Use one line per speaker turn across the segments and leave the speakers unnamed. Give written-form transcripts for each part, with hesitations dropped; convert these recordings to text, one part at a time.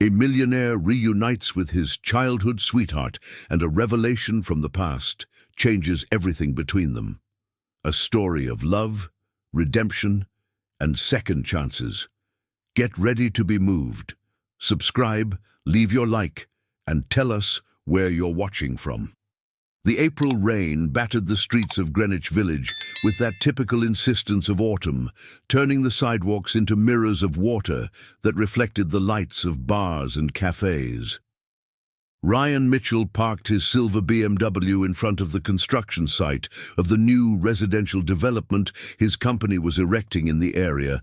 A millionaire reunites with his childhood sweetheart, and a revelation from the past changes everything between them. A story of love, redemption, and second chances. Get ready to be moved. Subscribe, leave your like, and tell us where you're watching from. The April rain battered the streets of Greenwich Village with that typical insistence of autumn, turning the sidewalks into mirrors of water that reflected the lights of bars and cafes. Ryan Mitchell parked his silver BMW in front of the construction site of the new residential development his company was erecting in the area,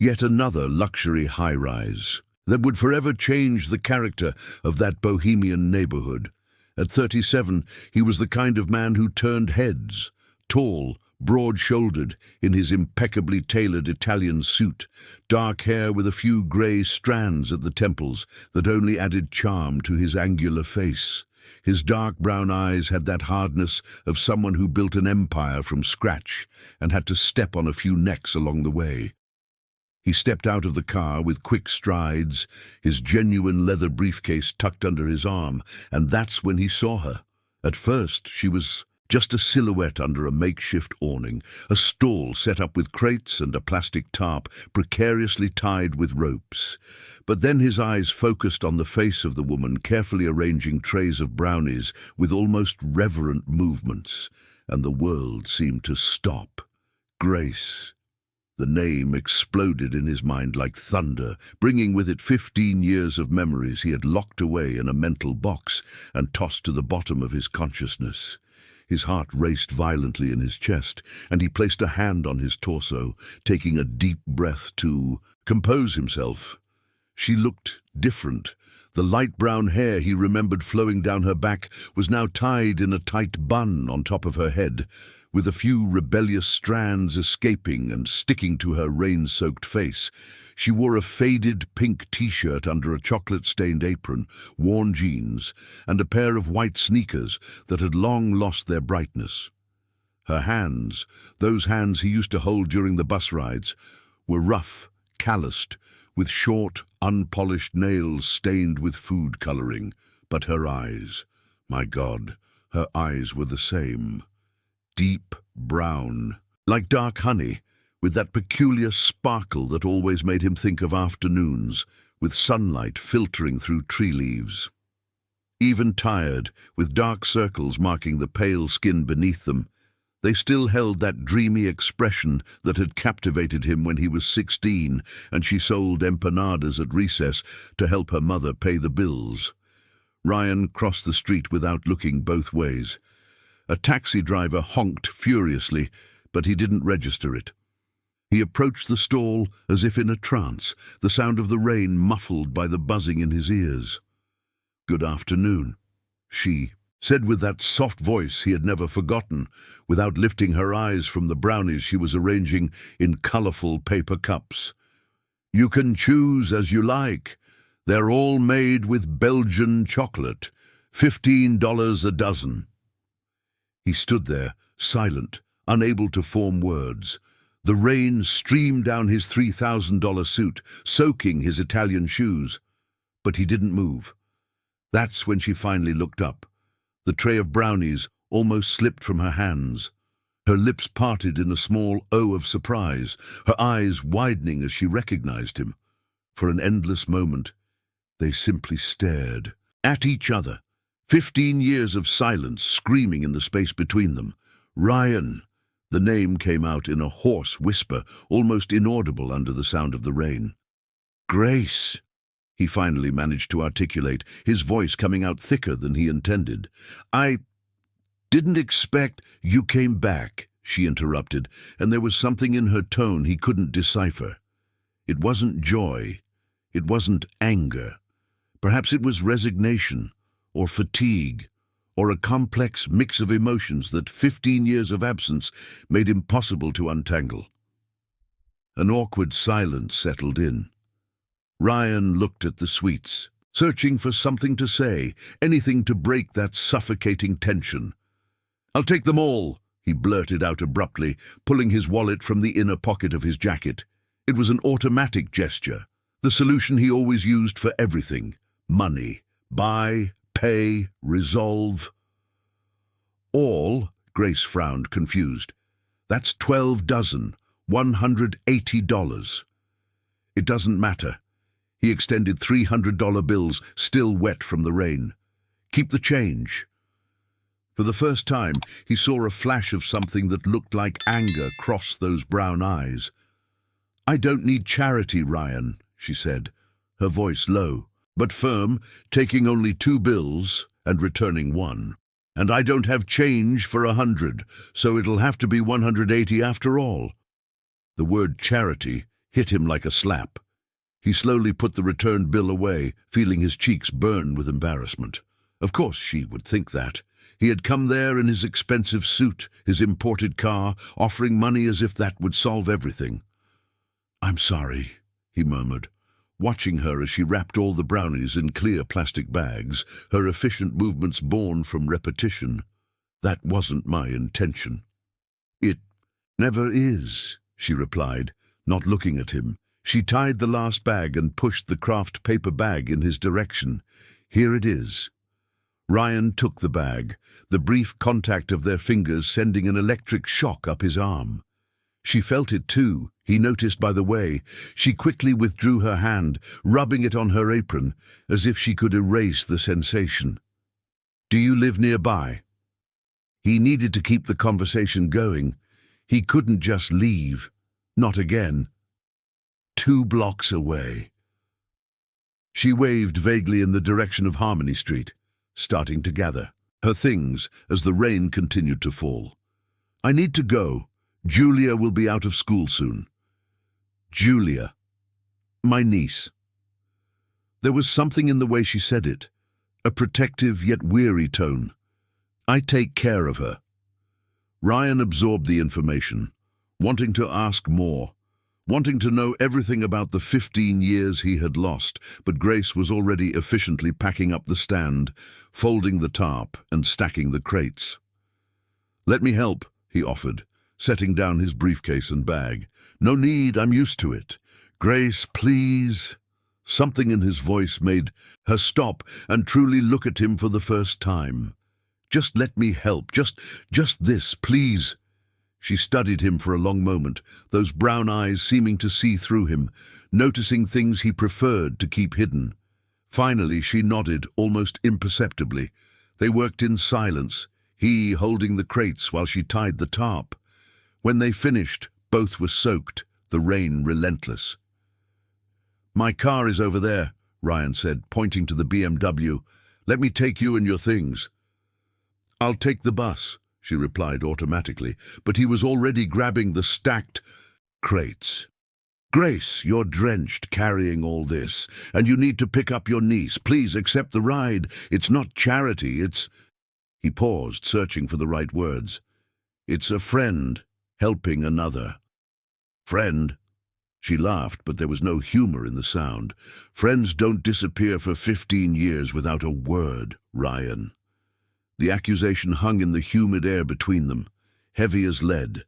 yet another luxury high-rise that would forever change the character of that bohemian neighborhood. At 37, he was the kind of man who turned heads, tall, broad-shouldered, in his impeccably tailored Italian suit, dark hair with a few grey strands at the temples that only added charm to his angular face. His dark brown eyes had that hardness of someone who built an empire from scratch and had to step on a few necks along the way. He stepped out of the car with quick strides, his genuine leather briefcase tucked under his arm, and that's when he saw her. At first, she was just a silhouette under a makeshift awning, a stall set up with crates and a plastic tarp precariously tied with ropes. But then his eyes focused on the face of the woman, carefully arranging trays of brownies with almost reverent movements, and the world seemed to stop. Grace. The name exploded in his mind like thunder, bringing with it 15 years of memories he had locked away in a mental box and tossed to the bottom of his consciousness. His heart raced violently in his chest, and he placed a hand on his torso, taking a deep breath to compose himself. She looked different. The light brown hair he remembered flowing down her back was now tied in a tight bun on top of her head, with a few rebellious strands escaping and sticking to her rain-soaked face. She wore a faded pink t-shirt under a chocolate-stained apron, worn jeans, and a pair of white sneakers that had long lost their brightness. Her hands, those hands he used to hold during the bus rides, were rough, calloused, with short, unpolished nails stained with food coloring. But her eyes, my God, her eyes were the same. Deep brown, like dark honey, with that peculiar sparkle that always made him think of afternoons, with sunlight filtering through tree leaves. Even tired, with dark circles marking the pale skin beneath them, they still held that dreamy expression that had captivated him when he was 16 and she sold empanadas at recess to help her mother pay the bills. Ryan crossed the street without looking both ways. A taxi driver honked furiously, but he didn't register it. He approached the stall as if in a trance, the sound of the rain muffled by the buzzing in his ears. "Good afternoon," she said with that soft voice he had never forgotten, without lifting her eyes from the brownies she was arranging in colorful paper cups. "You can choose as you like. They're all made with Belgian chocolate, $15 a dozen." He stood there, silent, unable to form words. The rain streamed down his $3,000 suit, soaking his Italian shoes. But he didn't move. That's when she finally looked up. The tray of brownies almost slipped from her hands. Her lips parted in a small O of surprise, her eyes widening as she recognized him. For an endless moment, they simply stared at each other. 15 years of silence screaming in the space between them. "Ryan!" The name came out in a hoarse whisper, almost inaudible under the sound of the rain. "Grace!" he finally managed to articulate, his voice coming out thicker than he intended. "I didn't expect—" "You came back," she interrupted, and there was something in her tone he couldn't decipher. It wasn't joy. It wasn't anger. Perhaps it was resignation, or fatigue, or a complex mix of emotions that 15 years of absence made impossible to untangle. An awkward silence settled in. Ryan looked at the sweets, searching for something to say, anything to break that suffocating tension. "I'll take them all," he blurted out abruptly, pulling his wallet from the inner pocket of his jacket. It was an automatic gesture. The solution he always used for everything: money. Buy, pay, resolve. All? Grace frowned, confused. That's 12 dozen, $180. It doesn't matter. He extended $300 bills, still wet from the rain. Keep the change. For the first time, he saw a flash of something that looked like anger cross those brown eyes. I don't need charity, Ryan, she said, her voice low, but firm, taking only 2 bills and returning 1. And I don't have change for 100, so it'll have to be 180 after all. The word charity hit him like a slap. He slowly put the returned bill away, feeling his cheeks burn with embarrassment. Of course she would think that. He had come there in his expensive suit, his imported car, offering money as if that would solve everything. I'm sorry, he murmured, watching her as she wrapped all the brownies in clear plastic bags, her efficient movements born from repetition. That wasn't my intention. It never is, she replied, not looking at him. She tied the last bag and pushed the craft paper bag in his direction. Here it is. Ryan took the bag, the brief contact of their fingers sending an electric shock up his arm. She felt it too, he noticed by the way. She quickly withdrew her hand, rubbing it on her apron, as if she could erase the sensation. Do you live nearby? He needed to keep the conversation going. He couldn't just leave. Not again. 2 blocks away. She waved vaguely in the direction of Harmony Street, starting to gather her things as the rain continued to fall. I need to go. Julia will be out of school soon. Julia. My niece. There was something in the way she said it, a protective yet weary tone. I take care of her. Ryan absorbed the information, wanting to ask more, wanting to know everything about the 15 years he had lost, but Grace was already efficiently packing up the stand, folding the tarp and stacking the crates. Let me help, he offered, setting down his briefcase and bag. No need, I'm used to it. Grace, please. Something in his voice made her stop and truly look at him for the first time. Just let me help, just this, please. She studied him for a long moment, those brown eyes seeming to see through him, noticing things he preferred to keep hidden. Finally, she nodded, almost imperceptibly. They worked in silence, he holding the crates while she tied the tarp. When they finished, both were soaked, the rain relentless. My car is over there, Ryan said, pointing to the BMW. Let me take you and your things. I'll take the bus, she replied automatically, but he was already grabbing the stacked crates. Grace, you're drenched carrying all this, and you need to pick up your niece. Please accept the ride. It's not charity, it's... He paused, searching for the right words. It's a friend helping another. Friend? She laughed, but there was no humor in the sound. Friends don't disappear for 15 years without a word, Ryan. The accusation hung in the humid air between them, heavy as lead.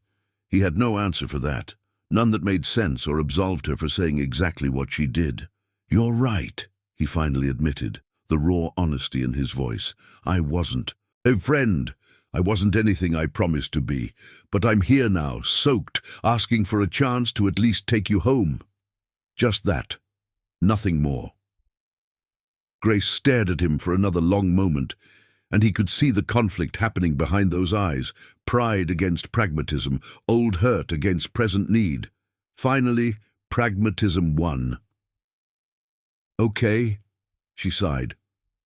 He had no answer for that, none that made sense or absolved her for saying exactly what she did. You're right, he finally admitted, the raw honesty in his voice. I wasn't. A friend. I wasn't anything I promised to be, but I'm here now, soaked, asking for a chance to at least take you home. Just that. Nothing more. Grace stared at him for another long moment, and he could see the conflict happening behind those eyes, pride against pragmatism, old hurt against present need. Finally, pragmatism won. Okay, she sighed,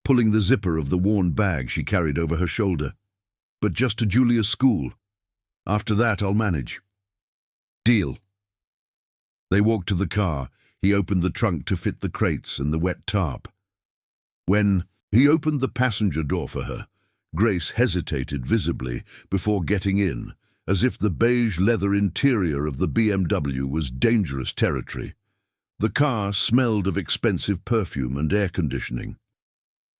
pulling the zipper of the worn bag she carried over her shoulder. But just to Julia's school. After that, I'll manage. Deal. They walked to the car. He opened the trunk to fit the crates and the wet tarp. When he opened the passenger door for her, Grace hesitated visibly before getting in, as if the beige leather interior of the BMW was dangerous territory. The car smelled of expensive perfume and air conditioning.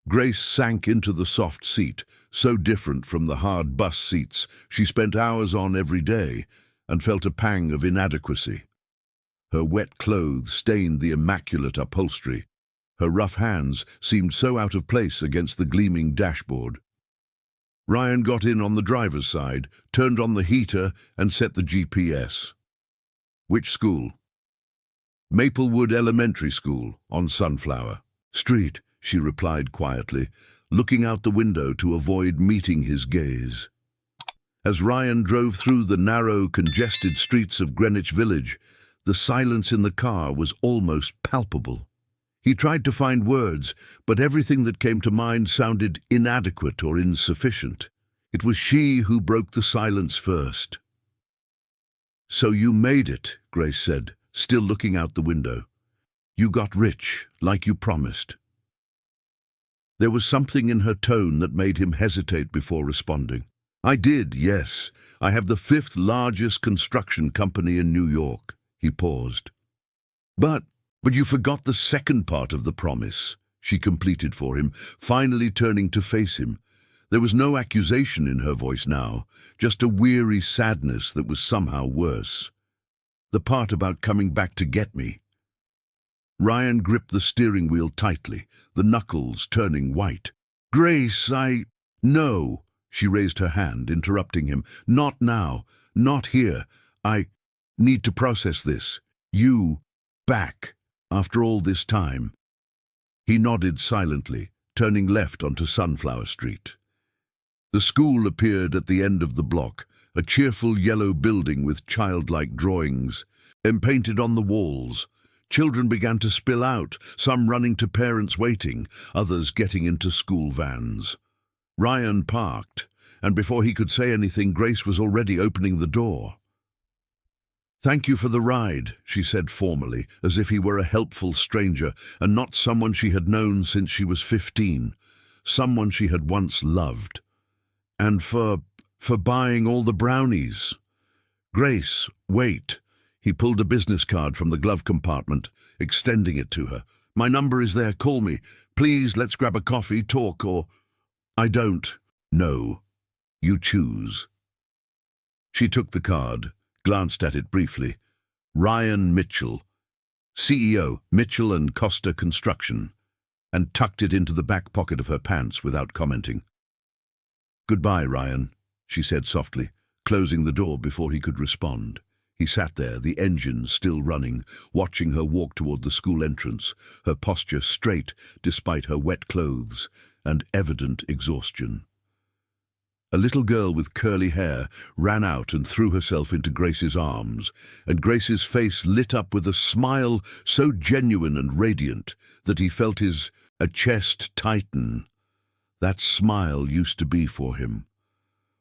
Grace sank into the soft seat, so different from the hard bus seats she spent hours on every day, and felt a pang of inadequacy. Her wet clothes stained the immaculate upholstery. Her rough hands seemed so out of place against the gleaming dashboard. Ryan got in on the driver's side, turned on the heater, and set the GPS. "Which school?" "Maplewood Elementary School, on Sunflower Street," she replied quietly, looking out the window to avoid meeting his gaze. As Ryan drove through the narrow, congested streets of Greenwich Village, the silence in the car was almost palpable. He tried to find words, but everything that came to mind sounded inadequate or insufficient. It was she who broke the silence first. "So you made it," Grace said, still looking out the window. "You got rich, like you promised." There was something in her tone that made him hesitate before responding. "I did, yes. I have the 5th largest construction company in New York." He paused. But you forgot the second part of the promise," she completed for him, finally turning to face him. There was no accusation in her voice now, just a weary sadness that was somehow worse. "The part about coming back to get me." Ryan gripped the steering wheel tightly, the knuckles turning white. "Grace, No." She raised her hand, interrupting him. "Not now. Not here. I need to process this. You, back, after all this time." He nodded silently, turning left onto Sunflower Street. The school appeared at the end of the block, a cheerful yellow building with childlike drawings painted on the walls. Children began to spill out, some running to parents waiting, others getting into school vans. Ryan parked, and before he could say anything, Grace was already opening the door. "Thank you for the ride," she said formally, as if he were a helpful stranger and not someone she had known since she was 15, someone she had once loved. "And for buying all the brownies." "Grace, wait." He pulled a business card from the glove compartment, extending it to her. "My number is there. Call me. Please, let's grab a coffee, talk, or—" "I don't." "No. You choose." She took the card, glanced at it briefly. "Ryan Mitchell, CEO, Mitchell and Costa Construction," and tucked it into the back pocket of her pants without commenting. "Goodbye, Ryan," she said softly, closing the door before he could respond. He sat there, the engine still running, watching her walk toward the school entrance, her posture straight despite her wet clothes and evident exhaustion. A little girl with curly hair ran out and threw herself into Grace's arms, and Grace's face lit up with a smile so genuine and radiant that he felt his chest tighten. That smile used to be for him.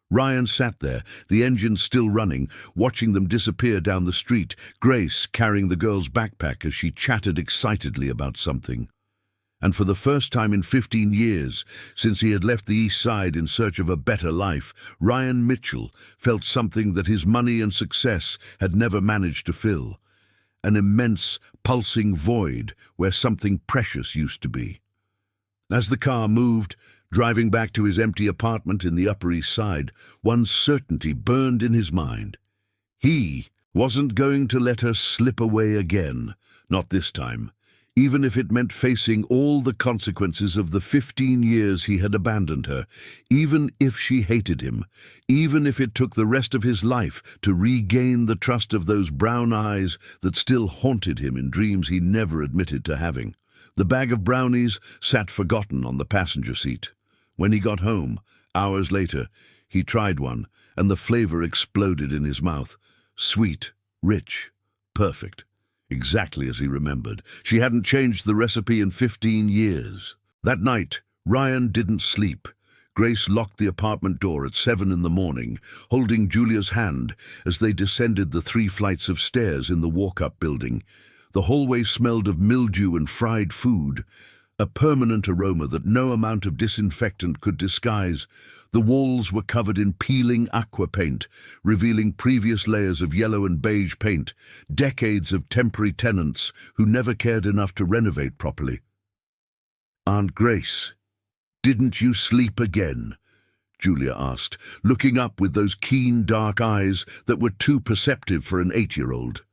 Ryan sat there, the engine still running, watching them disappear down the street, Grace carrying the girl's backpack as she chatted excitedly about something. And for the first time in 15 years, since he had left the East Side in search of a better life, Ryan Mitchell felt something that his money and success had never managed to fill. An immense, pulsing void where something precious used to be. As the car moved, driving back to his empty apartment in the Upper East Side, one certainty burned in his mind. He wasn't going to let her slip away again, not this time. Even if it meant facing all the consequences of the 15 years he had abandoned her, even if she hated him, even if it took the rest of his life to regain the trust of those brown eyes that still haunted him in dreams he never admitted to having. The bag of brownies sat forgotten on the passenger seat. When he got home, hours later, he tried one, and the flavor exploded in his mouth. Sweet, rich, perfect. Exactly as he remembered. She hadn't changed the recipe in 15 years. That night, Ryan didn't sleep. Grace locked the apartment door at 7 in the morning, holding Julia's hand as they descended the 3 flights of stairs in the walk-up building. The hallway smelled of mildew and fried food, a permanent aroma that no amount of disinfectant could disguise. The walls were covered in peeling aqua paint, revealing previous layers of yellow and beige paint, decades of temporary tenants who never cared enough to renovate properly. "Aunt Grace, didn't you sleep again?" Julia asked, looking up with those keen dark eyes that were too perceptive for an 8-year-old.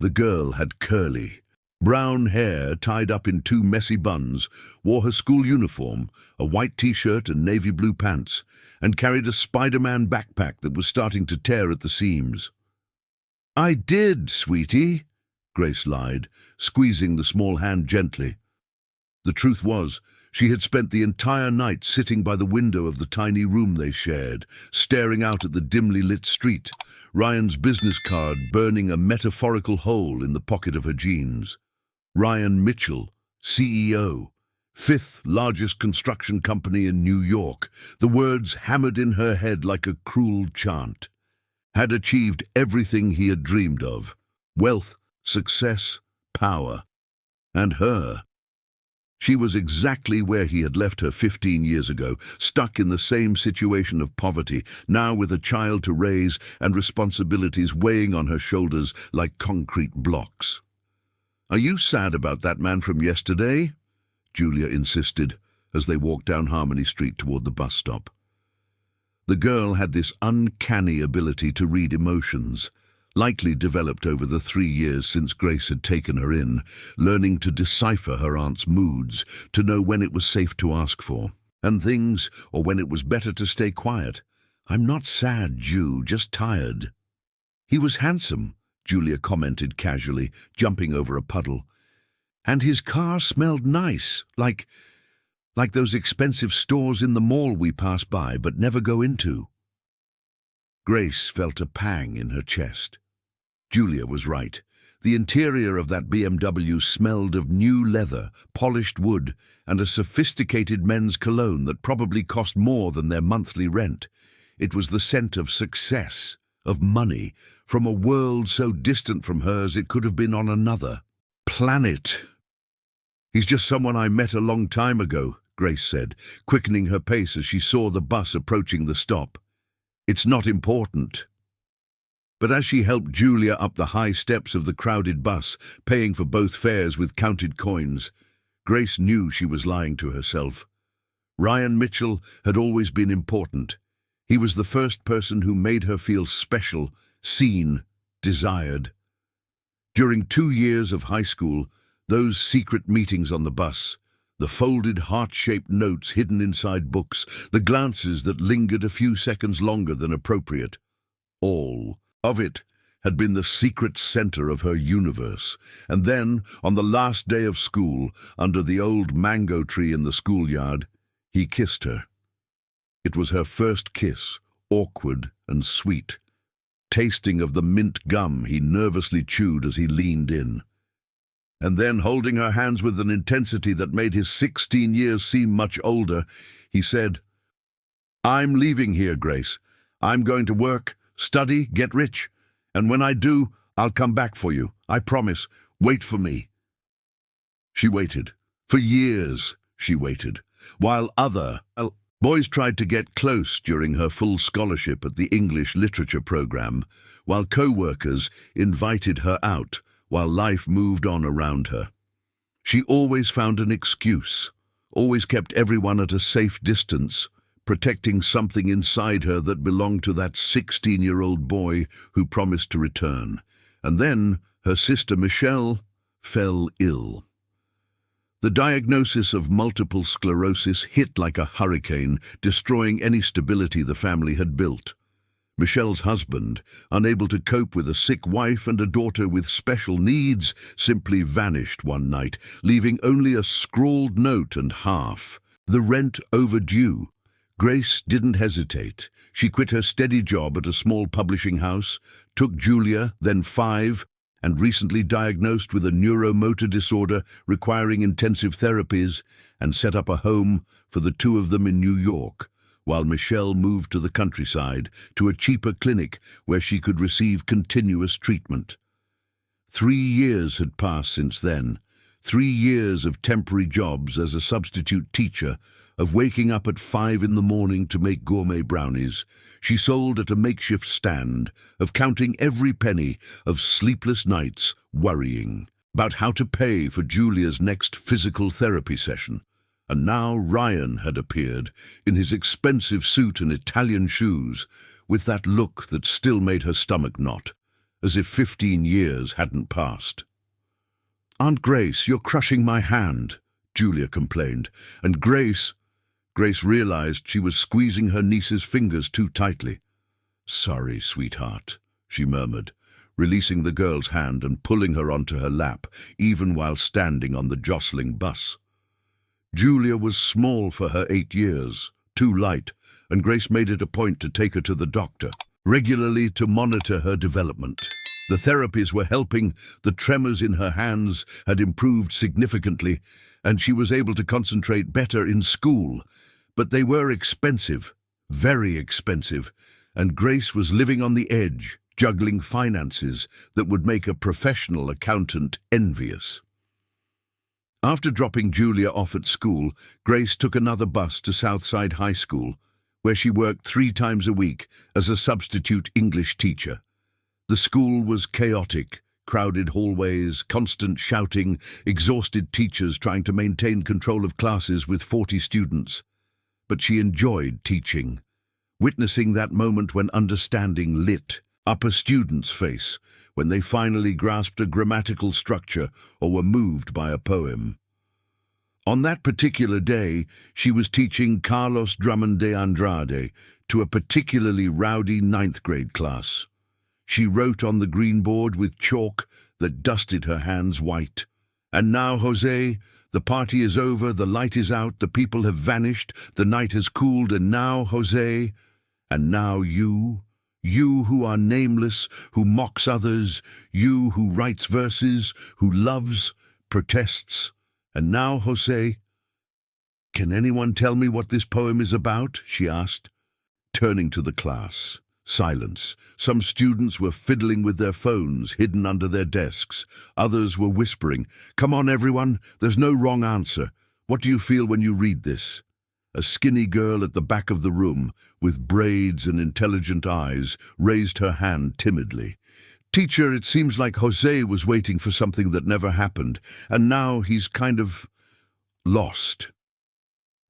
The girl had curly, brown hair tied up in two messy buns, wore her school uniform, a white t-shirt and navy blue pants, and carried a Spider-Man backpack that was starting to tear at the seams. "I did, sweetie," Grace lied, squeezing the small hand gently. The truth was, she had spent the entire night sitting by the window of the tiny room they shared, staring out at the dimly lit street, Ryan's business card burning a metaphorical hole in the pocket of her jeans. Ryan Mitchell, CEO, fifth largest construction company in New York, the words hammered in her head like a cruel chant. Had achieved everything he had dreamed of: wealth, success, power. And her. She was exactly where he had left her 15 years ago, stuck in the same situation of poverty, now with a child to raise and responsibilities weighing on her shoulders like concrete blocks. "Are you sad about that man from yesterday?" Julia insisted, as they walked down Harmony Street toward the bus stop. The girl had this uncanny ability to read emotions, likely developed over the 3 years since Grace had taken her in, learning to decipher her aunt's moods, to know when it was safe to ask for and things, or when it was better to stay quiet. "I'm not sad, Ju, just tired." "He was handsome," Julia commented casually, jumping over a puddle. "And his car smelled nice, like those expensive stores in the mall we pass by but never go into." Grace felt a pang in her chest. Julia was right. The interior of that BMW smelled of new leather, polished wood, and a sophisticated men's cologne that probably cost more than their monthly rent. It was the scent of success, of money, from a world so distant from hers it could have been on another planet. "He's just someone I met a long time ago," Grace said, quickening her pace as she saw the bus approaching the stop. "It's not important." But as she helped Julia up the high steps of the crowded bus, paying for both fares with counted coins, Grace knew she was lying to herself. Ryan Mitchell had always been important. He was the first person who made her feel special, seen, desired. During 2 years of high school, those secret meetings on the bus, the folded heart-shaped notes hidden inside books, the glances that lingered a few seconds longer than appropriate, all of it had been the secret center of her universe. And then, on the last day of school, under the old mango tree in the schoolyard, he kissed her. It was her first kiss, awkward and sweet, tasting of the mint gum he nervously chewed as he leaned in. And then, holding her hands with an intensity that made his 16 years seem much older, he said, "I'm leaving here, Grace. I'm going to work, study, get rich. And when I do, I'll come back for you. I promise. Wait for me." She waited. For years, she waited, while other boys tried to get close during her full scholarship at the English literature program, while co-workers invited her out while life moved on around her. She always found an excuse, always kept everyone at a safe distance, protecting something inside her that belonged to that 16-year-old boy who promised to return. And then her sister Michelle fell ill. The diagnosis of multiple sclerosis hit like a hurricane, destroying any stability the family had built. Michelle's husband, unable to cope with a sick wife and a daughter with special needs, simply vanished one night, leaving only a scrawled note and half. The rent overdue. Grace didn't hesitate. She quit her steady job at a small publishing house, took Julia, then 5, and recently diagnosed with a neuromotor disorder requiring intensive therapies, and set up a home for the 2 of them in New York, while Michelle moved to the countryside, to a cheaper clinic where she could receive continuous treatment. 3 years had passed since then. 3 years of temporary jobs as a substitute teacher, of waking up at 5 in the morning to make gourmet brownies. She sold at a makeshift stand, of counting every penny, of sleepless nights, worrying about how to pay for Julia's next physical therapy session. And now Ryan had appeared, in his expensive suit and Italian shoes, with that look that still made her stomach knot. as if 15 years hadn't passed. "Aunt Grace, you're crushing my hand," Julia complained, and Grace realized she was squeezing her niece's fingers too tightly. "Sorry, sweetheart," she murmured, releasing the girl's hand and pulling her onto her lap, even while standing on the jostling bus. Julia was small for her 8 years, too light, and Grace made it a point to take her to the doctor, regularly to monitor her development. The therapies were helping, the tremors in her hands had improved significantly, and she was able to concentrate better in school. But they were expensive, very expensive, and Grace was living on the edge, juggling finances that would make a professional accountant envious. After dropping Julia off at school, Grace took another bus to Southside High School, where she worked 3 times a week as a substitute English teacher. The school was chaotic, crowded hallways, constant shouting, exhausted teachers trying to maintain control of classes with 40 students. But she enjoyed teaching, witnessing that moment when understanding lit up a student's face, when they finally grasped a grammatical structure or were moved by a poem. On that particular day, she was teaching Carlos Drummond de Andrade to a particularly rowdy 9th grade class. She wrote on the green board with chalk that dusted her hands white. "And now, Jose, the party is over, the light is out, the people have vanished, the night has cooled, and now, Jose, and now you who are nameless, who mocks others, you who writes verses, who loves, protests, and now, Jose, can anyone tell me what this poem is about?" she asked, turning to the class. Silence. Some students were fiddling with their phones hidden under their desks. Others were whispering, "Come on, everyone, there's no wrong answer. What do you feel when you read this?" A skinny girl at the back of the room, with braids and intelligent eyes, raised her hand timidly. "Teacher, it seems like Jose was waiting for something that never happened, and now he's kind of lost."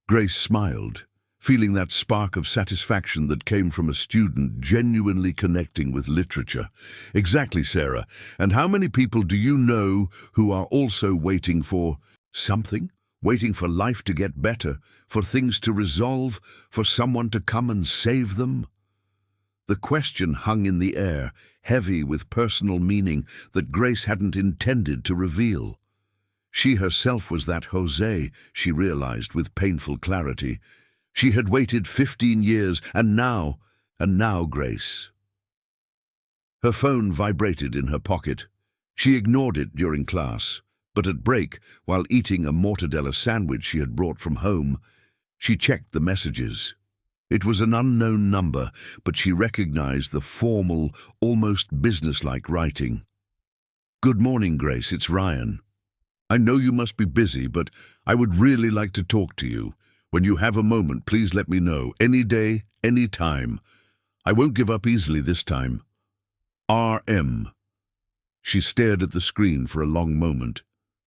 Grace smiled, feeling that spark of satisfaction that came from a student genuinely connecting with literature. "Exactly, Sarah. And how many people do you know who are also waiting for something? Waiting for life to get better, for things to resolve, for someone to come and save them?" The question hung in the air, heavy with personal meaning that Grace hadn't intended to reveal. She herself was that Jose, she realized with painful clarity. She had waited 15 years, and now Grace. Her phone vibrated in her pocket. She ignored it during class, but at break, while eating a mortadella sandwich she had brought from home, she checked the messages. It was an unknown number, but she recognized the formal, almost businesslike writing. "Good morning, Grace, it's Ryan. I know you must be busy, but I would really like to talk to you. When you have a moment, please let me know. Any day, any time. I won't give up easily this time. R.M." She stared at the screen for a long moment,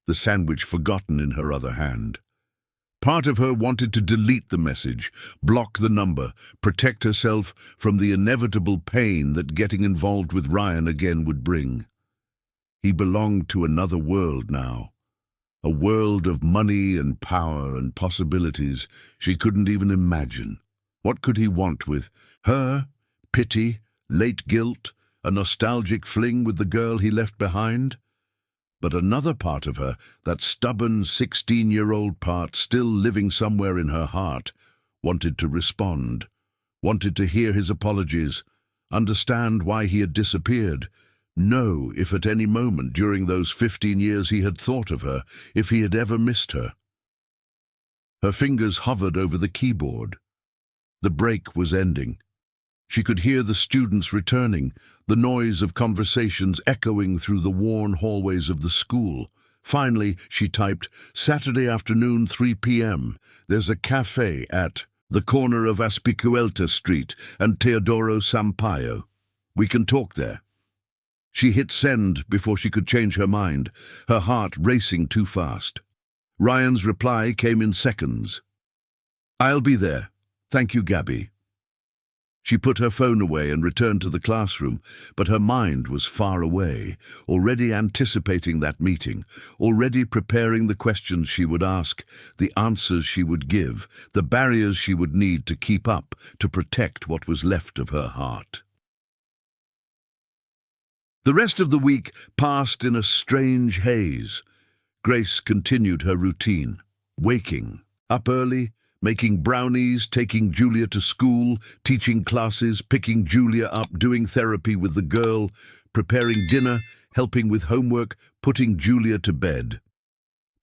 the sandwich forgotten in her other hand. Part of her wanted to delete the message, block the number, protect herself from the inevitable pain that getting involved with Ryan again would bring. He belonged to another world now. A world of money and power and possibilities she couldn't even imagine. What could he want with her? Pity? Late guilt? A nostalgic fling with the girl he left behind? But another part of her, that stubborn 16-year-old part still living somewhere in her heart, wanted to respond, wanted to hear his apologies, understand why he had disappeared, know if at any moment during those 15 years he had thought of her, if he had ever missed her. Her fingers hovered over the keyboard. The break was ending. She could hear the students returning, the noise of conversations echoing through the worn hallways of the school. Finally, she typed, "Saturday afternoon, 3 p.m. There's a cafe at the corner of Aspicuelta Street and Teodoro Sampaio. We can talk there." She hit send before she could change her mind, her heart racing too fast. Ryan's reply came in seconds. "I'll be there. Thank you, Gabby." She put her phone away and returned to the classroom, but her mind was far away, already anticipating that meeting, already preparing the questions she would ask, the answers she would give, the barriers she would need to keep up, to protect what was left of her heart. The rest of the week passed in a strange haze. Grace continued her routine, waking up early, making brownies, taking Julia to school, teaching classes, picking Julia up, doing therapy with the girl, preparing dinner, helping with homework, putting Julia to bed.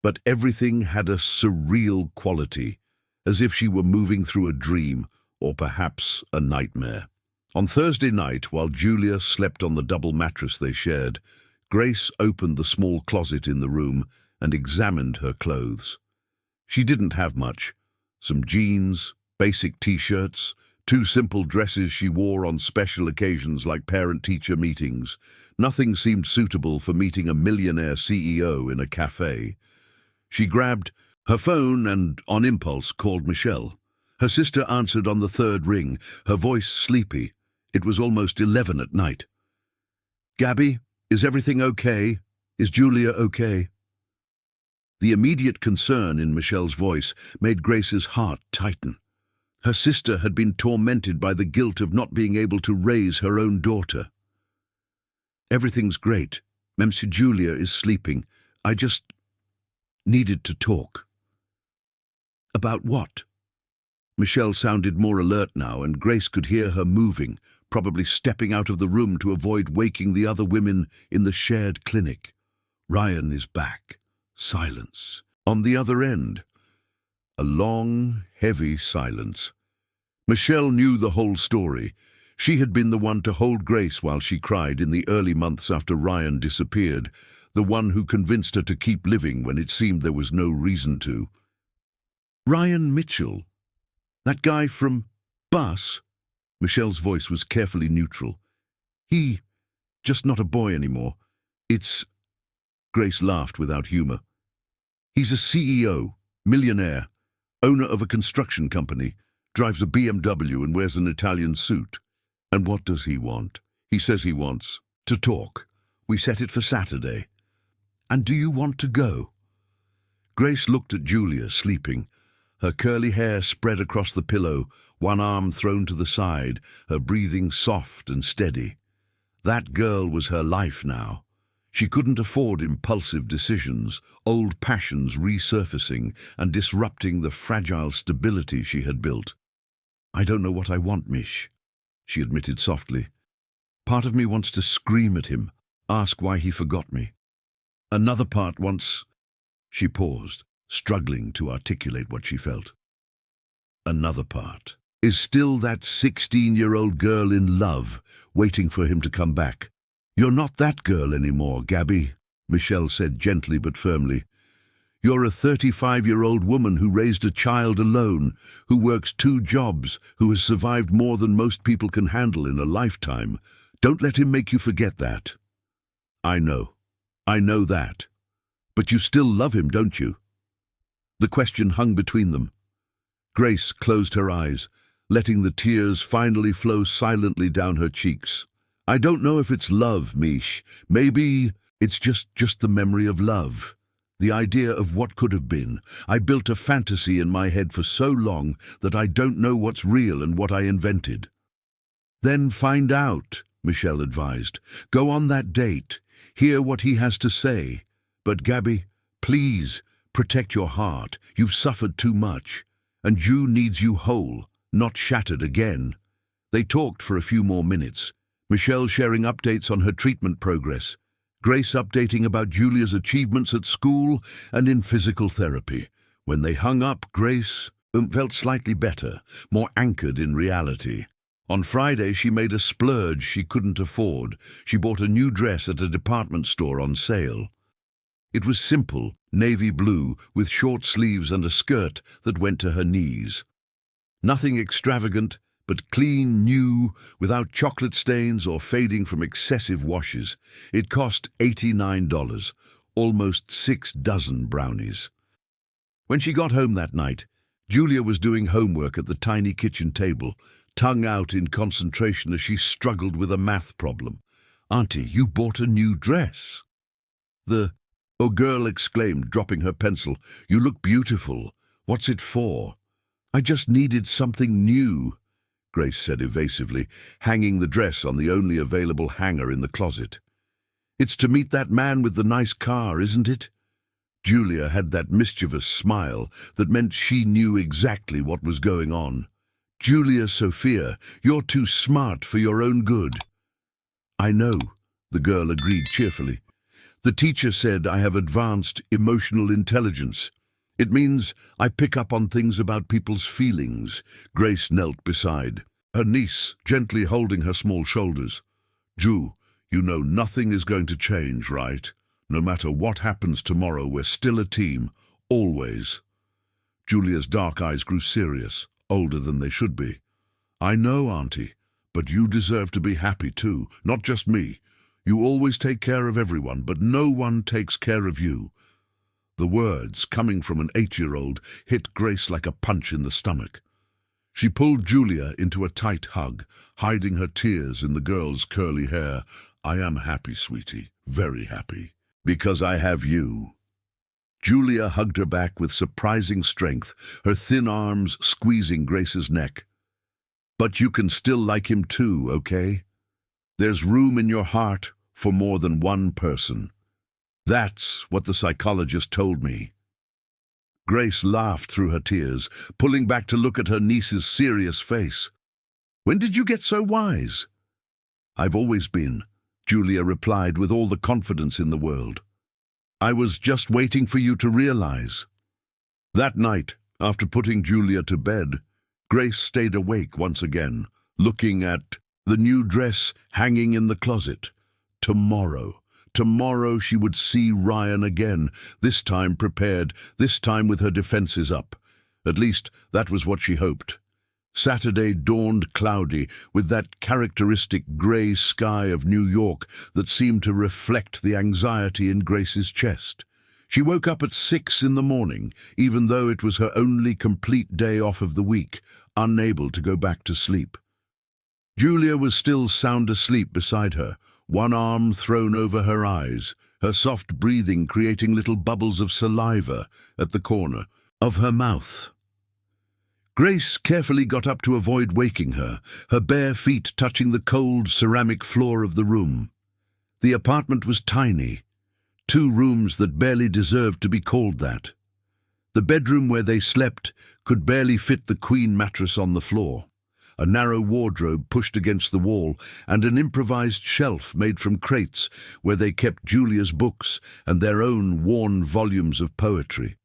But everything had a surreal quality, as if she were moving through a dream, or perhaps a nightmare. On Thursday night, while Julia slept on the double mattress they shared, Grace opened the small closet in the room and examined her clothes. She didn't have much. Some jeans, basic t-shirts, 2 simple dresses she wore on special occasions like parent-teacher meetings. Nothing seemed suitable for meeting a millionaire CEO in a cafe. She grabbed her phone and, on impulse, called Michelle. Her sister answered on the 3rd ring, her voice sleepy. It was almost 11 at night. "Gabby, is everything okay? Is Julia okay?" The immediate concern in Michelle's voice made Grace's heart tighten. Her sister had been tormented by the guilt of not being able to raise her own daughter. "Everything's great. Monsieur Julia is sleeping. I just needed to talk." "About what?" Michelle sounded more alert now, and Grace could hear her moving, probably stepping out of the room to avoid waking the other women in the shared clinic. "Ryan is back." Silence. On the other end, a long, heavy silence. Michelle knew the whole story. She had been the one to hold Grace while she cried in the early months after Ryan disappeared, the one who convinced her to keep living when it seemed there was no reason to. "Ryan Mitchell? That guy from Bus?" Michelle's voice was carefully neutral. "He, just not a boy anymore. It's..." Grace laughed without humor. "He's a CEO, millionaire, owner of a construction company, drives a BMW and wears an Italian suit. And what does he want? He says he wants to talk. We set it for Saturday. And do you want to go?" Grace looked at Julia, sleeping. Her curly hair spread across the pillow, one arm thrown to the side, her breathing soft and steady. That girl was her life now. She couldn't afford impulsive decisions, old passions resurfacing and disrupting the fragile stability she had built. "I don't know what I want, Mish," she admitted softly. "Part of me wants to scream at him, ask why he forgot me. Another part wants..." She paused, struggling to articulate what she felt. Another part is still that 16-year-old girl in love, waiting for him to come back. "You're not that girl anymore, Gabby," Michelle said gently but firmly. "You're a 35-year-old woman who raised a child alone, who works 2 jobs, who has survived more than most people can handle in a lifetime. Don't let him make you forget that." I know that. But you still love him, don't you?" The question hung between them. Grace closed her eyes, letting the tears finally flow silently down her cheeks. "I don't know if it's love, Mish. Maybe it's just the memory of love. The idea of what could have been. I built a fantasy in my head for so long that I don't know what's real and what I invented." "Then find out," Michelle advised. "Go on that date. Hear what he has to say. But Gabby, please, protect your heart. You've suffered too much. And Ju needs you whole, not shattered again." They talked for a few more minutes. Michelle sharing updates on her treatment progress, Grace updating about Julia's achievements at school and in physical therapy. When they hung up, Grace felt slightly better, more anchored in reality. On Friday, she made a splurge she couldn't afford. She bought a new dress at a department store on sale. It was simple, navy blue, with short sleeves and a skirt that went to her knees. Nothing extravagant, but clean, new, without chocolate stains or fading from excessive washes. It cost $89, almost 6 dozen brownies. When she got home that night, Julia was doing homework at the tiny kitchen table, tongue out in concentration as she struggled with a math problem. "Auntie, you bought a new dress." "Oh," girl exclaimed, dropping her pencil. "You look beautiful. What's it for?" "I just needed something new," Grace said evasively, hanging the dress on the only available hanger in the closet. "It's to meet that man with the nice car, isn't it?" Julia had that mischievous smile that meant she knew exactly what was going on. "Julia Sophia, you're too smart for your own good." "I know," the girl agreed cheerfully. "The teacher said I have advanced emotional intelligence. It means I pick up on things about people's feelings." Grace knelt beside her niece, gently holding her small shoulders. "Ju, you know nothing is going to change, right? No matter what happens tomorrow, we're still a team, always." Julia's dark eyes grew serious, older than they should be. "I know, Auntie, but you deserve to be happy too, not just me. You always take care of everyone, but no one takes care of you." The words, coming from an 8-year-old, hit Grace like a punch in the stomach. She pulled Julia into a tight hug, hiding her tears in the girl's curly hair. "I am happy, sweetie, very happy, because I have you." Julia hugged her back with surprising strength, her thin arms squeezing Grace's neck. "But you can still like him too, okay? There's room in your heart for more than one person. That's what the psychologist told me." Grace laughed through her tears, pulling back to look at her niece's serious face. "When did you get so wise?" "I've always been," Julia replied with all the confidence in the world. "I was just waiting for you to realize." That night, after putting Julia to bed, Grace stayed awake once again, looking at the new dress hanging in the closet. Tomorrow she would see Ryan again, this time prepared, this time with her defenses up. At least, that was what she hoped. Saturday dawned cloudy, with that characteristic grey sky of New York that seemed to reflect the anxiety in Grace's chest. She woke up at 6 in the morning, even though it was her only complete day off of the week, unable to go back to sleep. Julia was still sound asleep beside her, one arm thrown over her eyes, her soft breathing creating little bubbles of saliva at the corner of her mouth. Grace carefully got up to avoid waking her, her bare feet touching the cold ceramic floor of the room. The apartment was tiny, 2 rooms that barely deserved to be called that. The bedroom where they slept could barely fit the queen mattress on the floor, a narrow wardrobe pushed against the wall, and an improvised shelf made from crates where they kept Julia's books and their own worn volumes of poetry.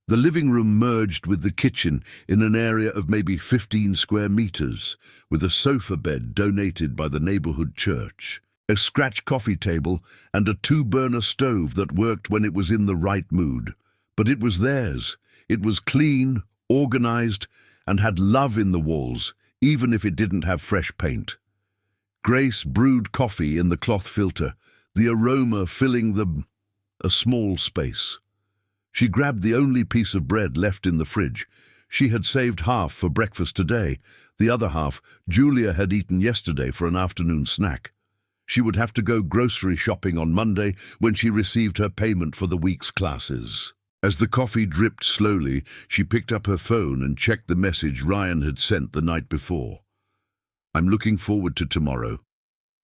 The living room merged with the kitchen in an area of maybe 15 square meters, with a sofa bed donated by the neighborhood church, a scratch coffee table, and a 2-burner stove that worked when it was in the right mood. But it was theirs. It was clean, organized, and had love in the walls, even if it didn't have fresh paint. Grace brewed coffee in the cloth filter, the aroma filling a small space. She grabbed the only piece of bread left in the fridge. She had saved half for breakfast today. The other half Julia had eaten yesterday for an afternoon snack. She would have to go grocery shopping on Monday when she received her payment for the week's classes. As the coffee dripped slowly, she picked up her phone and checked the message Ryan had sent the night before. "I'm looking forward to tomorrow.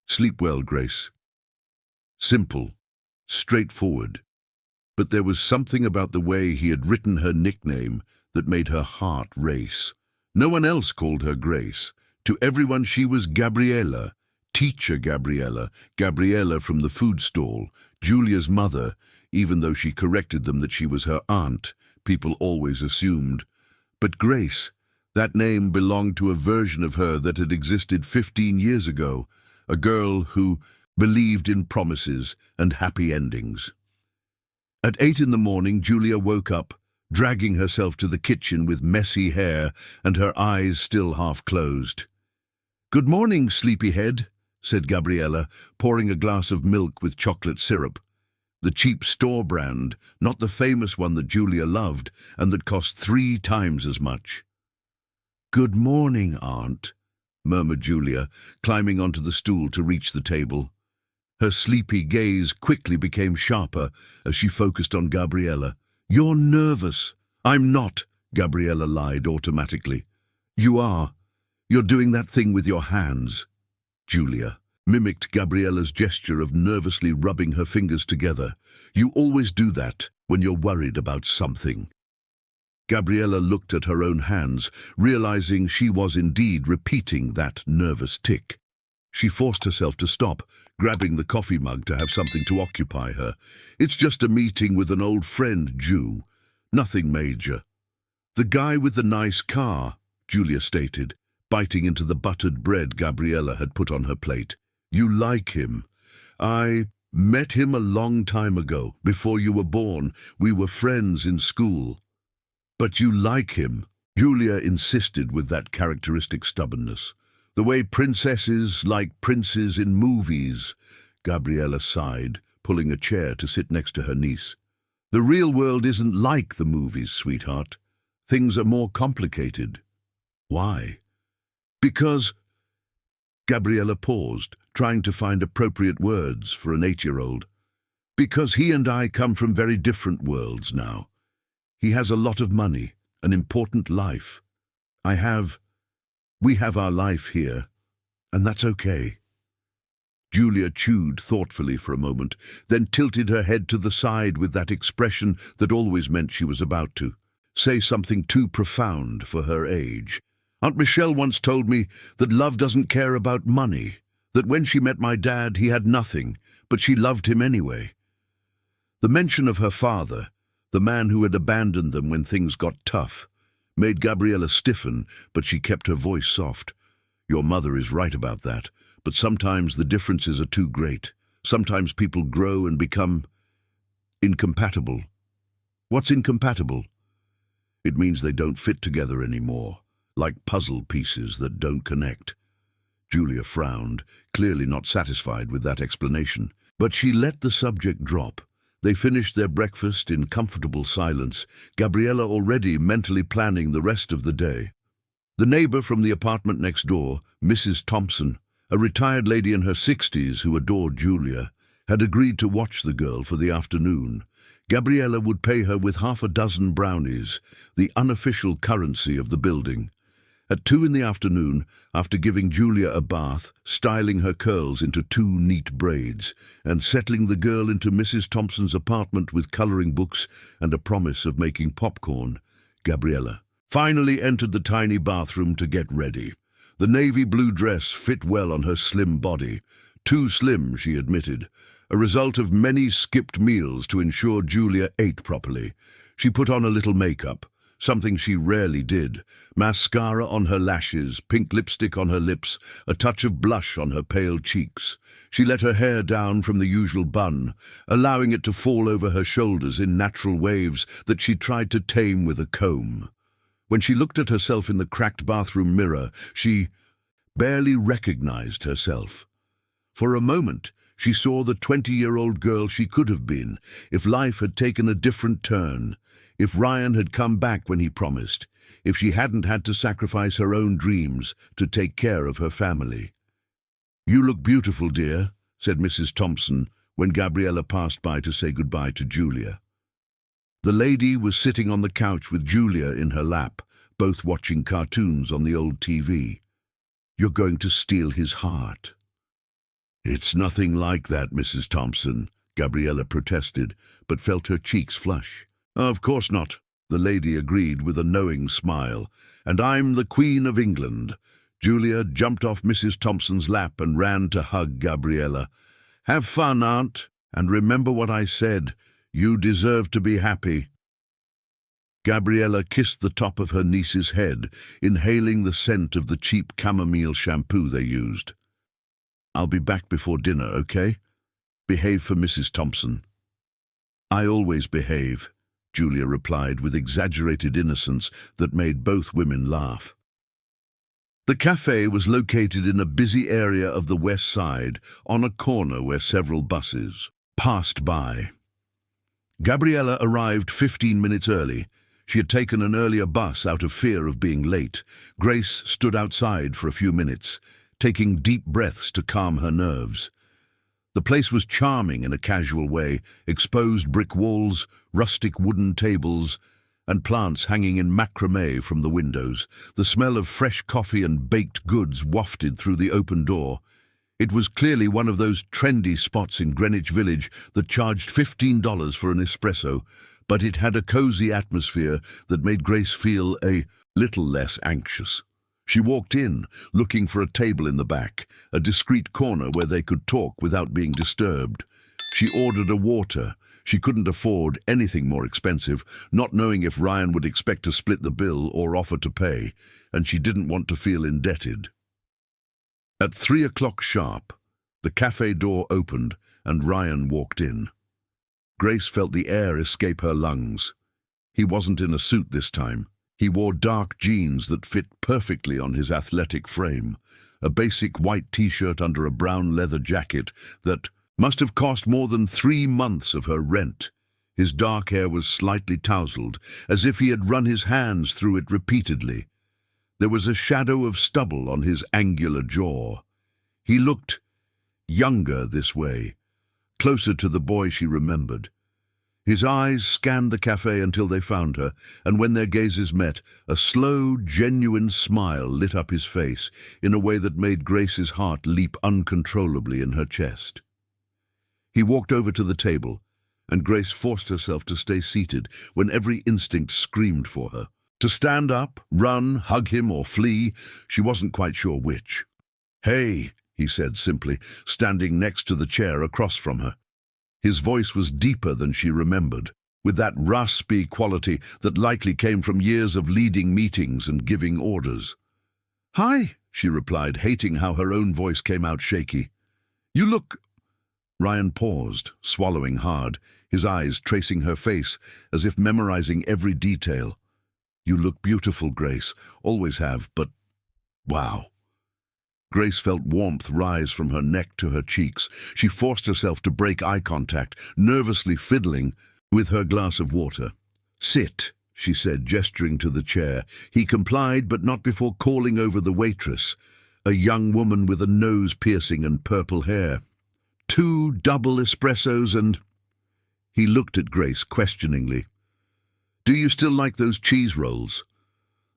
Sleep well, Grace." Simple, straightforward. But there was something about the way he had written her nickname that made her heart race. No one else called her Grace. To everyone she was Gabriella, teacher Gabriella, Gabriella from the food stall, Julia's mother. Even though she corrected them that she was her aunt, people always assumed. But Grace, that name belonged to a version of her that had existed 15 years ago, a girl who believed in promises and happy endings. At 8 in the morning, Julia woke up, dragging herself to the kitchen with messy hair and her eyes still half closed. "Good morning, sleepyhead," said Gabriella, pouring a glass of milk with chocolate syrup. The cheap store brand, not the famous one that Julia loved and that cost 3 times as much. "Good morning, Aunt," murmured Julia, climbing onto the stool to reach the table. Her sleepy gaze quickly became sharper as she focused on Gabriella. "You're nervous." "I'm not," Gabriella lied automatically. "You are. You're doing that thing with your hands." Julia mimicked Gabriella's gesture of nervously rubbing her fingers together. "You always do that when you're worried about something." Gabriella looked at her own hands, realizing she was indeed repeating that nervous tic. She forced herself to stop, grabbing the coffee mug to have something to occupy her. "It's just a meeting with an old friend, Ju. Nothing major." "The guy with the nice car," Julia stated, biting into the buttered bread Gabriella had put on her plate. "You like him." "I met him a long time ago, before you were born. We were friends in school." "But you like him," Julia insisted with that characteristic stubbornness. "The way princesses like princes in movies," Gabriella sighed, pulling a chair to sit next to her niece. "The real world isn't like the movies, sweetheart. Things are more complicated." "Why?" "Because—" Gabriella paused, trying to find appropriate words for an 8-year-old. "Because he and I come from very different worlds now. He has a lot of money, an important life. We have our life here, and that's okay." Julia chewed thoughtfully for a moment, then tilted her head to the side with that expression that always meant she was about to say something too profound for her age. "Aunt Michelle once told me that love doesn't care about money, that when she met my dad he had nothing, but she loved him anyway." The mention of her father, the man who had abandoned them when things got tough, made Gabriella stiffen, but she kept her voice soft. "Your mother is right about that, but sometimes the differences are too great. Sometimes people grow and become incompatible." "What's incompatible?" "It means they don't fit together anymore, like puzzle pieces that don't connect." Julia frowned, clearly not satisfied with that explanation, but she let the subject drop. They finished their breakfast in comfortable silence, Gabriella already mentally planning the rest of the day. The neighbor from the apartment next door, Mrs. Thompson, a retired lady in her 60s who adored Julia, had agreed to watch the girl for the afternoon. Gabriella would pay her with 6 brownies, the unofficial currency of the building. At 2 in the afternoon, after giving Julia a bath, styling her curls into 2 neat braids, and settling the girl into Mrs. Thompson's apartment with coloring books and a promise of making popcorn, Gabriella finally entered the tiny bathroom to get ready. The navy blue dress fit well on her slim body. Too slim, she admitted, a result of many skipped meals to ensure Julia ate properly. She put on a little makeup, something she rarely did, mascara on her lashes, pink lipstick on her lips, a touch of blush on her pale cheeks. She let her hair down from the usual bun, allowing it to fall over her shoulders in natural waves that she tried to tame with a comb. When she looked at herself in the cracked bathroom mirror, she barely recognized herself. For a moment, she saw the 20-year-old girl she could have been if life had taken a different turn, if Ryan had come back when he promised, if she hadn't had to sacrifice her own dreams to take care of her family. "You look beautiful, dear," said Mrs. Thompson when Gabriella passed by to say goodbye to Julia. The lady was sitting on the couch with Julia in her lap, both watching cartoons on the old TV. "You're going to steal his heart." "It's nothing like that, Mrs. Thompson," Gabriella protested, but felt her cheeks flush. "Of course not," the lady agreed with a knowing smile. "And I'm the Queen of England." Julia jumped off Mrs. Thompson's lap and ran to hug Gabriella. "Have fun, Aunt, and remember what I said. You deserve to be happy." Gabriella kissed the top of her niece's head, inhaling the scent of the cheap chamomile shampoo they used. "I'll be back before dinner, okay? Behave for Mrs. Thompson." "I always behave," Julia replied with exaggerated innocence that made both women laugh. The cafe was located in a busy area of the west side, on a corner where several buses passed by. Gabriella arrived 15 minutes early. She had taken an earlier bus out of fear of being late. Grace stood outside for a few minutes, taking deep breaths to calm her nerves. The place was charming in a casual way, exposed brick walls, rustic wooden tables, and plants hanging in macrame from the windows. The smell of fresh coffee and baked goods wafted through the open door. It was clearly one of those trendy spots in Greenwich Village that charged $15 for an espresso, but it had a cozy atmosphere that made Grace feel a little less anxious. She walked in, looking for a table in the back, a discreet corner where they could talk without being disturbed. She ordered a water. She couldn't afford anything more expensive, not knowing if Ryan would expect to split the bill or offer to pay, and she didn't want to feel indebted. At 3 o'clock sharp, the cafe door opened and Ryan walked in. Grace felt the air escape her lungs. He wasn't in a suit this time. He wore dark jeans that fit perfectly on his athletic frame, a basic white t-shirt under a brown leather jacket that must have cost more than 3 months of her rent. His dark hair was slightly tousled, as if he had run his hands through it repeatedly. There was a shadow of stubble on his angular jaw. He looked younger this way, closer to the boy she remembered. His eyes scanned the cafe until they found her, and when their gazes met, a slow, genuine smile lit up his face in a way that made Grace's heart leap uncontrollably in her chest. He walked over to the table, and Grace forced herself to stay seated when every instinct screamed for her. To stand up, run, hug him, or flee, she wasn't quite sure which. "Hey," he said simply, standing next to the chair across from her. His voice was deeper than she remembered, with that raspy quality that likely came from years of leading meetings and giving orders. "Hi," she replied, hating how her own voice came out shaky. "You look—" Ryan paused, swallowing hard, his eyes tracing her face as if memorizing every detail. "You look beautiful, Grace. Always have, but wow." Grace felt warmth rise from her neck to her cheeks. She forced herself to break eye contact, nervously fiddling with her glass of water. "Sit," she said, gesturing to the chair. He complied, but not before calling over the waitress, a young woman with a nose piercing and purple hair. 2 double espressos and— He looked at Grace questioningly. "Do you still like those cheese rolls?"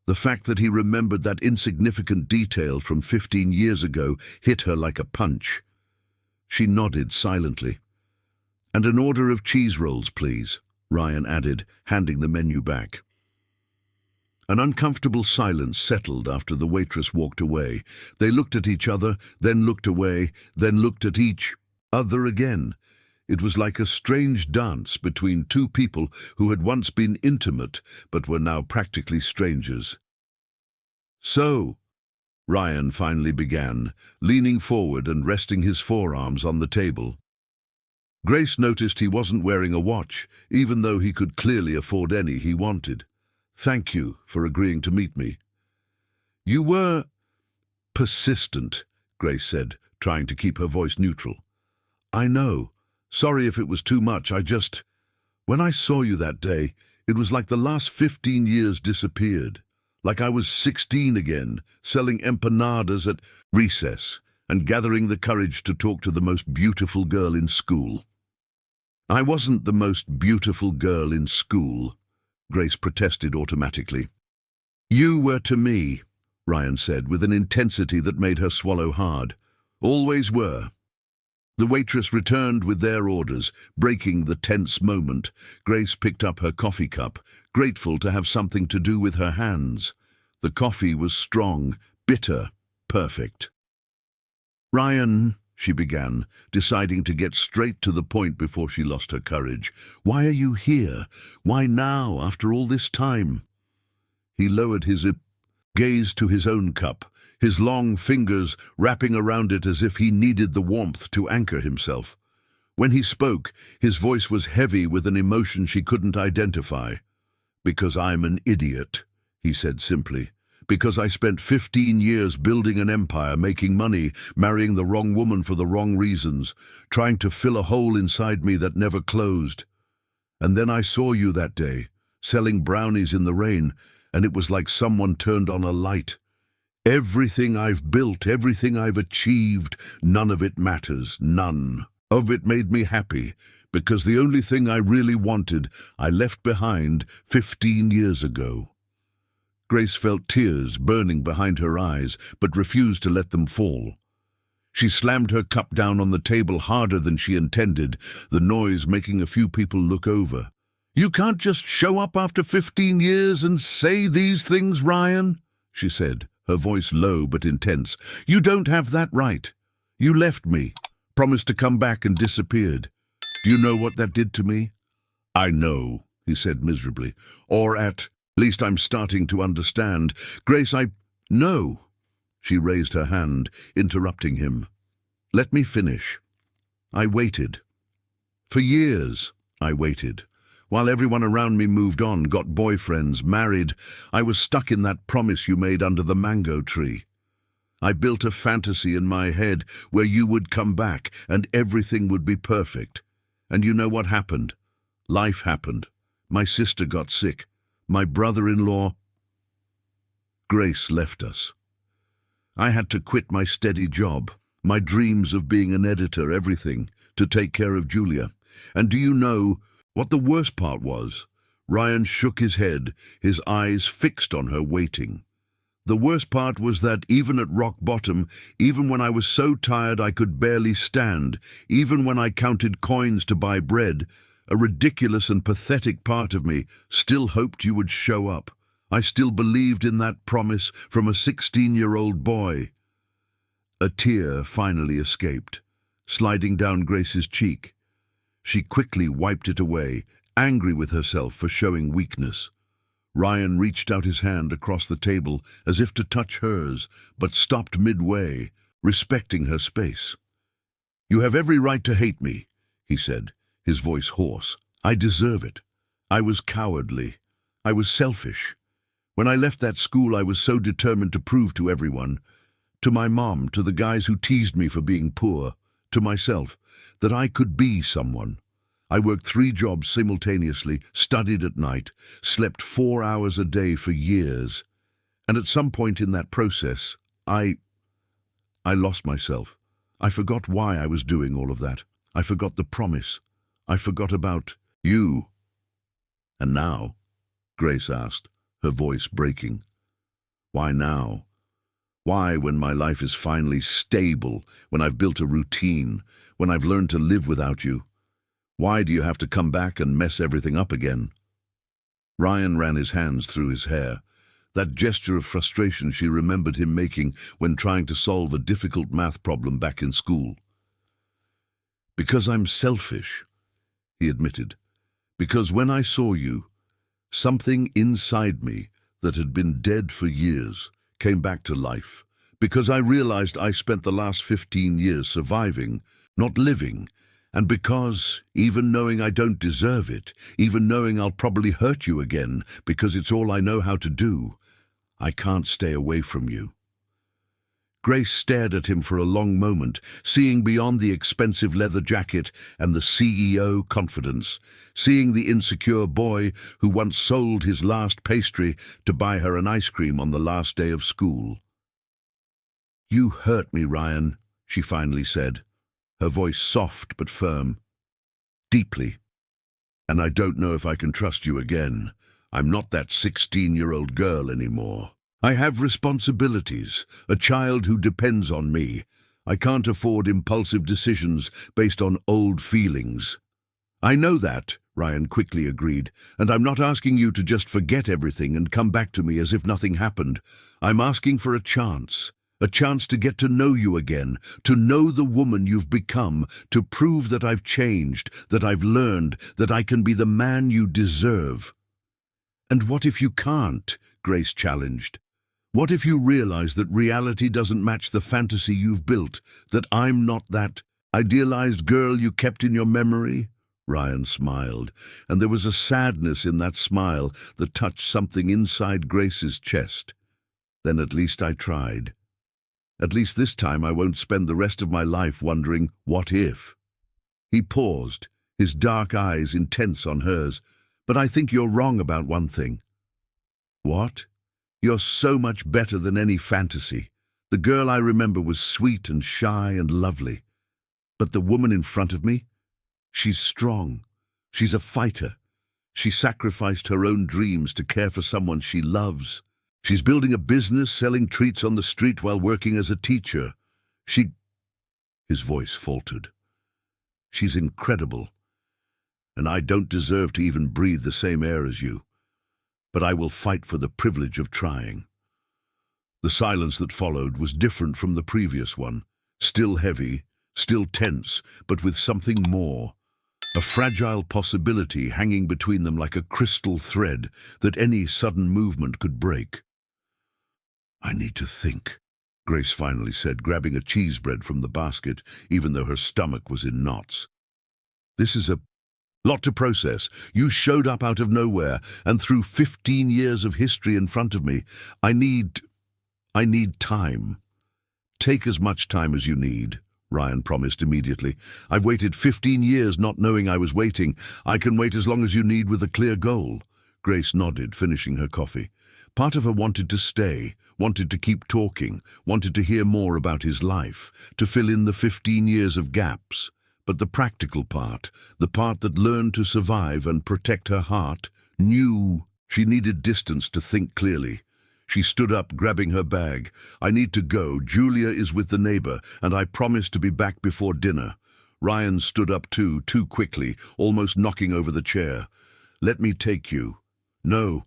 The fact that he remembered that insignificant detail from 15 years ago hit her like a punch. She nodded silently. "And an order of cheese rolls, please," Ryan added, handing the menu back. An uncomfortable silence settled after the waitress walked away. They looked at each other, then looked away, then looked at each other again. It was like a strange dance between 2 people who had once been intimate but were now practically strangers. "So," Ryan finally began, leaning forward and resting his forearms on the table. Grace noticed he wasn't wearing a watch, even though he could clearly afford any he wanted. "Thank you for agreeing to meet me." "You were persistent," Grace said, trying to keep her voice neutral. "I know. Sorry if it was too much. When I saw you that day, it was like the last 15 years disappeared. Like I was 16 again, selling empanadas at recess and gathering the courage to talk to the most beautiful girl in school." "I wasn't the most beautiful girl in school," Grace protested automatically. "You were to me," Ryan said with an intensity that made her swallow hard. "Always were." The waitress returned with their orders, breaking the tense moment. Grace picked up her coffee cup, grateful to have something to do with her hands. The coffee was strong, bitter, perfect. "Ryan," she began, deciding to get straight to the point before she lost her courage. "Why are you here? Why now, after all this time?" He lowered his gaze to his own cup, his long fingers wrapping around it as if he needed the warmth to anchor himself. When he spoke, his voice was heavy with an emotion she couldn't identify. "Because I'm an idiot," he said simply. "Because I spent 15 years building an empire, making money, marrying the wrong woman for the wrong reasons, trying to fill a hole inside me that never closed. And then I saw you that day, selling brownies in the rain, and it was like someone turned on a light. Everything I've built, everything I've achieved, none of it matters, none of it made me happy, because the only thing I really wanted, I left behind 15 years ago. Grace felt tears burning behind her eyes, but refused to let them fall. She slammed her cup down on the table harder than she intended, the noise making a few people look over. "You can't just show up after 15 years and say these things, Ryan," she said, her voice low but intense. "You don't have that right. You left me, promised to come back and disappeared. Do you know what that did to me?" "I know," he said miserably. "Or at least I'm starting to understand. Grace, No." She raised her hand, interrupting him. "Let me finish. I waited. For years, I waited. While everyone around me moved on, got boyfriends, married, I was stuck in that promise you made under the mango tree. I built a fantasy in my head where you would come back and everything would be perfect. And you know what happened? Life happened. My sister got sick. My brother-in-law..." Grace left us. I had to quit my steady job, my dreams of being an editor, everything, to take care of Julia. And do you know what the worst part was? Ryan shook his head, his eyes fixed on her, waiting. The worst part was that even at rock bottom, even when I was so tired I could barely stand, even when I counted coins to buy bread, a ridiculous and pathetic part of me still hoped you would show up. I still believed in that promise from a 16-year-old boy. A tear finally escaped, sliding down Grace's cheek. She quickly wiped it away, angry with herself for showing weakness. Ryan reached out his hand across the table as if to touch hers, but stopped midway, respecting her space. "You have every right to hate me," he said, his voice hoarse. "I deserve it. I was cowardly. I was selfish. When I left that school, I was so determined to prove to everyone, to my mom, to the guys who teased me for being poor, to myself, that I could be someone. I worked 3 jobs simultaneously, studied at night, slept 4 hours a day for years. And at some point in that process, I lost myself. I forgot why I was doing all of that. I forgot the promise. I forgot about you." "And now?" Grace asked, her voice breaking. "Why now? Why, when my life is finally stable, when I've built a routine, when I've learned to live without you? Why do you have to come back and mess everything up again?" Ryan ran his hands through his hair, that gesture of frustration she remembered him making when trying to solve a difficult math problem back in school. "Because I'm selfish," he admitted. "Because when I saw you, something inside me that had been dead for years came back to life. Because I realized I spent the last 15 years surviving, not living. And because, even knowing I don't deserve it, even knowing I'll probably hurt you again because it's all I know how to do, I can't stay away from you." Grace stared at him for a long moment, seeing beyond the expensive leather jacket and the CEO confidence, seeing the insecure boy who once sold his last pastry to buy her an ice cream on the last day of school. "You hurt me, Ryan," she finally said, her voice soft but firm. "Deeply. And I don't know if I can trust you again. I'm not that 16-year-old girl anymore. I have responsibilities, a child who depends on me. I can't afford impulsive decisions based on old feelings." "I know that," Ryan quickly agreed, "and I'm not asking you to just forget everything and come back to me as if nothing happened. I'm asking for a chance to get to know you again, to know the woman you've become, to prove that I've changed, that I've learned, that I can be the man you deserve." "And what if you can't?" Grace challenged. "What if you realize that reality doesn't match the fantasy you've built, that I'm not that idealized girl you kept in your memory?" Ryan smiled, and there was a sadness in that smile that touched something inside Grace's chest. "Then at least I tried. At least this time I won't spend the rest of my life wondering, what if?" He paused, his dark eyes intense on hers. But I think you're wrong about one thing. What? You're so much better than any fantasy. The girl I remember was sweet and shy and lovely. But the woman in front of me? She's strong. She's a fighter. She sacrificed her own dreams to care for someone she loves. She's building a business, selling treats on the street while working as a teacher. His voice faltered. She's incredible. And I don't deserve to even breathe the same air as you. But I will fight for the privilege of trying. The silence that followed was different from the previous one. Still heavy, still tense, but with something more. A fragile possibility hanging between them like a crystal thread that any sudden movement could break. I need to think, Grace finally said, grabbing a cheese bread from the basket, even though her stomach was in knots. This is a lot to process. You showed up out of nowhere and threw 15 years of history in front of me. I need time. Take as much time as you need, Ryan promised immediately. I've waited 15 years not knowing I was waiting. I can wait as long as you need with a clear goal. Grace nodded, finishing her coffee. Part of her wanted to stay, wanted to keep talking, wanted to hear more about his life, to fill in the 15 years of gaps. But the practical part, the part that learned to survive and protect her heart, knew she needed distance to think clearly. She stood up, grabbing her bag. I need to go. Julia is with the neighbor, and I promise to be back before dinner. Ryan stood up too quickly, almost knocking over the chair. Let me take you. No,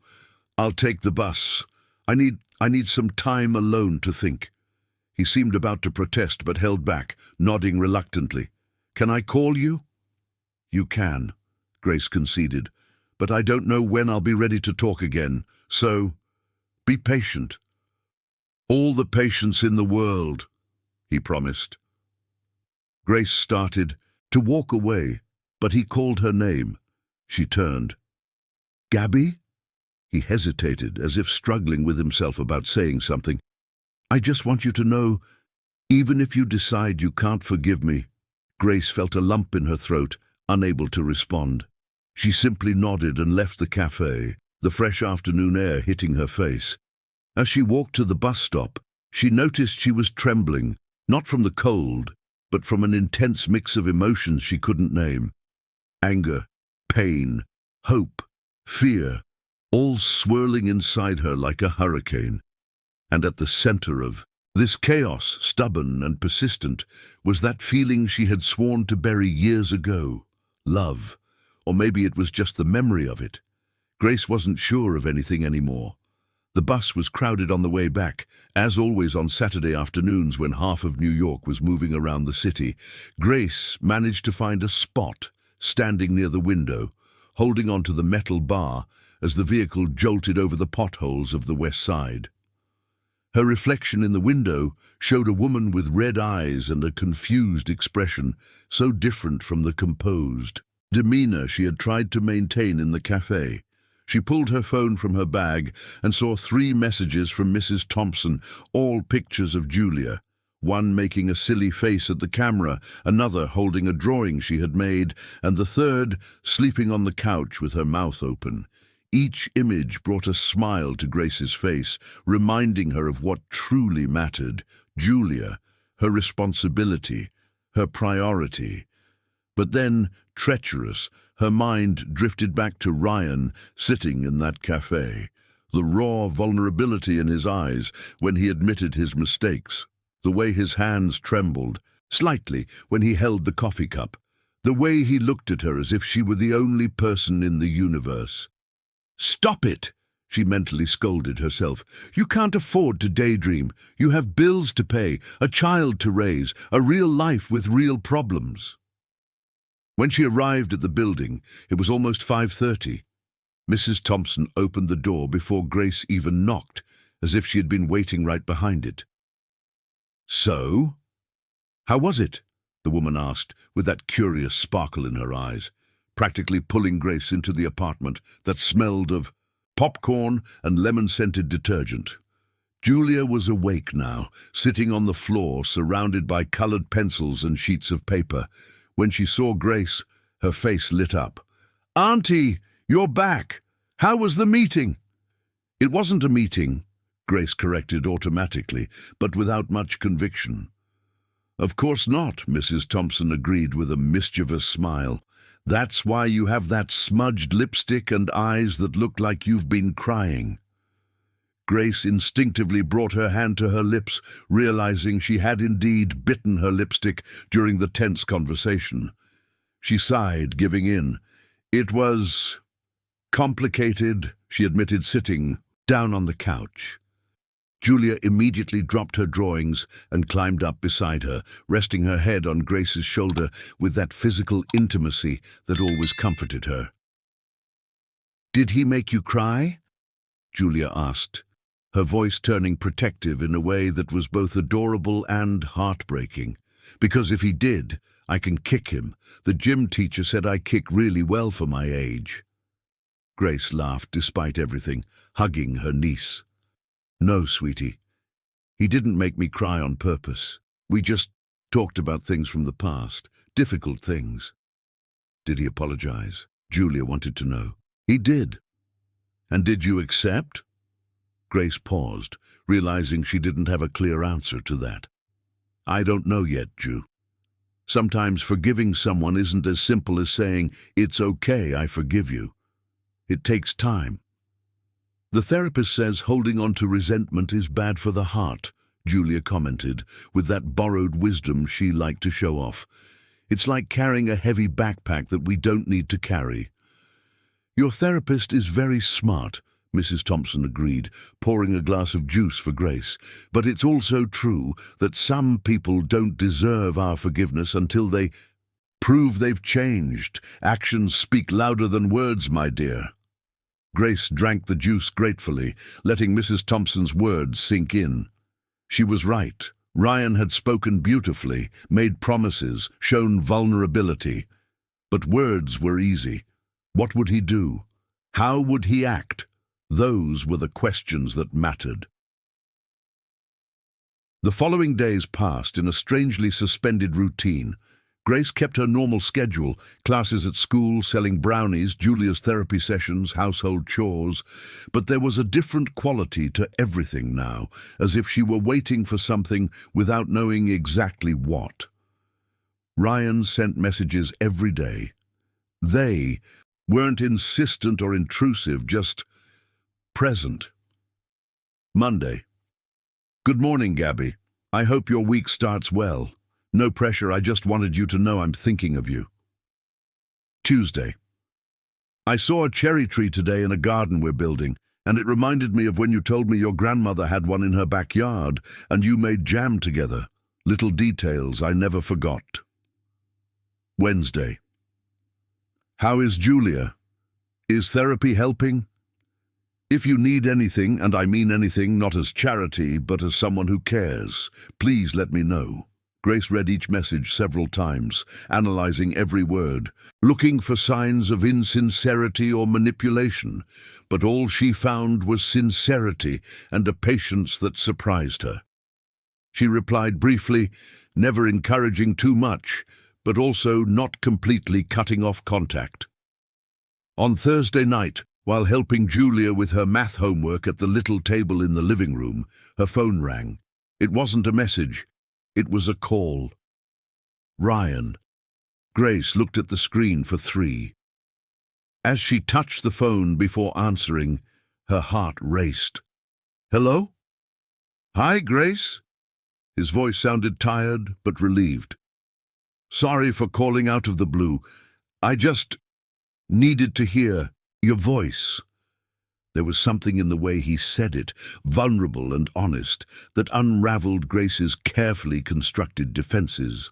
I'll take the bus. I need some time alone to think. He seemed about to protest, but held back, nodding reluctantly. Can I call you? You can, Grace conceded, but I don't know when I'll be ready to talk again, so be patient. All the patience in the world, he promised. Grace started to walk away, but he called her name. She turned. Gabby? He hesitated, as if struggling with himself about saying something. I just want you to know, even if you decide you can't forgive me. Grace felt a lump in her throat, unable to respond. She simply nodded and left the cafe, the fresh afternoon air hitting her face. As she walked to the bus stop, she noticed she was trembling, not from the cold, but from an intense mix of emotions she couldn't name. Anger, pain, hope, fear, all swirling inside her like a hurricane. And at the center of this chaos, stubborn and persistent, was that feeling she had sworn to bury years ago. Love. Or maybe it was just the memory of it. Grace wasn't sure of anything anymore. The bus was crowded on the way back, as always on Saturday afternoons when half of New York was moving around the city. Grace managed to find a spot, standing near the window, holding onto the metal bar as the vehicle jolted over the potholes of the west side. Her reflection in the window showed a woman with red eyes and a confused expression, so different from the composed demeanor she had tried to maintain in the cafe. She pulled her phone from her bag and saw 3 messages from Mrs. Thompson, all pictures of Julia. One making a silly face at the camera, another holding a drawing she had made, and the third sleeping on the couch with her mouth open. Each image brought a smile to Grace's face, reminding her of what truly mattered: Julia, her responsibility, her priority. But then, treacherous, her mind drifted back to Ryan sitting in that cafe, the raw vulnerability in his eyes when he admitted his mistakes, the way his hands trembled, slightly, when he held the coffee cup, the way he looked at her as if she were the only person in the universe. "Stop it!" she mentally scolded herself. "You can't afford to daydream. You have bills to pay, a child to raise, a real life with real problems." When she arrived at the building, it was almost 5:30. Mrs. Thompson opened the door before Grace even knocked, as if she had been waiting right behind it. "So? How was it?" the woman asked, with that curious sparkle in her eyes, practically pulling Grace into the apartment that smelled of popcorn and lemon-scented detergent. Julia was awake now, sitting on the floor, surrounded by colored pencils and sheets of paper. When she saw Grace, her face lit up. "Auntie, You're back. How was the meeting? It wasn't a meeting, Grace corrected automatically, but without much conviction. Of course not, Mrs. Thompson agreed with a mischievous smile. That's why you have that smudged lipstick and eyes that look like you've been crying. Grace instinctively brought her hand to her lips, realizing she had indeed bitten her lipstick during the tense conversation. She sighed, giving in. It was complicated, she admitted, sitting down on the couch. Julia immediately dropped her drawings and climbed up beside her, resting her head on Grace's shoulder with that physical intimacy that always comforted her. "Did he make you cry?" Julia asked, her voice turning protective in a way that was both adorable and heartbreaking. "Because if he did, I can kick him. The gym teacher said I kick really well for my age." Grace laughed despite everything, hugging her niece. "No, sweetie. He didn't make me cry on purpose. We just talked about things from the past, difficult things." "Did he apologize?" Julia wanted to know. "He did." "And did you accept?" Grace paused, realizing she didn't have a clear answer to that. "I don't know yet, Ju. Sometimes forgiving someone isn't as simple as saying, 'It's okay, I forgive you.' It takes time." "The therapist says holding on to resentment is bad for the heart," Julia commented, with that borrowed wisdom she liked to show off. "It's like carrying a heavy backpack that we don't need to carry." "Your therapist is very smart," Mrs. Thompson agreed, pouring a glass of juice for Grace. "But it's also true that some people don't deserve our forgiveness until they prove they've changed. Actions speak louder than words, my dear." Grace drank the juice gratefully, letting Mrs. Thompson's words sink in. She was right. Ryan had spoken beautifully, made promises, shown vulnerability. But words were easy. What would he do? How would he act? Those were the questions that mattered. The following days passed in a strangely suspended routine. Grace kept her normal schedule, classes at school, selling brownies, Julia's therapy sessions, household chores. But there was a different quality to everything now, as if she were waiting for something without knowing exactly what. Ryan sent messages every day. They weren't insistent or intrusive, just present. Monday. "Good morning, Gabby. I hope your week starts well. No pressure, I just wanted you to know I'm thinking of you." Tuesday. "I saw a cherry tree today in a garden we're building, and it reminded me of when you told me your grandmother had one in her backyard, and you made jam together. Little details I never forgot." Wednesday. "How is Julia? Is therapy helping? If you need anything, and I mean anything, not as charity, but as someone who cares, please let me know." Grace read each message several times, analyzing every word, looking for signs of insincerity or manipulation, but all she found was sincerity and a patience that surprised her. She replied briefly, never encouraging too much, but also not completely cutting off contact. On Thursday night, while helping Julia with her math homework at the little table in the living room, her phone rang. It wasn't a message. It was a call. Ryan. Grace looked at the screen for 3. As she touched the phone before answering, her heart raced. "Hello?" "Hi, Grace." His voice sounded tired but relieved. "Sorry for calling out of the blue. I just needed to hear your voice." There was something in the way he said it, vulnerable and honest, that unraveled Grace's carefully constructed defenses.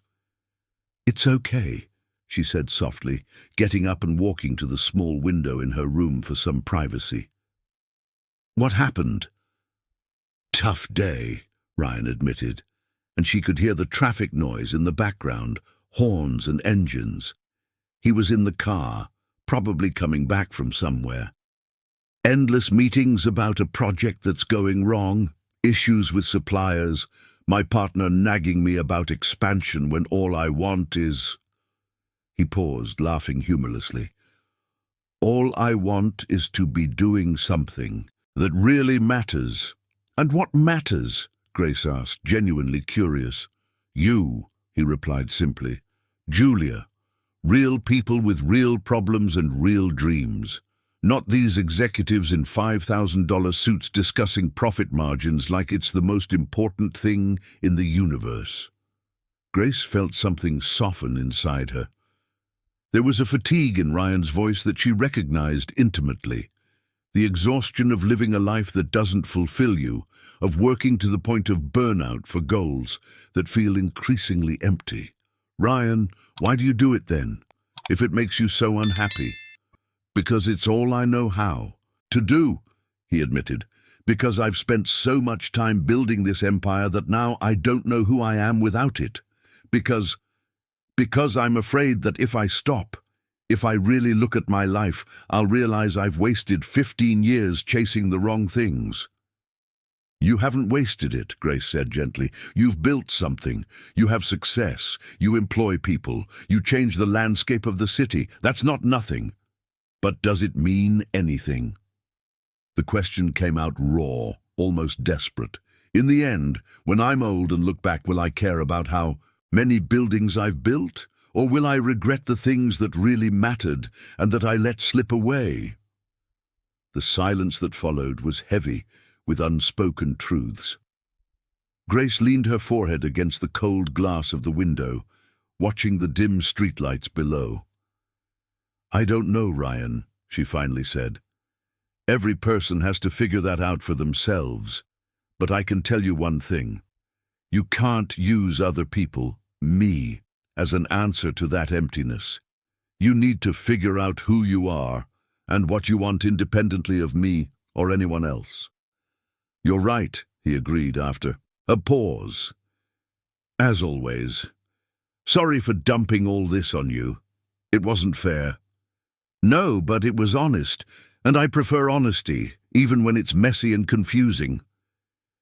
"It's okay," she said softly, getting up and walking to the small window in her room for some privacy. "What happened?" "Tough day," Ryan admitted, and she could hear the traffic noise in the background, horns and engines. He was in the car, probably coming back from somewhere. Endless meetings about a project that's going wrong, issues with suppliers, my partner nagging me about expansion when all I want is... He paused, laughing humorlessly. All I want is to be doing something that really matters. And what matters? Grace asked, genuinely curious. You, he replied simply. Julia. Real people with real problems and real dreams. Not these executives in $5,000 suits discussing profit margins like it's the most important thing in the universe. Grace felt something soften inside her. There was a fatigue in Ryan's voice that she recognized intimately. The exhaustion of living a life that doesn't fulfill you, of working to the point of burnout for goals that feel increasingly empty. Ryan, why do you do it then, if it makes you so unhappy? Because it's all I know how to do, he admitted. Because I've spent so much time building this empire that now I don't know who I am without it. Because I'm afraid that if I stop, if I really look at my life, I'll realize I've wasted 15 years chasing the wrong things. You haven't wasted it, Grace said gently. You've built something. You have success. You employ people. You change the landscape of the city. That's not nothing. But does it mean anything? The question came out raw, almost desperate. In the end, when I'm old and look back, will I care about how many buildings I've built? Or will I regret the things that really mattered and that I let slip away? The silence that followed was heavy with unspoken truths. Grace leaned her forehead against the cold glass of the window, watching the dim streetlights below. I don't know, Ryan, she finally said. Every person has to figure that out for themselves. But I can tell you one thing. You can't use other people, me, as an answer to that emptiness. You need to figure out who you are and what you want independently of me or anyone else. You're right, he agreed after a pause. As always. Sorry for dumping all this on you. It wasn't fair. No, but it was honest, and I prefer honesty, even when it's messy and confusing.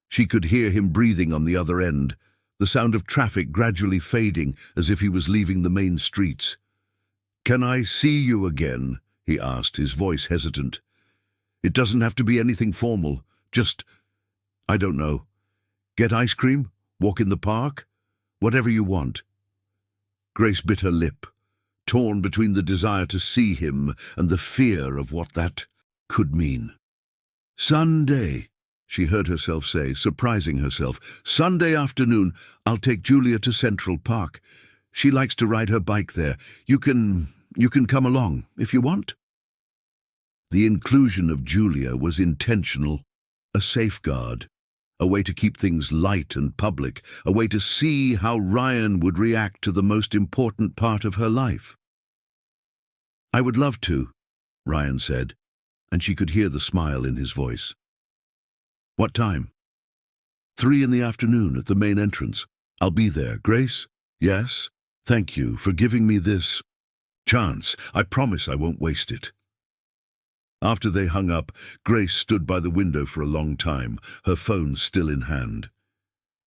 She could hear him breathing on the other end, the sound of traffic gradually fading as if he was leaving the main streets. Can I see you again? He asked, his voice hesitant. It doesn't have to be anything formal, just, I don't know, get ice cream, walk in the park, whatever you want. Grace bit her lip, torn between the desire to see him and the fear of what that could mean. Sunday, she heard herself say, surprising herself. Sunday afternoon, I'll take Julia to Central Park. She likes to ride her bike there. You can come along, if you want. The inclusion of Julia was intentional, a safeguard, a way to keep things light and public, a way to see how Ryan would react to the most important part of her life. I would love to, Ryan said, and she could hear the smile in his voice. What time? 3 in the afternoon at the main entrance. I'll be there. Grace? Yes? Thank you for giving me this chance. I promise I won't waste it. After they hung up, Grace stood by the window for a long time, her phone still in hand.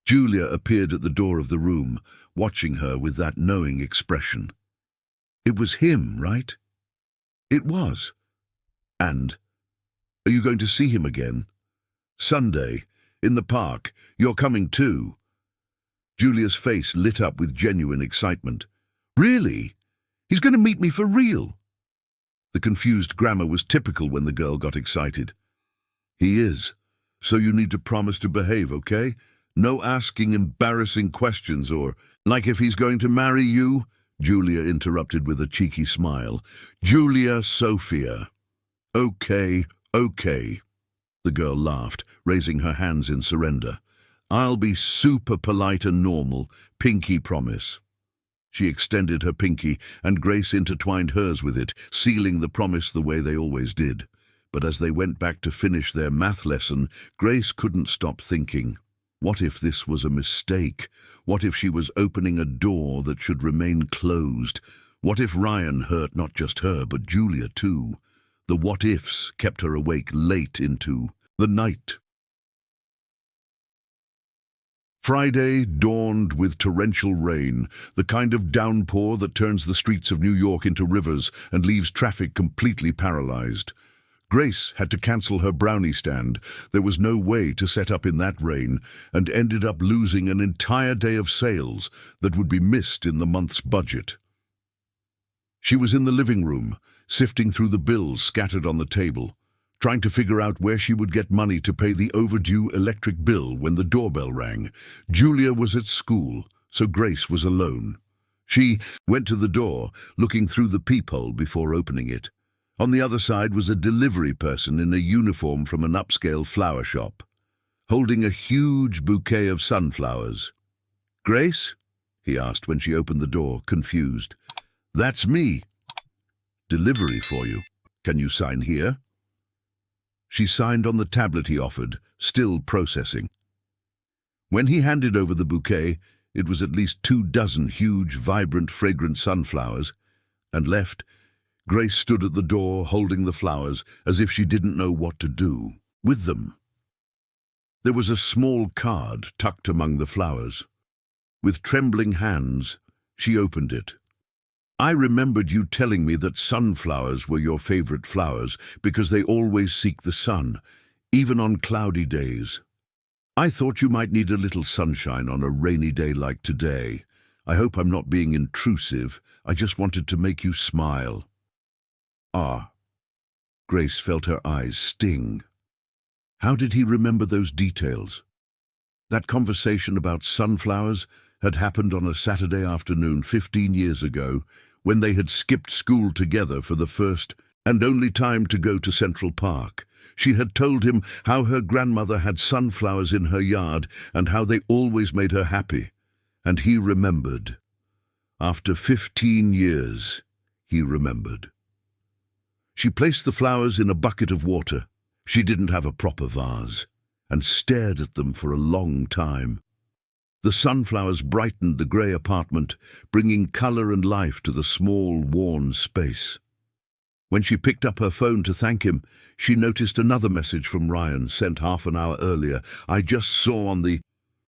Julia appeared at the door of the room, watching her with that knowing expression. It was him, right? It was. And, are you going to see him again? Sunday, in the park. You're coming too. Julia's face lit up with genuine excitement. Really? He's going to meet me for real? The confused grammar was typical when the girl got excited. He is. So you need to promise to behave, okay? No asking embarrassing questions or, like if he's going to marry you, Julia interrupted with a cheeky smile. Julia Sophia. Okay, okay. The girl laughed, raising her hands in surrender. I'll be super polite and normal, pinky promise. She extended her pinky, and Grace intertwined hers with it, sealing the promise the way they always did. But as they went back to finish their math lesson, Grace couldn't stop thinking. What if this was a mistake? What if she was opening a door that should remain closed? What if Ryan hurt not just her, but Julia too? The what-ifs kept her awake late into the night. Friday dawned with torrential rain, the kind of downpour that turns the streets of New York into rivers and leaves traffic completely paralyzed. Grace had to cancel her brownie stand. There was no way to set up in that rain, and ended up losing an entire day of sales that would be missed in the month's budget. She was in the living room, sifting through the bills scattered on the table, trying to figure out where she would get money to pay the overdue electric bill when the doorbell rang. Julia was at school, so Grace was alone. She went to the door, looking through the peephole before opening it. On the other side was a delivery person in a uniform from an upscale flower shop, holding a huge bouquet of sunflowers. "Grace?" he asked when she opened the door, confused. "That's me. Delivery for you. Can you sign here?" She signed on the tablet he offered, still processing. When he handed over the bouquet, it was at least 24 huge, vibrant, fragrant sunflowers, and left. Grace stood at the door, holding the flowers, as if she didn't know what to do with them. There was a small card tucked among the flowers. With trembling hands, she opened it. "I remembered you telling me that sunflowers were your favorite flowers because they always seek the sun, even on cloudy days. I thought you might need a little sunshine on a rainy day like today. I hope I'm not being intrusive. I just wanted to make you smile." Ah. Grace felt her eyes sting. How did he remember those details? That conversation about sunflowers had happened on a Saturday afternoon 15 years ago, when they had skipped school together for the first and only time to go to Central Park. She had told him how her grandmother had sunflowers in her yard and how they always made her happy. And he remembered. After 15 years, he remembered. She placed the flowers in a bucket of water. She didn't have a proper vase, and stared at them for a long time. The sunflowers brightened the grey apartment, bringing colour and life to the small, worn space. When she picked up her phone to thank him, she noticed another message from Ryan, sent half an hour earlier. "I just saw on the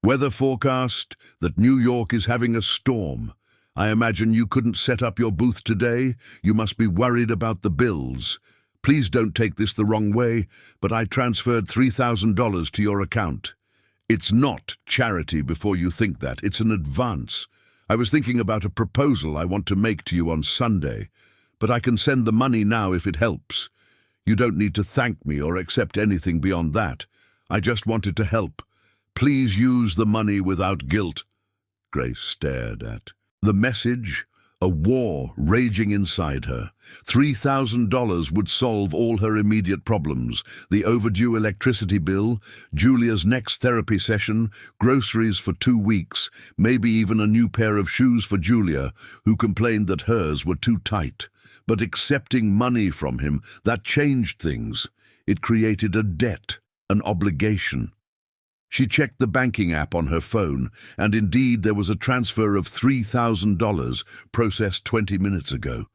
weather forecast that New York is having a storm. I imagine you couldn't set up your booth today. You must be worried about the bills. Please don't take this the wrong way, but I transferred $3,000 to your account. It's not charity before you think that. It's an advance. I was thinking about a proposal I want to make to you on Sunday, but I can send the money now if it helps. You don't need to thank me or accept anything beyond that. I just wanted to help. Please use the money without guilt." Grace stared at the message, a war raging inside her. $3,000 would solve all her immediate problems: the overdue electricity bill, Julia's next therapy session, groceries for 2 weeks, maybe even a new pair of shoes for Julia, who complained that hers were too tight. But accepting money from him, that changed things. It created a debt, an obligation. She checked the banking app on her phone, and indeed there was a transfer of $3,000 processed 20 minutes ago.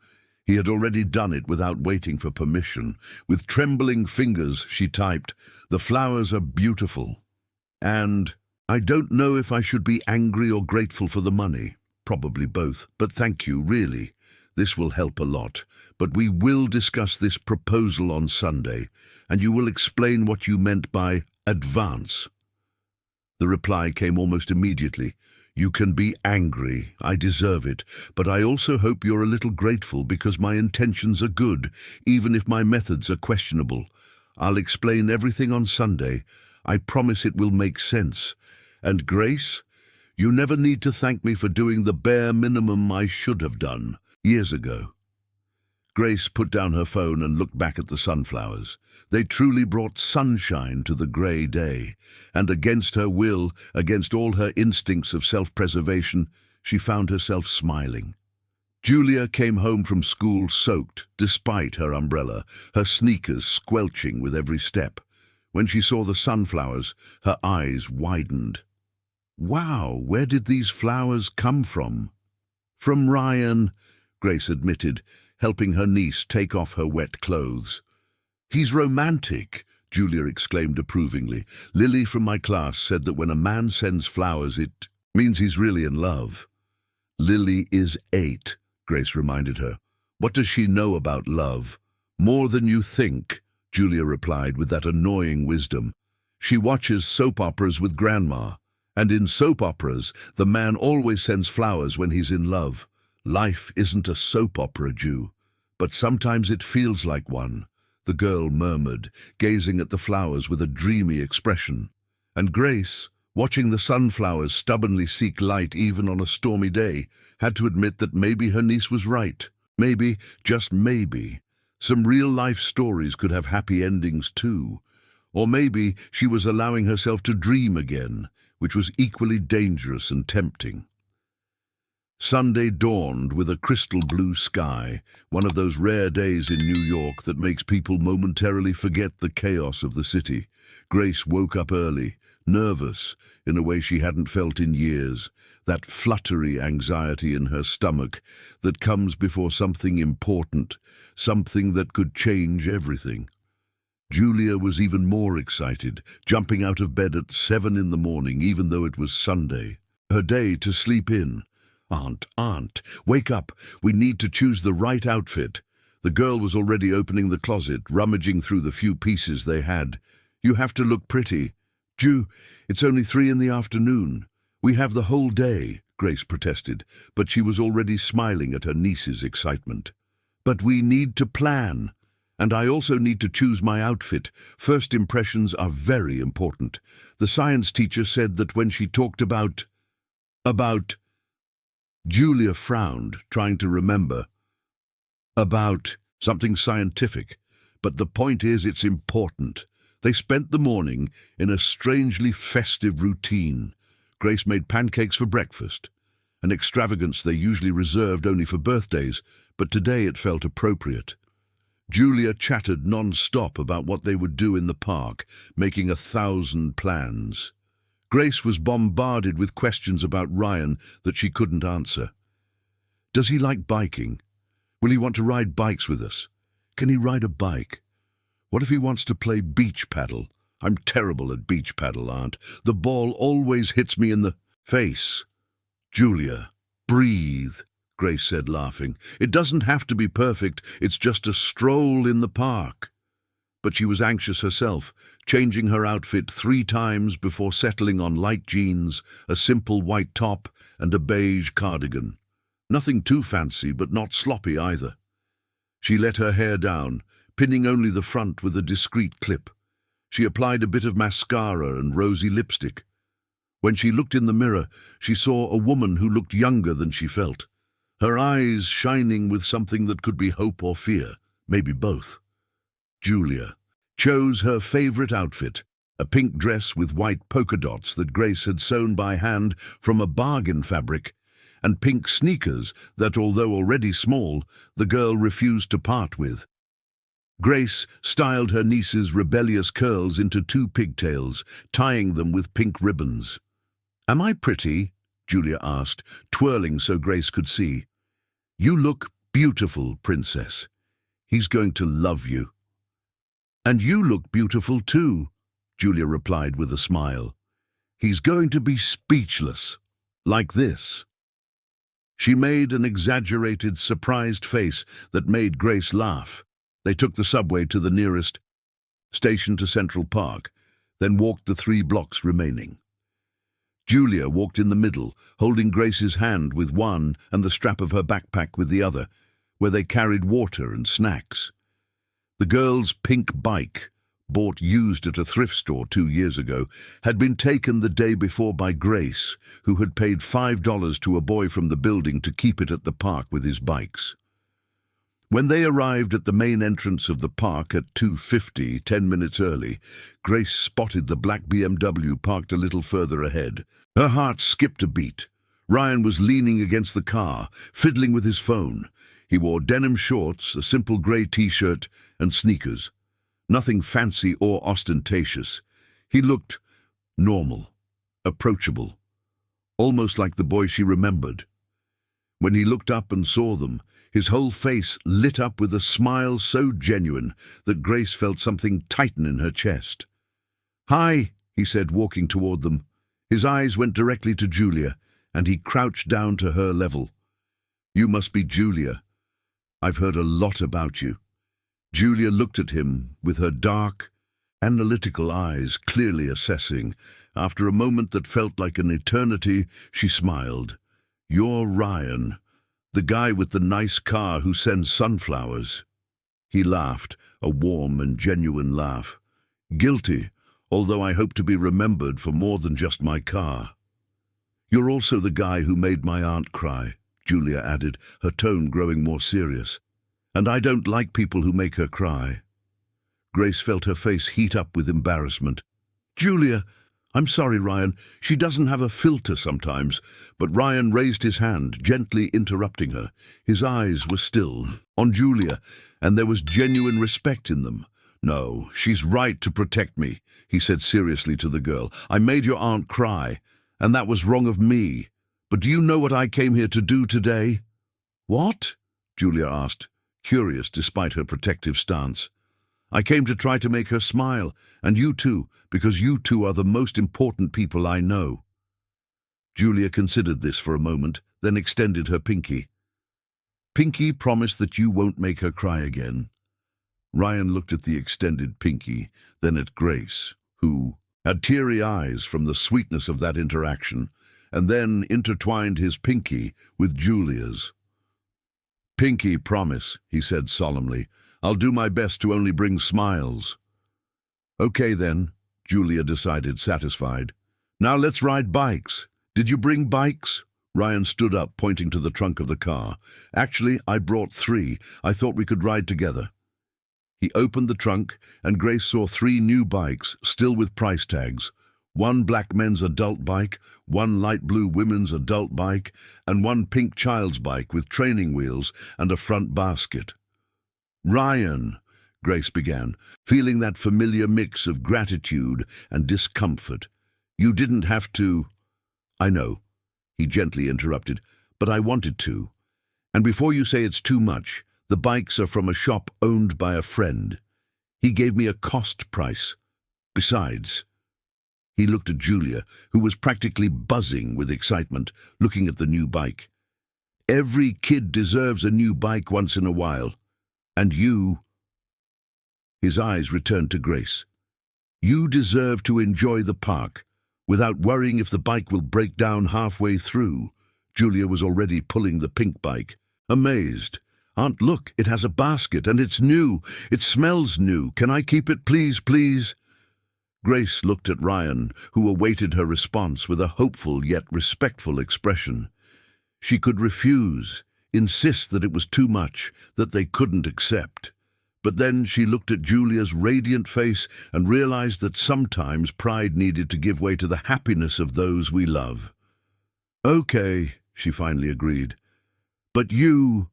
He had already done it without waiting for permission. With trembling fingers, she typed, "The flowers are beautiful. And I don't know if I should be angry or grateful for the money. Probably both. But thank you, really. This will help a lot. But we will discuss this proposal on Sunday, and you will explain what you meant by advance." The reply came almost immediately. "You can be angry. I deserve it. But I also hope you're a little grateful because my intentions are good, even if my methods are questionable. I'll explain everything on Sunday. I promise it will make sense. And Grace, you never need to thank me for doing the bare minimum I should have done years ago." Grace put down her phone and looked back at the sunflowers. They truly brought sunshine to the grey day, and against her will, against all her instincts of self-preservation, she found herself smiling. Julia came home from school soaked, despite her umbrella, her sneakers squelching with every step. When she saw the sunflowers, her eyes widened. "Wow, where did these flowers come from?" "From Ryan," Grace admitted, helping her niece take off her wet clothes. "He's romantic. Julia exclaimed approvingly. "Lily from my class said that when a man sends flowers, it means he's really in love." "Lily is 8, Grace reminded her. "What does she know about love?" "More than you think," Julia replied with that annoying wisdom. "She watches soap operas with Grandma, and in soap operas, the man always sends flowers when he's in love. Life isn't a soap opera, Ju, but sometimes it feels like one," the girl murmured, gazing at the flowers with a dreamy expression. And Grace, watching the sunflowers stubbornly seek light even on a stormy day, had to admit that maybe her niece was right. Maybe, just maybe, some real-life stories could have happy endings too. Or maybe she was allowing herself to dream again, which was equally dangerous and tempting. Sunday dawned with a crystal blue sky, one of those rare days in New York that makes people momentarily forget the chaos of the city. Grace woke up early, nervous in a way she hadn't felt in years, that fluttery anxiety in her stomach that comes before something important, something that could change everything. Julia was even more excited, jumping out of bed at 7 in the morning, even though it was Sunday. Her day to sleep in. Aunt, wake up. We need to choose the right outfit." The girl was already opening the closet, rummaging through the few pieces they had. "You have to look pretty." "Ju, it's only 3 in the afternoon. We have the whole day," Grace protested, but she was already smiling at her niece's excitement. "But we need to plan. And I also need to choose my outfit. First impressions are very important. The science teacher said that when she talked about... Julia frowned, trying to remember. About something scientific. But the point is, it's important. They spent the morning in a strangely festive routine. Grace made pancakes for breakfast, an extravagance they usually reserved only for birthdays, but today it felt appropriate. Julia chattered non-stop about what they would do in the park, making 1,000 plans. Grace was bombarded with questions about Ryan that she couldn't answer. Does he like biking? Will he want to ride bikes with us? Can he ride a bike? What if he wants to play beach paddle? I'm terrible at beach paddle, Aunt. The ball always hits me in the face. Julia, breathe, Grace said, laughing. It doesn't have to be perfect. It's just a stroll in the park. But she was anxious herself, changing her outfit 3 times before settling on light jeans, a simple white top, and a beige cardigan. Nothing too fancy, but not sloppy either. She let her hair down, pinning only the front with a discreet clip. She applied a bit of mascara and rosy lipstick. When she looked in the mirror, she saw a woman who looked younger than she felt, her eyes shining with something that could be hope or fear, maybe both. Julia chose her favorite outfit, a pink dress with white polka dots that Grace had sewn by hand from a bargain fabric, and pink sneakers that, although already small, the girl refused to part with. Grace styled her niece's rebellious curls into 2 pigtails, tying them with pink ribbons. "Am I pretty?" Julia asked, twirling so Grace could see. "You look beautiful, princess. He's going to love you." "And you look beautiful too," Julia replied with a smile. "He's going to be speechless. Like this." She made an exaggerated, surprised face that made Grace laugh. They took the subway to the nearest station to Central Park, then walked the 3 blocks remaining. Julia walked in the middle, holding Grace's hand with one and the strap of her backpack with the other, where they carried water and snacks. The girl's pink bike, bought used at a thrift store 2 years ago, had been taken the day before by Grace, who had paid $5 to a boy from the building to keep it at the park with his bikes. When they arrived at the main entrance of the park at 2:50, 10 minutes early, Grace spotted the black BMW parked a little further ahead. Her heart skipped a beat. Ryan was leaning against the car, fiddling with his phone. He wore denim shorts, a simple grey t-shirt, and sneakers. Nothing fancy or ostentatious. He looked normal, approachable, almost like the boy she remembered. When he looked up and saw them, His whole face lit up with a smile so genuine that Grace felt something tighten in her chest. "Hi," he said, walking toward them. His eyes went directly to Julia, and he crouched down to her level. "You must be Julia. I've heard a lot about you." Julia looked at him with her dark, analytical eyes clearly assessing. After a moment that felt like an eternity, she smiled. "You're Ryan, the guy with the nice car who sends sunflowers." He laughed, a warm and genuine laugh. "Guilty, although I hope to be remembered for more than just my car." "You're also the guy who made my aunt cry," Julia added, her tone growing more serious. "And I don't like people who make her cry." Grace felt her face heat up with embarrassment. "Julia, I'm sorry, Ryan. She doesn't have a filter sometimes." But Ryan raised his hand, gently interrupting her. His eyes were still on Julia, and there was genuine respect in them. "No, she's right to protect me," he said seriously to the girl. "I made your aunt cry, and that was wrong of me. But do you know what I came here to do today?" "What?" Julia asked, curious despite her protective stance. "I came to try to make her smile, and you too, because you two are the most important people I know." Julia considered this for a moment, then extended her pinky. "Pinky, promise that you won't make her cry again." Ryan looked at the extended pinky, then at Grace, who had teary eyes from the sweetness of that interaction, and then intertwined his pinky with Julia's. "Pinky, promise," he said solemnly. "I'll do my best to only bring smiles." "Okay then," Julia decided, satisfied. "Now let's ride bikes." "Did you bring bikes?" Ryan stood up, pointing to the trunk of the car. "Actually, I brought 3. I thought we could ride together." He opened the trunk, and Grace saw 3 new bikes, still with price tags. 1 black men's adult bike, 1 light blue women's adult bike, and 1 pink child's bike with training wheels and a front basket. "Ryan," Grace began, feeling that familiar mix of gratitude and discomfort. "You didn't have to—" "I know," he gently interrupted, "but I wanted to. And before you say it's too much, the bikes are from a shop owned by a friend. He gave me a cost price. Besides—" He looked at Julia, who was practically buzzing with excitement, looking at the new bike. "Every kid deserves a new bike once in a while. And you—" His eyes returned to Grace. "You deserve to enjoy the park, without worrying if the bike will break down halfway through." Julia was already pulling the pink bike, amazed. "Aunt, look, it has a basket, and it's new. It smells new. Can I keep it, please, please?" Grace looked at Ryan, who awaited her response with a hopeful yet respectful expression. She could refuse, insist that it was too much, that they couldn't accept. But then she looked at Julia's radiant face and realized that sometimes pride needed to give way to the happiness of those we love. "Okay," she finally agreed. "But you—"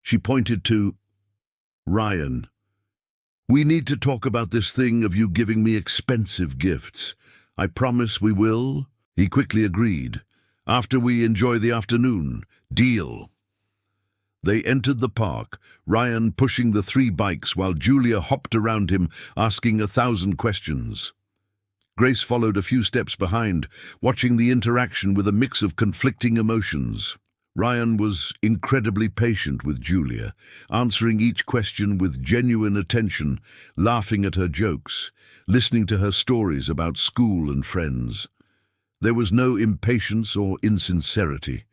She pointed to Ryan. "We need to talk about this thing of you giving me expensive gifts. I promise we will." He quickly agreed. "After we enjoy the afternoon. Deal." They entered the park, Ryan pushing the 3 bikes while Julia hopped around him, asking 1,000 questions. Grace followed a few steps behind, watching the interaction with a mix of conflicting emotions. Ryan was incredibly patient with Julia, answering each question with genuine attention, laughing at her jokes, listening to her stories about school and friends. There was no impatience or insincerity.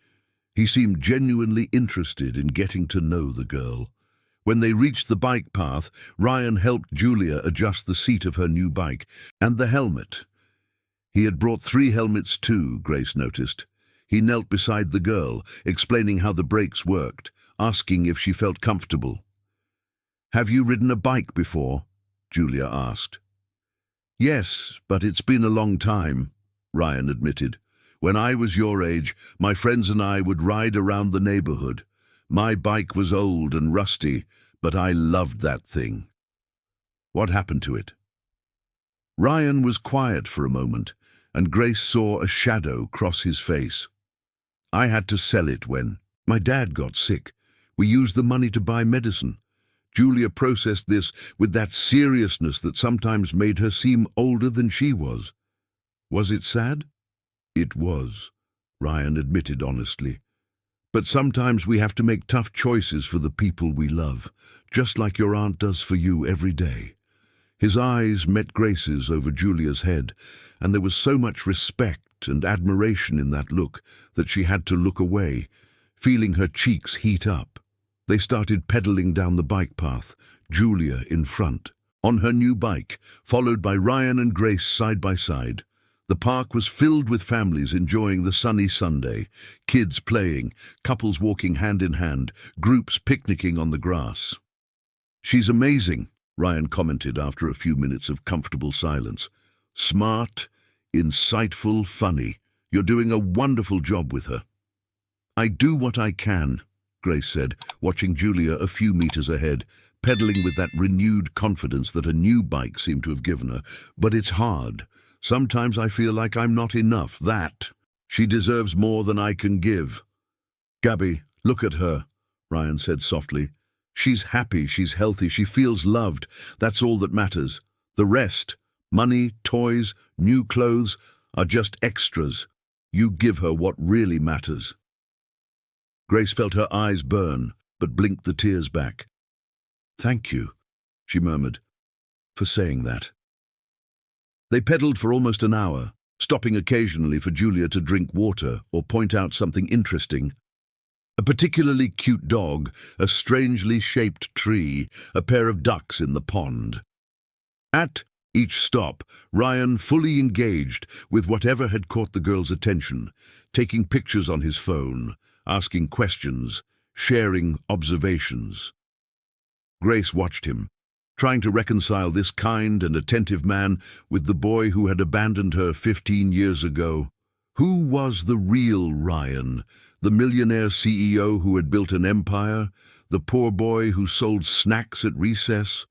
He seemed genuinely interested in getting to know the girl. When they reached the bike path, Ryan helped Julia adjust the seat of her new bike and the helmet. He had brought 3 helmets too, Grace noticed. He knelt beside the girl, explaining how the brakes worked, asking if she felt comfortable. "Have you ridden a bike before?" Julia asked. "Yes, but it's been a long time," Ryan admitted. "When I was your age, my friends and I would ride around the neighborhood. My bike was old and rusty, but I loved that thing." "What happened to it?" Ryan was quiet for a moment, and Grace saw a shadow cross his face. "I had to sell it when my dad got sick. We used the money to buy medicine. Julia processed this with that seriousness that sometimes made her seem older than she was. Was it sad? It was, Ryan admitted honestly. But sometimes we have to make tough choices for the people we love, just like your aunt does for you every day. His eyes met Grace's over Julia's head, and there was so much respect and admiration in that look that she had to look away, feeling her cheeks heat up. They started pedaling down the bike path, Julia in front, on her new bike, followed by Ryan and Grace side by side. The park was filled with families enjoying the sunny Sunday, kids playing, couples walking hand in hand, groups picnicking on the grass. "She's amazing," Ryan commented after a few minutes of comfortable silence. "Smart, insightful, funny. You're doing a wonderful job with her." "I do what I can," Grace said, watching Julia a few meters ahead, pedaling with that renewed confidence that a new bike seemed to have given her. "But it's hard. Sometimes I feel like I'm not enough, that. She deserves more than I can give." "Gabby, look at her," Ryan said softly. "She's happy, she's healthy, she feels loved. That's all that matters. The rest, money, toys, new clothes, are just extras. You give her what really matters." Grace felt her eyes burn, but blinked the tears back. "Thank you," she murmured, "for saying that." They pedaled for almost an hour, stopping occasionally for Julia to drink water or point out something interesting. A particularly cute dog, a strangely shaped tree, a pair of ducks in the pond. At each stop, Ryan fully engaged with whatever had caught the girl's attention, taking pictures on his phone, asking questions, sharing observations. Grace watched him, trying to reconcile this kind and attentive man with the boy who had abandoned her 15 years ago. Who was the real Ryan? The millionaire CEO who had built an empire? The poor boy who sold snacks at recess?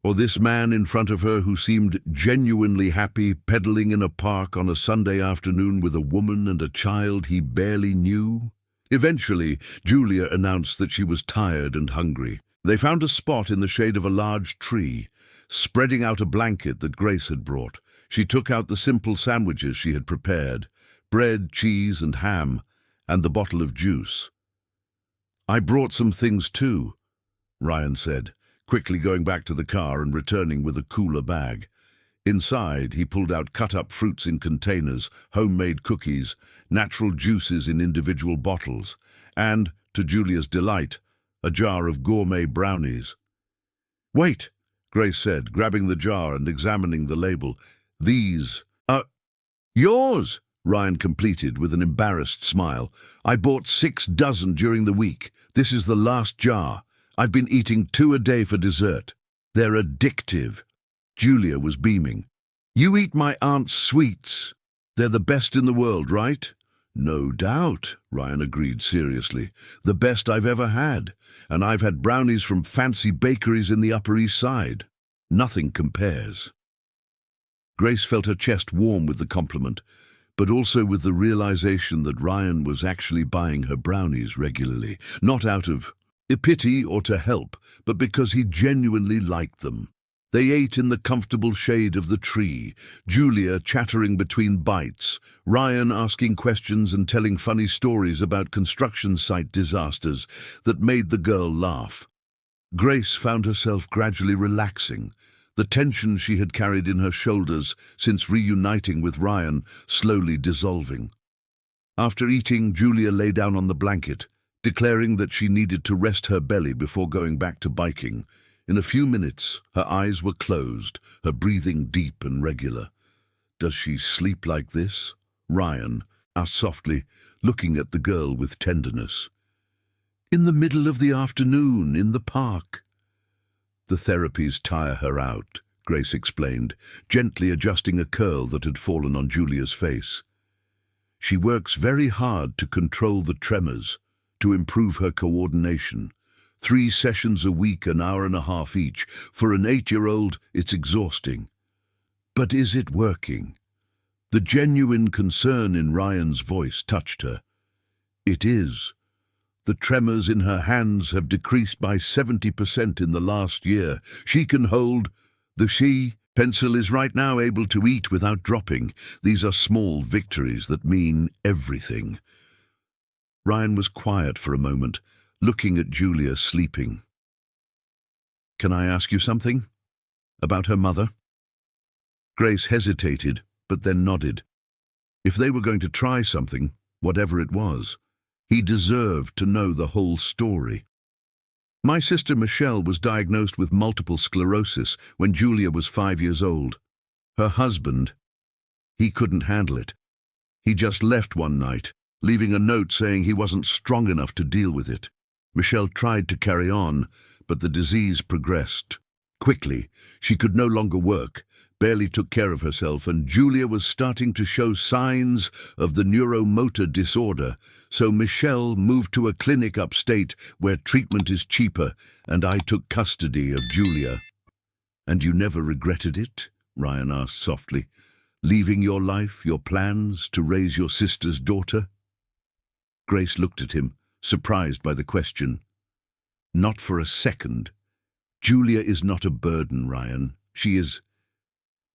Or this man in front of her who seemed genuinely happy pedaling in a park on a Sunday afternoon with a woman and a child he barely knew? Eventually, Julia announced that she was tired and hungry. They found a spot in the shade of a large tree, spreading out a blanket that Grace had brought. She took out the simple sandwiches she had prepared, bread, cheese, and ham, and the bottle of juice. "I brought some things too," Ryan said, quickly going back to the car and returning with a cooler bag. Inside, he pulled out cut-up fruits in containers, homemade cookies, natural juices in individual bottles, and, to Julia's delight, a jar of gourmet brownies. "Wait," Grace said, grabbing the jar and examining the label. "These are yours," Ryan completed with an embarrassed smile. "I bought 6 dozen during the week. This is the last jar. I've been eating 2 a day for dessert. They're addictive." Julia was beaming. "You eat my aunt's sweets. They're the best in the world, right?" "No doubt," Ryan agreed seriously. "The best I've ever had. And I've had brownies from fancy bakeries in the Upper East Side. Nothing compares." Grace felt her chest warm with the compliment, but also with the realization that Ryan was actually buying her brownies regularly, not out of pity or to help, but because he genuinely liked them. They ate in the comfortable shade of the tree, Julia chattering between bites, Ryan asking questions and telling funny stories about construction site disasters that made the girl laugh. Grace found herself gradually relaxing, the tension she had carried in her shoulders since reuniting with Ryan slowly dissolving. After eating, Julia lay down on the blanket, declaring that she needed to rest her belly before going back to biking. In a few minutes, her eyes were closed, her breathing deep and regular. "Does she sleep like this?" Ryan asked softly, looking at the girl with tenderness. "In the middle of the afternoon, in the park." "The therapies tire her out," Grace explained, gently adjusting a curl that had fallen on Julia's face. "She works very hard to control the tremors, to improve her coordination. 3 sessions a week, an hour and a half each. For an 8-year-old, it's exhausting." "But is it working?" The genuine concern in Ryan's voice touched her. "It is. The tremors in her hands have decreased by 70% in the last year. She can hold the pencil is right now able to eat without dropping. These are small victories that mean everything. Ryan was quiet for a moment, looking at Julia sleeping. Can I ask you something? About her mother? Grace hesitated, but then nodded. If they were going to try something, whatever it was, he deserved to know the whole story. My sister Michelle was diagnosed with multiple sclerosis when Julia was 5 years old. Her husband, he couldn't handle it. He just left one night, leaving a note saying he wasn't strong enough to deal with it. Michelle tried to carry on, but the disease progressed. Quickly, she could no longer work, barely took care of herself, and Julia was starting to show signs of the neuromotor disorder, so Michelle moved to a clinic upstate where treatment is cheaper, and I took custody of Julia. And you never regretted it? Ryan asked softly. Leaving your life, your plans, to raise your sister's daughter? Grace looked at him, surprised by the question. Not for a second. Julia is not a burden, Ryan. She's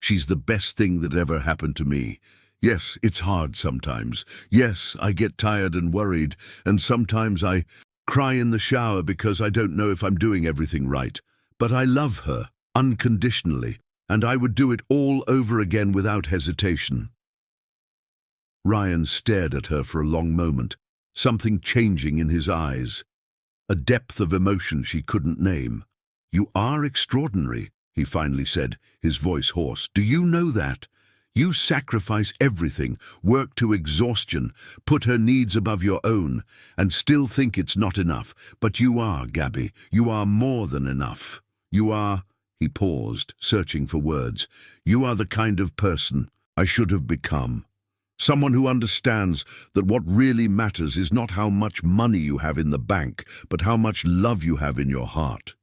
the best thing that ever happened to me. Yes, it's hard sometimes. Yes, I get tired and worried, and sometimes I cry in the shower because I don't know if I'm doing everything right. But I love her, unconditionally, and I would do it all over again without hesitation. Ryan stared at her for a long moment, something changing in his eyes, a depth of emotion she couldn't name. You are extraordinary, he finally said, his voice hoarse. Do you know that? You sacrifice everything, work to exhaustion, put her needs above your own, and still think it's not enough. But you are, Gabby. You are more than enough. You are, he paused, searching for words. You are the kind of person I should have become. Someone who understands that what really matters is not how much money you have in the bank, but how much love you have in your heart.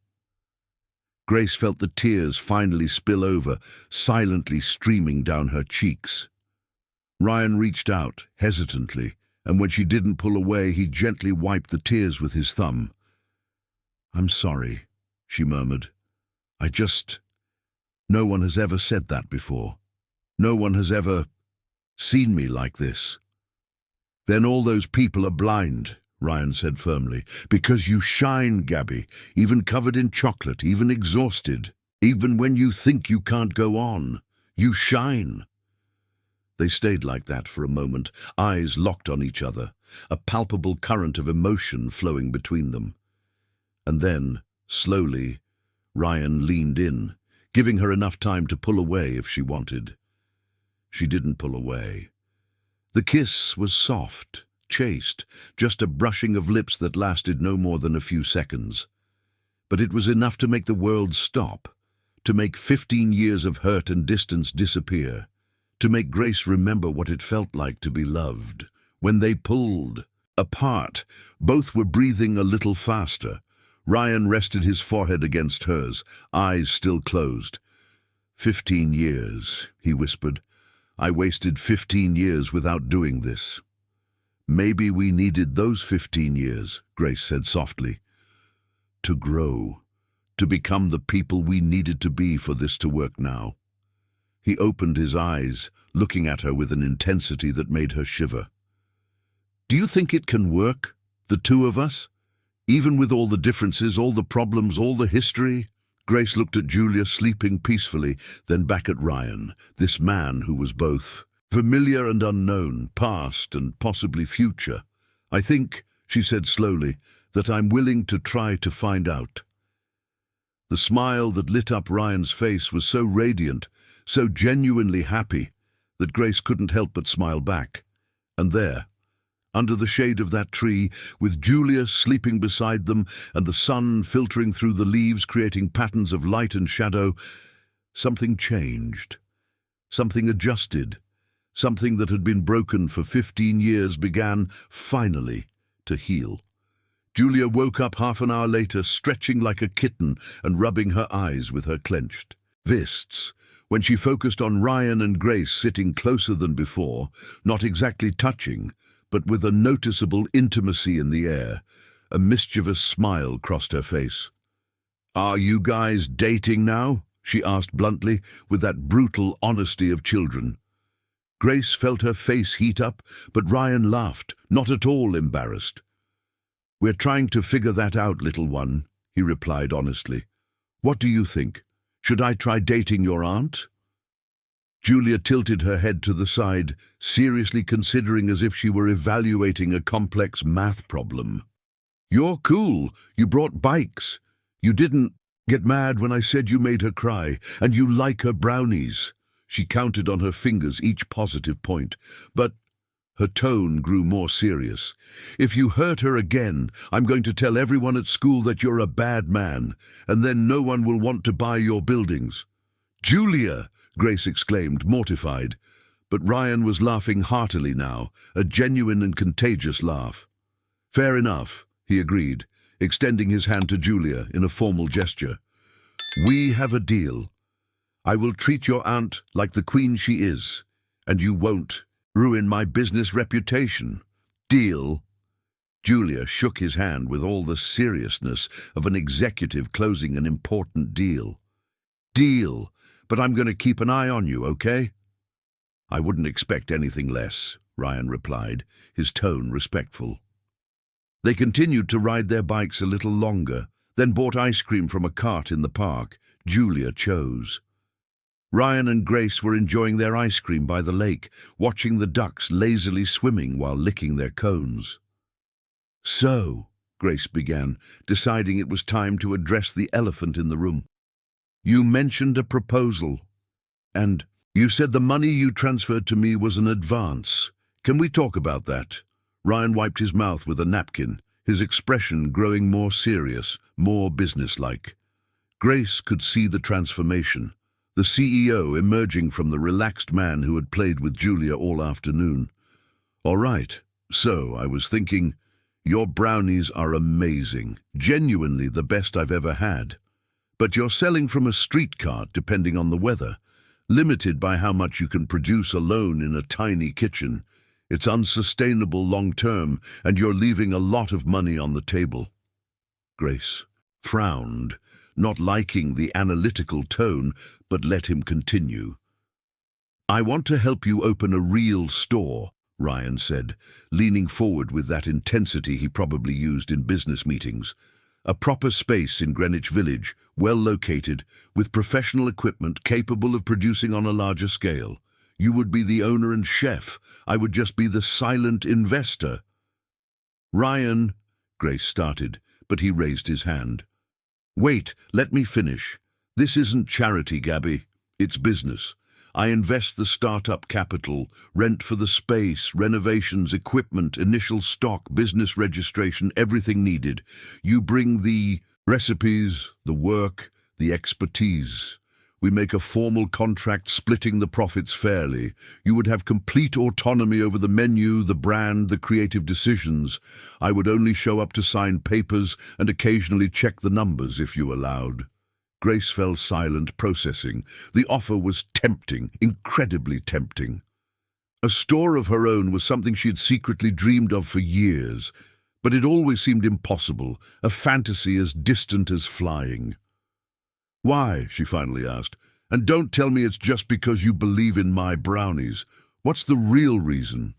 Grace felt the tears finally spill over, silently streaming down her cheeks. Ryan reached out, hesitantly, and when she didn't pull away, he gently wiped the tears with his thumb. I'm sorry, she murmured. No one has ever said that before. No one has ever seen me like this. Then all those people are blind, Ryan said firmly, because you shine, Gabby, even covered in chocolate, even exhausted, even when you think you can't go on. You shine. They stayed like that for a moment, eyes locked on each other, a palpable current of emotion flowing between them. And then, slowly, Ryan leaned in, giving her enough time to pull away if she wanted. She didn't pull away. The kiss was soft, chaste, just a brushing of lips that lasted no more than a few seconds. But it was enough to make the world stop, to make 15 years of hurt and distance disappear, to make Grace remember what it felt like to be loved. When they pulled apart, both were breathing a little faster. Ryan rested his forehead against hers, eyes still closed. 15 years, he whispered. I wasted 15 years without doing this. Maybe we needed those 15 years, Grace said softly, to grow, to become the people we needed to be for this to work now. He opened his eyes, looking at her with an intensity that made her shiver. Do you think it can work, the two of us? Even with all the differences, all the problems, all the history? Grace looked at Julia sleeping peacefully, then back at Ryan, this man who was both familiar and unknown, past and possibly future. I think, she said slowly, that I'm willing to try to find out. The smile that lit up Ryan's face was so radiant, so genuinely happy, that Grace couldn't help but smile back. And there, under the shade of that tree, with Julia sleeping beside them and the sun filtering through the leaves creating patterns of light and shadow, something changed. Something adjusted. Something that had been broken for 15 years began, finally, to heal. Julia woke up half an hour later, stretching like a kitten and rubbing her eyes with her clenched fists. When she focused on Ryan and Grace sitting closer than before, not exactly touching, but with a noticeable intimacy in the air, A mischievous smile crossed her face. "Are you guys dating now?" she asked bluntly, with that brutal honesty of children. Grace felt her face heat up, but Ryan laughed, not at all embarrassed. "We're trying to figure that out, little one," he replied honestly. "What do you think? Should I try dating your aunt?" Julia tilted her head to the side, seriously considering as if she were evaluating a complex math problem. "You're cool. You brought bikes. You didn't get mad when I said you made her cry, and you like her brownies." She counted on her fingers each positive point, but her tone grew more serious. "If you hurt her again, I'm going to tell everyone at school that you're a bad man, and then no one will want to buy your buildings." "Julia!" Grace exclaimed, mortified. But Ryan was laughing heartily now, a genuine and contagious laugh. "Fair enough," he agreed, extending his hand to Julia in a formal gesture. "We have a deal. I will treat your aunt like the queen she is, and you won't ruin my business reputation. Deal?" Julia shook his hand with all the seriousness of an executive closing an important deal. "Deal, but I'm going to keep an eye on you, okay?" "I wouldn't expect anything less," Ryan replied, his tone respectful. They continued to ride their bikes a little longer, then bought ice cream from a cart in the park. Julia chose. Ryan and Grace were enjoying their ice cream by the lake, watching the ducks lazily swimming while licking their cones. "So," Grace began, deciding it was time to address the elephant in the room. "You mentioned a proposal, and you said the money you transferred to me was an advance. Can we talk about that?" Ryan wiped his mouth with a napkin, his expression growing more serious, more businesslike. Grace could see the transformation, the CEO emerging from the relaxed man who had played with Julia all afternoon. "All right, so I was thinking, your brownies are amazing, genuinely the best I've ever had. But you're selling from a street cart depending on the weather, limited by how much you can produce alone in a tiny kitchen. It's unsustainable long-term, and you're leaving a lot of money on the table." Grace frowned, not liking the analytical tone, but let him continue. "I want to help you open a real store," Ryan said, leaning forward with that intensity he probably used in business meetings. "A proper space in Greenwich Village, well located, with professional equipment capable of producing on a larger scale. You would be the owner and chef. I would just be the silent investor." "Ryan," Grace started, but he raised his hand. "Wait, let me finish. This isn't charity, Gabby. It's business. I invest the startup capital, rent for the space, renovations, equipment, initial stock, business registration, everything needed. You bring the recipes, the work, the expertise. We make a formal contract splitting the profits fairly. You would have complete autonomy over the menu, the brand, the creative decisions. I would only show up to sign papers and occasionally check the numbers if you allowed." Grace fell silent, processing. The offer was tempting, incredibly tempting. A store of her own was something she had secretly dreamed of for years, but it always seemed impossible, a fantasy as distant as flying. "Why?" she finally asked. "And don't tell me it's just because you believe in my brownies. What's the real reason?"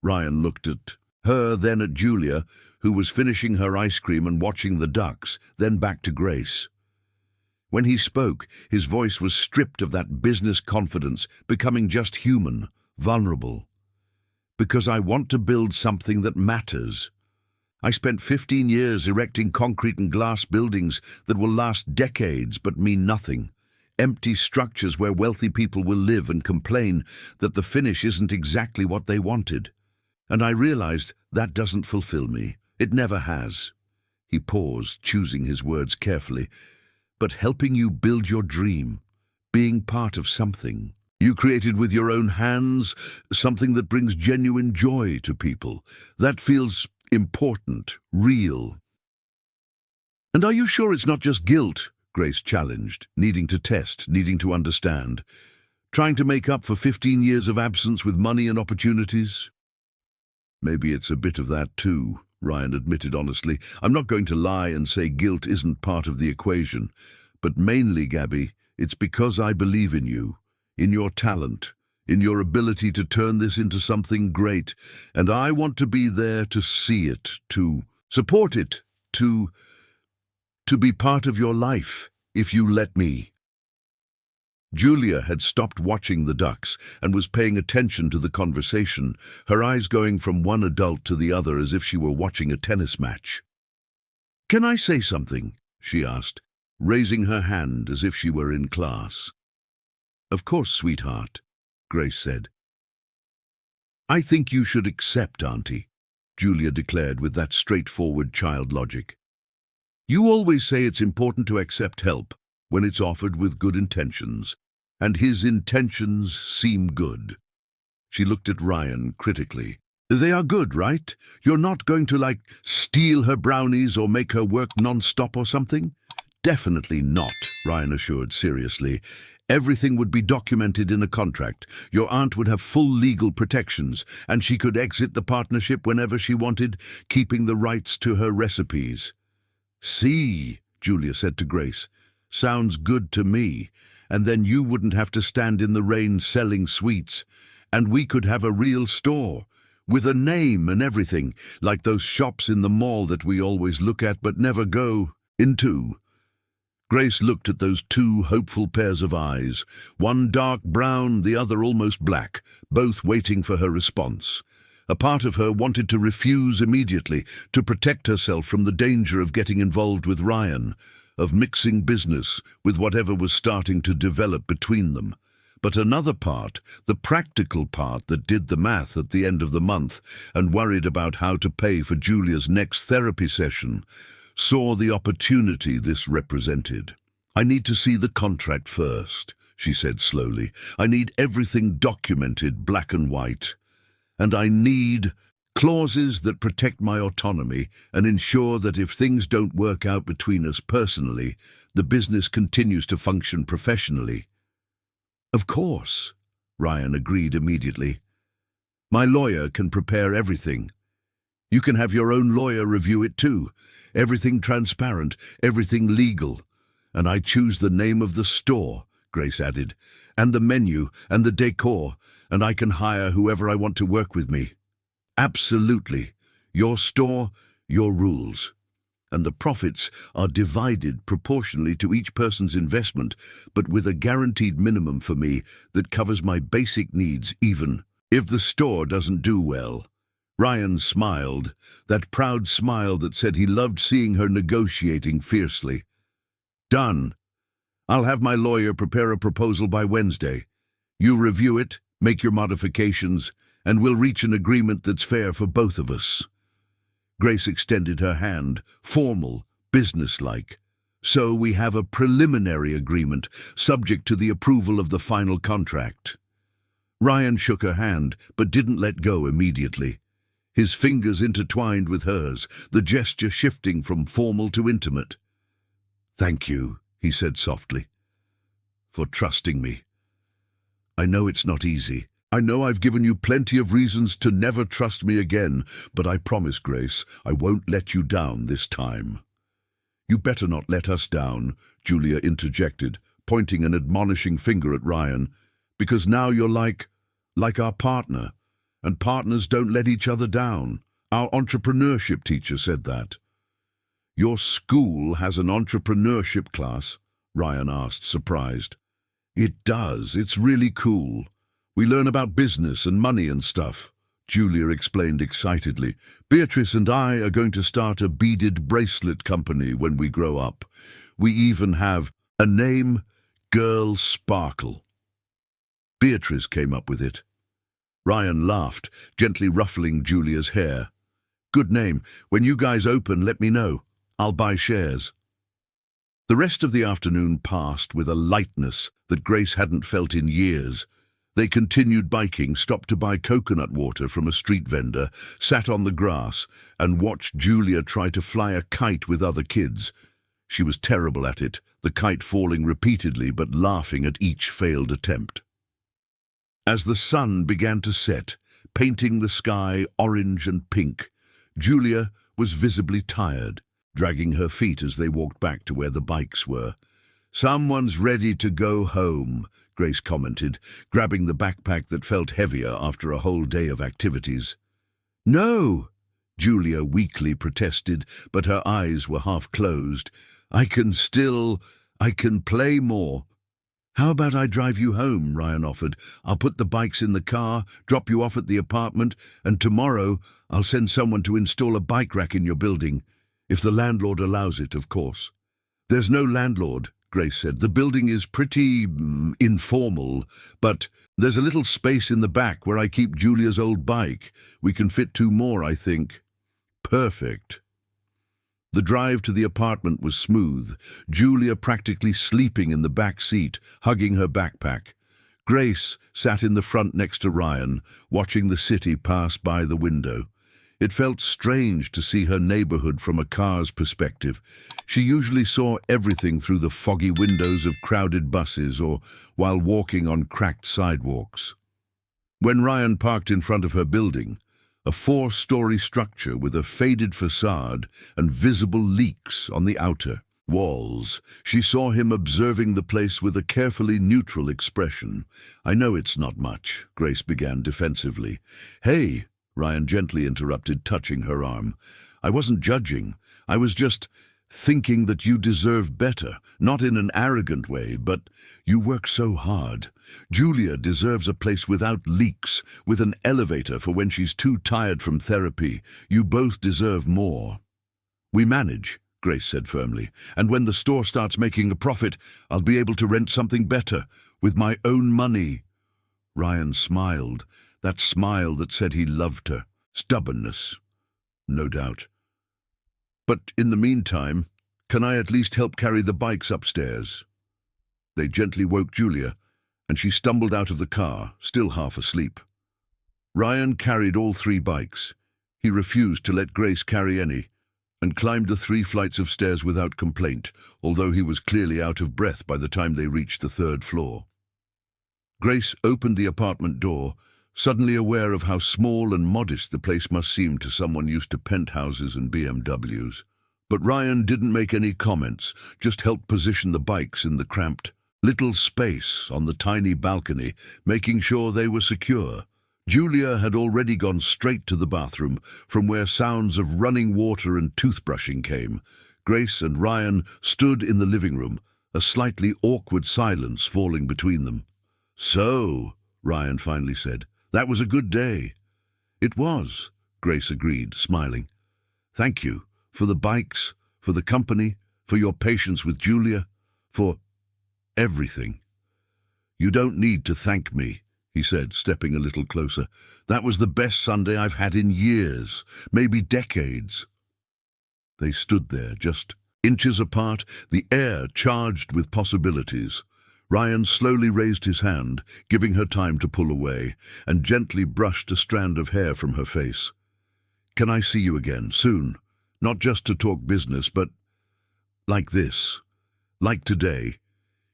Ryan looked at her, then at Julia, who was finishing her ice cream and watching the ducks, then back to Grace. When he spoke, his voice was stripped of that business confidence, becoming just human, vulnerable. "Because I want to build something that matters. I spent 15 years erecting concrete and glass buildings that will last decades but mean nothing. Empty structures where wealthy people will live and complain that the finish isn't exactly what they wanted. And I realized that doesn't fulfill me. It never has." He paused, choosing his words carefully. "But helping you build your dream, being part of something you created with your own hands, something that brings genuine joy to people, that feels important, real." "And are you sure it's not just guilt?" Grace challenged, needing to test, needing to understand. "Trying to make up for 15 years of absence with money and opportunities?" "Maybe it's a bit of that too," Ryan admitted honestly. "I'm not going to lie and say guilt isn't part of the equation. But mainly, Gabby, it's because I believe in you, in your talent, in your ability to turn this into something great. And I want to be there to see it, to support it, to be part of your life, if you let me." Julia had stopped watching the ducks and was paying attention to the conversation, her eyes going from one adult to the other as if she were watching a tennis match. "Can I say something?" she asked, raising her hand as if she were in class. "Of course, sweetheart," Grace said. "I think you should accept, Auntie," Julia declared with that straightforward child logic. "You always say it's important to accept help when it's offered with good intentions, and his intentions seem good." She looked at Ryan critically. "They are good, right? You're not going to, steal her brownies or make her work non-stop or something?" "Definitely not," Ryan assured seriously. "Everything would be documented in a contract. Your aunt would have full legal protections, and she could exit the partnership whenever she wanted, keeping the rights to her recipes." "See," Julia said to Grace, "sounds good to me. And then you wouldn't have to stand in the rain selling sweets, and we could have a real store, with a name and everything, like those shops in the mall that we always look at but never go into." Grace looked at those two hopeful pairs of eyes, one dark brown, the other almost black, both waiting for her response. A part of her wanted to refuse immediately, to protect herself from the danger of getting involved with Ryan, of mixing business with whatever was starting to develop between them. But another part, the practical part that did the math at the end of the month and worried about how to pay for Julia's next therapy session, saw the opportunity this represented. "I need to see the contract first," she said slowly. "I need everything documented, black and white. And I need clauses that protect my autonomy and ensure that if things don't work out between us personally, the business continues to function professionally." "Of course," Ryan agreed immediately. "My lawyer can prepare everything. You can have your own lawyer review it too. Everything transparent, everything legal. And I choose the name of the store," Grace added, "and the menu and the decor, and I can hire whoever I want to work with me. Absolutely. Your store, your rules. And the profits are divided proportionally to each person's investment, but with a guaranteed minimum for me that covers my basic needs even if the store doesn't do well." Ryan smiled, that proud smile that said he loved seeing her negotiating fiercely. "Done. I'll have my lawyer prepare a proposal by Wednesday. You review it, make your modifications, and we'll reach an agreement that's fair for both of us." Grace extended her hand, formal, businesslike. "So we have a preliminary agreement, subject to the approval of the final contract." Ryan shook her hand, but didn't let go immediately. His fingers intertwined with hers, the gesture shifting from formal to intimate. "Thank you," he said softly, "for trusting me. I know it's not easy. I know I've given you plenty of reasons to never trust me again, but I promise, Grace, I won't let you down this time." "You better not let us down," Julia interjected, pointing an admonishing finger at Ryan, "because now you're like our partner. And partners don't let each other down. Our entrepreneurship teacher said that." "Your school has an entrepreneurship class?" Ryan asked, surprised. "It does. It's really cool. We learn about business and money and stuff," Julia explained excitedly. "Beatrice and I are going to start a beaded bracelet company when we grow up. We even have a name, Girl Sparkle. Beatrice came up with it." Ryan laughed, gently ruffling Julia's hair. "Good name. When you guys open, let me know. I'll buy shares." The rest of the afternoon passed with a lightness that Grace hadn't felt in years. They continued biking, stopped to buy coconut water from a street vendor, sat on the grass, and watched Julia try to fly a kite with other kids. She was terrible at it, the kite falling repeatedly but laughing at each failed attempt. As the sun began to set, painting the sky orange and pink, Julia was visibly tired, dragging her feet as they walked back to where the bikes were. "Someone's ready to go home," Grace commented, grabbing the backpack that felt heavier after a whole day of activities. "No," Julia weakly protested, but her eyes were half closed. I can play more." "How about I drive you home?" Ryan offered. "I'll put the bikes in the car, drop you off at the apartment, and tomorrow I'll send someone to install a bike rack in your building. If the landlord allows it, of course." "There's no landlord," Grace said. "The building is pretty informal, but there's a little space in the back where I keep Julia's old bike. We can fit 2 more, I think." "Perfect." The drive to the apartment was smooth, Julia practically sleeping in the back seat, hugging her backpack. Grace sat in the front next to Ryan, watching the city pass by the window. It felt strange to see her neighborhood from a car's perspective. She usually saw everything through the foggy windows of crowded buses or while walking on cracked sidewalks. When Ryan parked in front of her building, a 4-story structure with a faded facade and visible leaks on the outer walls, she saw him observing the place with a carefully neutral expression. "I know it's not much," Grace began defensively. "Hey," Ryan gently interrupted, touching her arm. "I wasn't judging. I was just thinking that you deserve better, not in an arrogant way, but you work so hard. Julia deserves a place without leaks, with an elevator for when she's too tired from therapy. You both deserve more." "We manage," Grace said firmly, "and when the store starts making a profit, I'll be able to rent something better, with my own money." Ryan smiled, that smile that said he loved her. Stubbornness, no doubt. "But in the meantime, can I at least help carry the bikes upstairs?" They gently woke Julia, and she stumbled out of the car, still half asleep. Ryan carried all 3 bikes. He refused to let Grace carry any, and climbed the 3 flights of stairs without complaint, although he was clearly out of breath by the time they reached the 3rd floor. Grace opened the apartment door, suddenly aware of how small and modest the place must seem to someone used to penthouses and BMWs. But Ryan didn't make any comments, just helped position the bikes in the cramped little space on the tiny balcony, making sure they were secure. Julia had already gone straight to the bathroom, from where sounds of running water and toothbrushing came. Grace and Ryan stood in the living room, a slightly awkward silence falling between them. "So," Ryan finally said, "that was a good day." "It was," Grace agreed, smiling. "Thank you, for the bikes, for the company, for your patience with Julia, for everything." "You don't need to thank me," he said, stepping a little closer. "That was the best Sunday I've had in years, maybe decades." They stood there, just inches apart, the air charged with possibilities. Ryan slowly raised his hand, giving her time to pull away, and gently brushed a strand of hair from her face. "Can I see you again, soon? Not just to talk business, but like this, like today?"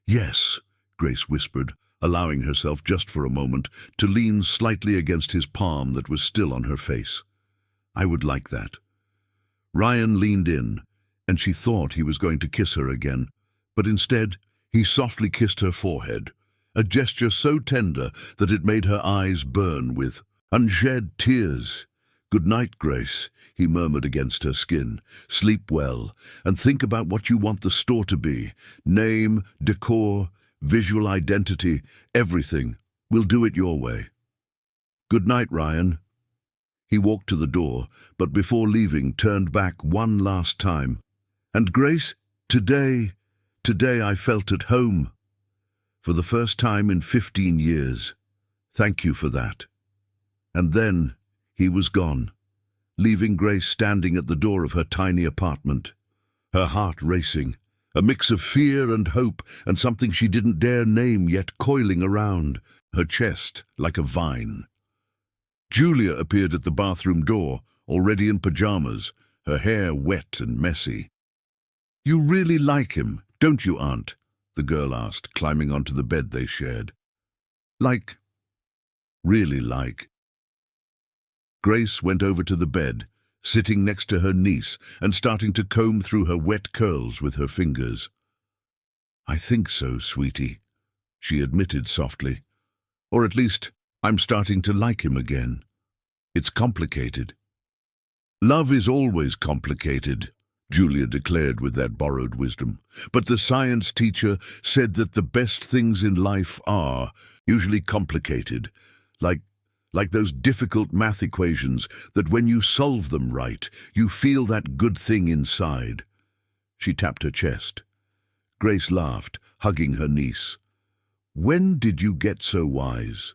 "Yes," Grace whispered, allowing herself just for a moment to lean slightly against his palm that was still on her face. "I would like that." Ryan leaned in, and she thought he was going to kiss her again, but instead he softly kissed her forehead, a gesture so tender that it made her eyes burn with unshed tears. "Good night, Grace," he murmured against her skin. "Sleep well, and think about what you want the store to be. Name, decor, visual identity, everything. We'll do it your way." "Good night, Ryan." He walked to the door, but before leaving turned back one last time. "And Grace, today I felt at home. For the first time in 15 years. Thank you for that." And then he was gone, leaving Grace standing at the door of her tiny apartment, her heart racing, a mix of fear and hope and something she didn't dare name yet coiling around her chest like a vine. Julia appeared at the bathroom door, already in pajamas, her hair wet and messy. "You really like him, don't you, Aunt?" the girl asked, climbing onto the bed they shared. Really like." Grace went over to the bed, sitting next to her niece and starting to comb through her wet curls with her fingers. "I think so, sweetie," she admitted softly. "Or at least, I'm starting to like him again. It's complicated." "Love is always complicated," Julia declared with that borrowed wisdom. "But the science teacher said that the best things in life are usually complicated, like those difficult math equations that when you solve them right, you feel that good thing inside." She tapped her chest. Grace laughed, hugging her niece. "When did you get so wise?"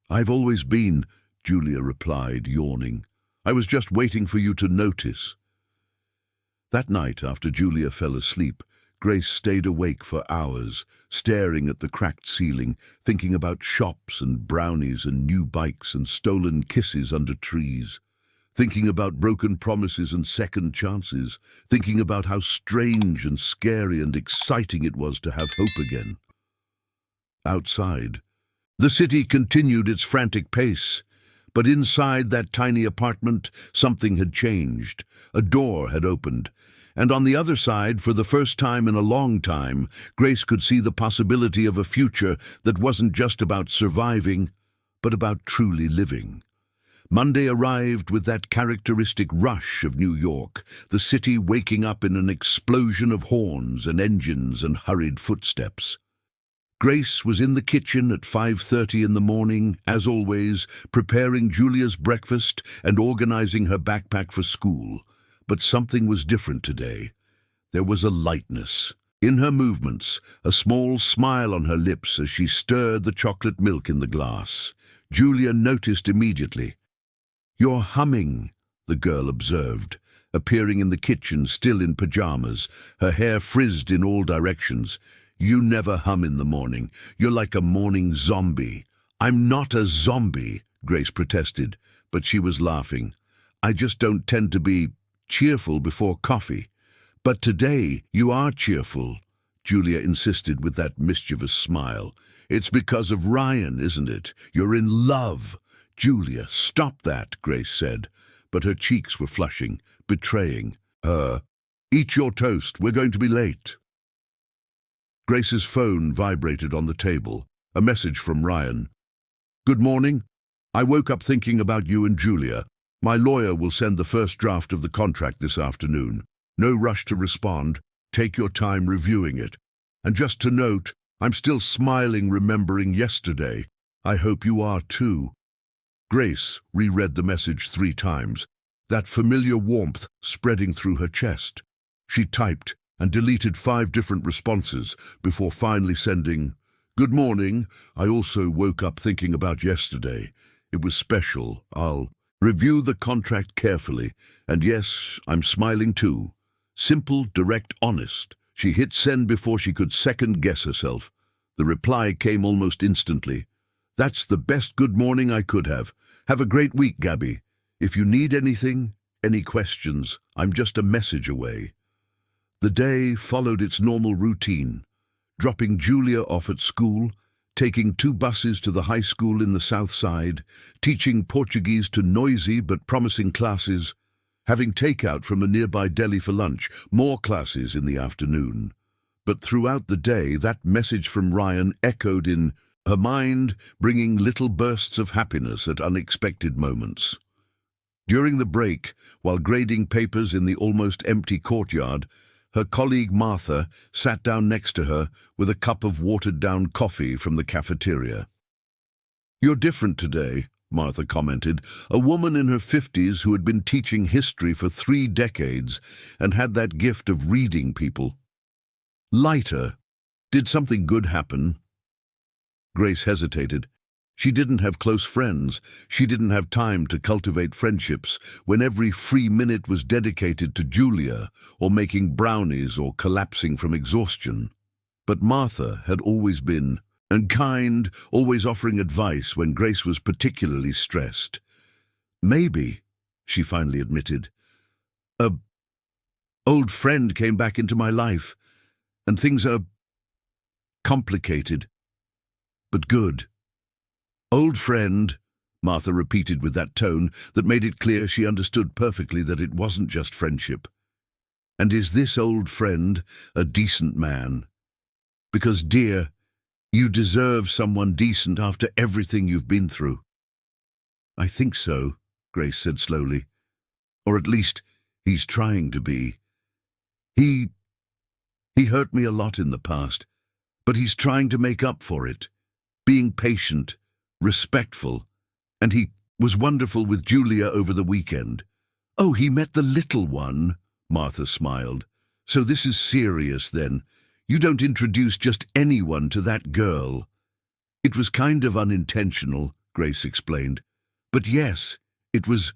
"I've always been," Julia replied, yawning. "I was just waiting for you to notice." That night, after Julia fell asleep, Grace stayed awake for hours, staring at the cracked ceiling, thinking about shops and brownies and new bikes and stolen kisses under trees, thinking about broken promises and second chances, thinking about how strange and scary and exciting it was to have hope again. Outside, the city continued its frantic pace, but inside that tiny apartment, something had changed. A door had opened, and on the other side, for the first time in a long time, Grace could see the possibility of a future that wasn't just about surviving, but about truly living. Monday arrived with that characteristic rush of New York, the city waking up in an explosion of horns and engines and hurried footsteps. Grace was in the kitchen at 5:30 in the morning, as always, preparing Julia's breakfast and organizing her backpack for school. But something was different today. There was a lightness in her movements, a small smile on her lips as she stirred the chocolate milk in the glass. Julia noticed immediately. "You're humming," the girl observed, appearing in the kitchen still in pajamas, her hair frizzed in all directions. "You never hum in the morning. You're like a morning zombie." "I'm not a zombie," Grace protested, but she was laughing. "I just don't tend to be cheerful before coffee." "But today you are cheerful," Julia insisted with that mischievous smile. "It's because of Ryan, isn't it? You're in love." "Julia, stop that," Grace said, but her cheeks were flushing, betraying her. "Eat your toast, we're going to be late." Grace's phone vibrated on the table, a message from Ryan. "Good morning. I woke up thinking about you and Julia. My lawyer will send the first draft of the contract this afternoon. No rush to respond. Take your time reviewing it. And just to note, I'm still smiling remembering yesterday. I hope you are too." Grace reread the message 3 times, that familiar warmth spreading through her chest. She typed and deleted 5 different responses before finally sending, "Good morning. I also woke up thinking about yesterday. It was special. I'll review the contract carefully. And yes, I'm smiling too." Simple, direct, honest. She hit send before she could second-guess herself. The reply came almost instantly. "That's the best good morning I could have. Have a great week, Gabby. If you need anything, any questions, I'm just a message away." The day followed its normal routine, dropping Julia off at school, taking 2 buses to the high school in the South Side, teaching Portuguese to noisy but promising classes, having takeout from a nearby deli for lunch, more classes in the afternoon. But throughout the day, that message from Ryan echoed in her mind, bringing little bursts of happiness at unexpected moments. During the break, while grading papers in the almost empty courtyard, her colleague Martha sat down next to her with a cup of watered-down coffee from the cafeteria. "You're different today," Martha commented, a woman in her 50s who had been teaching history for 3 decades and had that gift of reading people. "Lighter. Did something good happen?" Grace hesitated. She didn't have close friends. She didn't have time to cultivate friendships when every free minute was dedicated to Julia or making brownies or collapsing from exhaustion. But Martha had always been, and kind, always offering advice when Grace was particularly stressed. "Maybe," she finally admitted, "a old friend came back into my life, and things are complicated, but good." "Old friend," Martha repeated with that tone that made it clear she understood perfectly that it wasn't just friendship. And is this old friend a decent man? Because, dear, you deserve someone decent after everything you've been through. I think so, Grace said slowly. Or at least, he's trying to be. He hurt me a lot in the past, but he's trying to make up for it, being patient, respectful, and he was wonderful with Julia over the weekend. Oh, he met the little one, Martha smiled. So this is serious then. You don't introduce just anyone to that girl. It was kind of unintentional, Grace explained. But yes, it was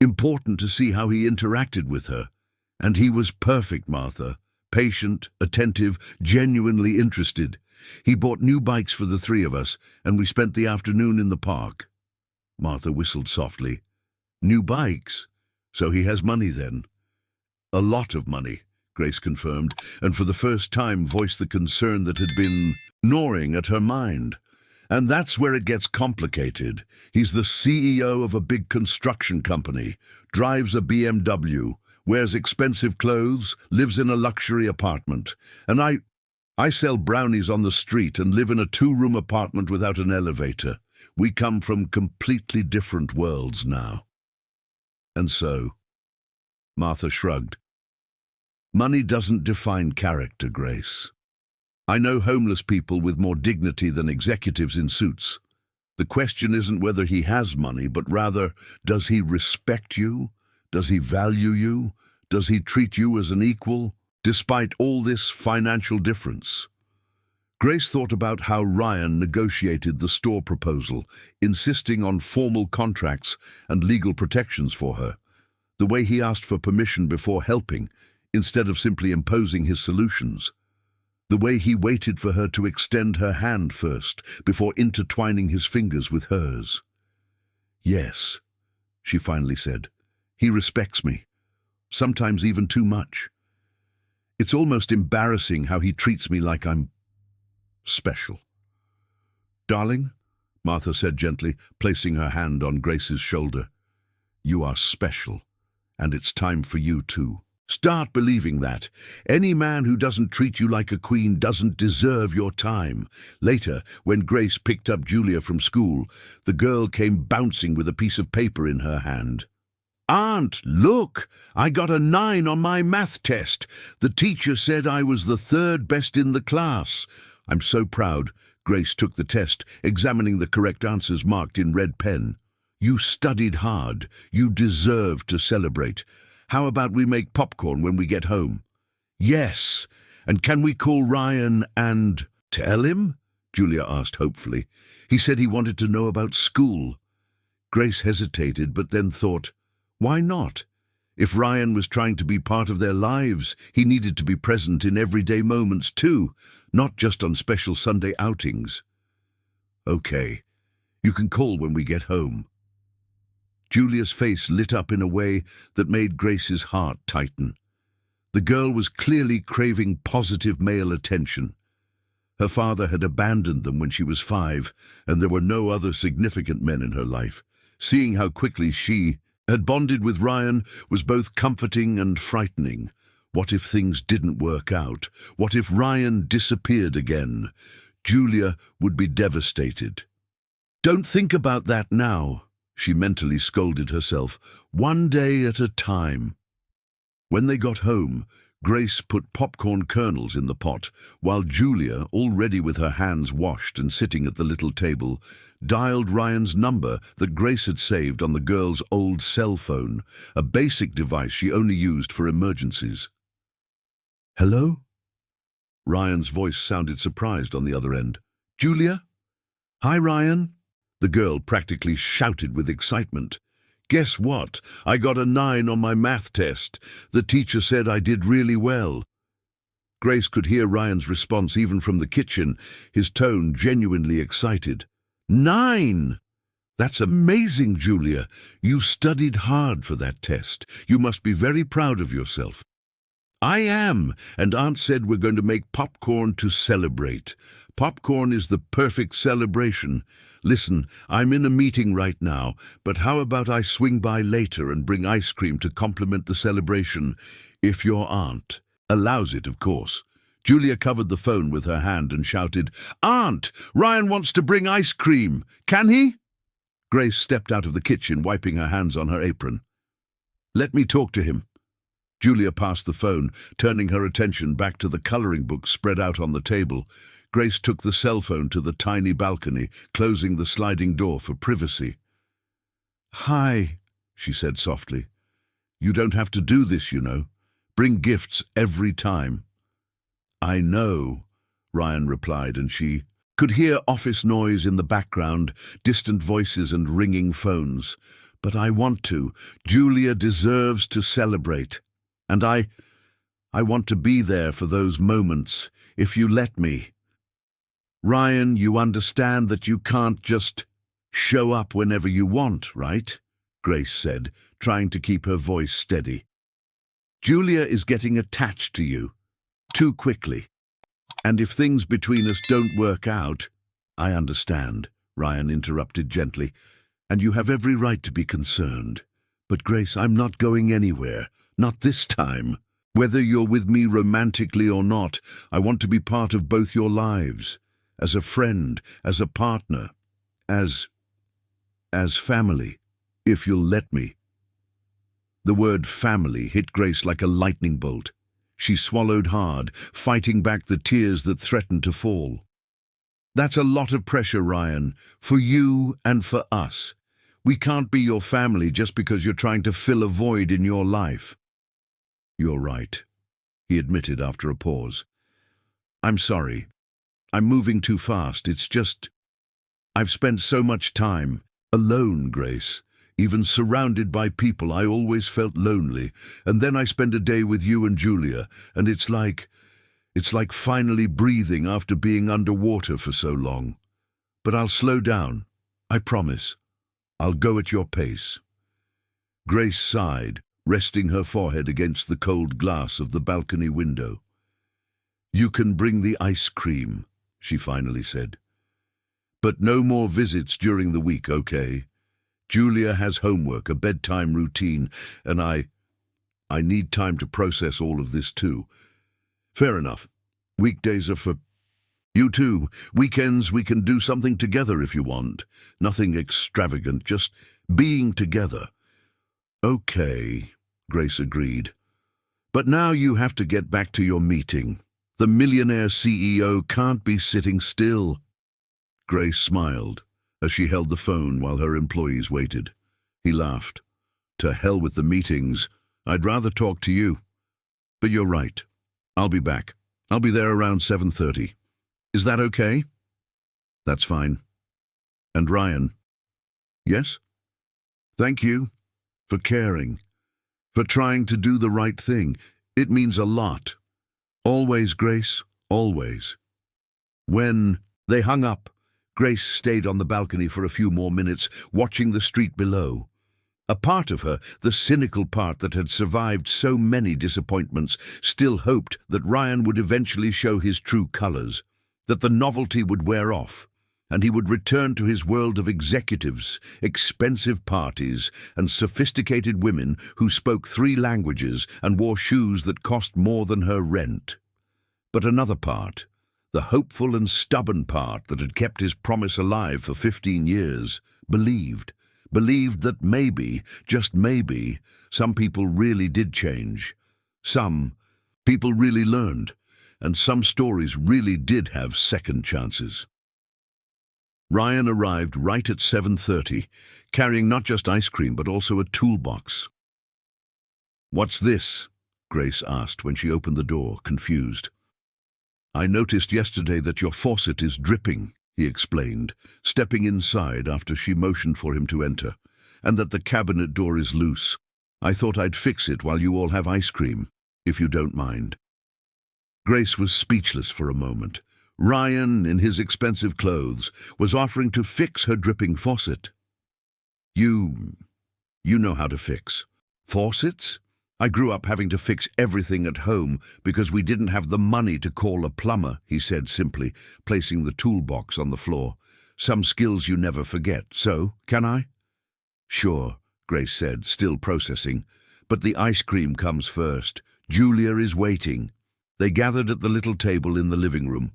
important to see how he interacted with her. And he was perfect, Martha. Patient, attentive, genuinely interested. He bought new bikes for the three of us, and we spent the afternoon in the park. Martha whistled softly. New bikes? So he has money then? A lot of money, Grace confirmed, and for the first time voiced the concern that had been gnawing at her mind. And that's where it gets complicated. He's the CEO of a big construction company, drives a BMW, wears expensive clothes, lives in a luxury apartment. And I sell brownies on the street and live in a two-room apartment without an elevator. We come from completely different worlds now. And so, Martha shrugged. Money doesn't define character, Grace. I know homeless people with more dignity than executives in suits. The question isn't whether he has money, but rather, does he respect you? Does he value you? Does he treat you as an equal, despite all this financial difference? Grace thought about how Ryan negotiated the store proposal, insisting on formal contracts and legal protections for her. The way he asked for permission before helping, instead of simply imposing his solutions. The way he waited for her to extend her hand first, before intertwining his fingers with hers. Yes, she finally said. He respects me. Sometimes even too much. It's almost embarrassing how he treats me like I'm special. Darling, Martha said gently, placing her hand on Grace's shoulder. You are special, and it's time for you too. Start believing that. Any man who doesn't treat you like a queen doesn't deserve your time. Later, when Grace picked up Julia from school, the girl came bouncing with a piece of paper in her hand. Aunt, look! I got a 9 on my math test. The teacher said I was the 3rd best in the class. I'm so proud. Grace took the test, examining the correct answers marked in red pen. You studied hard. You deserve to celebrate. How about we make popcorn when we get home? Yes. And can we call Ryan and tell him? Julia asked hopefully. He said he wanted to know about school. Grace hesitated, but then thought, why not? If Ryan was trying to be part of their lives, he needed to be present in everyday moments too, not just on special Sunday outings. Okay, you can call when we get home. Julia's face lit up in a way that made Grace's heart tighten. The girl was clearly craving positive male attention. Her father had abandoned them when she was 5, and there were no other significant men in her life. Seeing how quickly she had bonded with Ryan was both comforting and frightening. What if things didn't work out? What if Ryan disappeared again? Julia would be devastated. Don't think about that now, she mentally scolded herself. One day at a time. When they got home, Grace put popcorn kernels in the pot, while Julia, already with her hands washed and sitting at the little table, dialed Ryan's number that Grace had saved on the girl's old cell phone, a basic device she only used for emergencies. Hello? Ryan's voice sounded surprised on the other end. Julia? Hi, Ryan. The girl practically shouted with excitement. Guess what? I got a 9 on my math test. The teacher said I did really well. Grace could hear Ryan's response even from the kitchen, his tone genuinely excited. 9! That's amazing, Julia. You studied hard for that test. You must be very proud of yourself. I am, and Aunt said we're going to make popcorn to celebrate. Popcorn is the perfect celebration. Listen, I'm in a meeting right now, but how about I swing by later and bring ice cream to complement the celebration, if your aunt allows it, of course. Julia covered the phone with her hand and shouted, "Aunt, Ryan wants to bring ice cream. Can he?" Grace stepped out of the kitchen, wiping her hands on her apron. "Let me talk to him." Julia passed the phone, turning her attention back to the coloring book spread out on the table. Grace took the cell phone to the tiny balcony, closing the sliding door for privacy. "Hi," she said softly. "You don't have to do this, you know. Bring gifts every time." "I know," Ryan replied, and she could hear office noise in the background, distant voices and ringing phones. "But I want to. Julia deserves to celebrate. And I want to be there for those moments, if you let me." "Ryan, you understand that you can't just show up whenever you want, right?" Grace said, trying to keep her voice steady. "Julia is getting attached to you too quickly. And if things between us don't work out—" "I understand," Ryan interrupted gently, "and you have every right to be concerned. But Grace, I'm not going anywhere. Not this time. Whether you're with me romantically or not, I want to be part of both your lives. As a friend, as a partner, as family, if you'll let me." The word family hit Grace like a lightning bolt. She swallowed hard, fighting back the tears that threatened to fall. "That's a lot of pressure, Ryan, for you and for us. We can't be your family just because you're trying to fill a void in your life." "You're right," he admitted after a pause. "I'm sorry. I'm moving too fast. It's just, I've spent so much time alone, Grace. Even surrounded by people, I always felt lonely. And then I spend a day with you and Julia, and it's like finally breathing after being underwater for so long. But I'll slow down. I promise. I'll go at your pace." Grace sighed, resting her forehead against the cold glass of the balcony window. "You can bring the ice cream," she finally said. "But no more visits during the week, okay? Julia has homework, a bedtime routine, and I need time to process all of this too." "Fair enough. Weekdays are for you too. Weekends we can do something together if you want. Nothing extravagant, just being together." "Okay," Grace agreed. "But now you have to get back to your meeting. The millionaire CEO can't be sitting still." Grace smiled as she held the phone while her employees waited. He laughed. "To hell with the meetings. I'd rather talk to you. But you're right. I'll be back. I'll be there around 7:30. Is that okay?" "That's fine." "And Ryan?" "Yes?" "Thank you for caring, for trying to do the right thing. It means a lot. Always, Grace, always." When they hung up, Grace stayed on the balcony for a few more minutes, watching the street below. A part of her, the cynical part that had survived so many disappointments, still hoped that Ryan would eventually show his true colors, that the novelty would wear off, and he would return to his world of executives, expensive parties, and sophisticated women who spoke 3 languages and wore shoes that cost more than her rent. But another part, the hopeful and stubborn part that had kept his promise alive for 15 years, believed that maybe, just maybe, some people really did change. Some people really learned, and some stories really did have second chances. Ryan arrived right at 7:30, carrying not just ice cream but also a toolbox. "What's this?" Grace asked when she opened the door, confused. "I noticed yesterday that your faucet is dripping," he explained, stepping inside after she motioned for him to enter, "and that the cabinet door is loose. I thought I'd fix it while you all have ice cream, if you don't mind." Grace was speechless for a moment. Ryan, in his expensive clothes, was offering to fix her dripping faucet. You know how to fix faucets? I grew up having to fix everything at home because we didn't have the money to call a plumber," he said simply, placing the toolbox on the floor. Some skills you never forget. So, can I? Sure, Grace said, still processing. But the ice cream comes first. Julia is waiting. They gathered at the little table in the living room.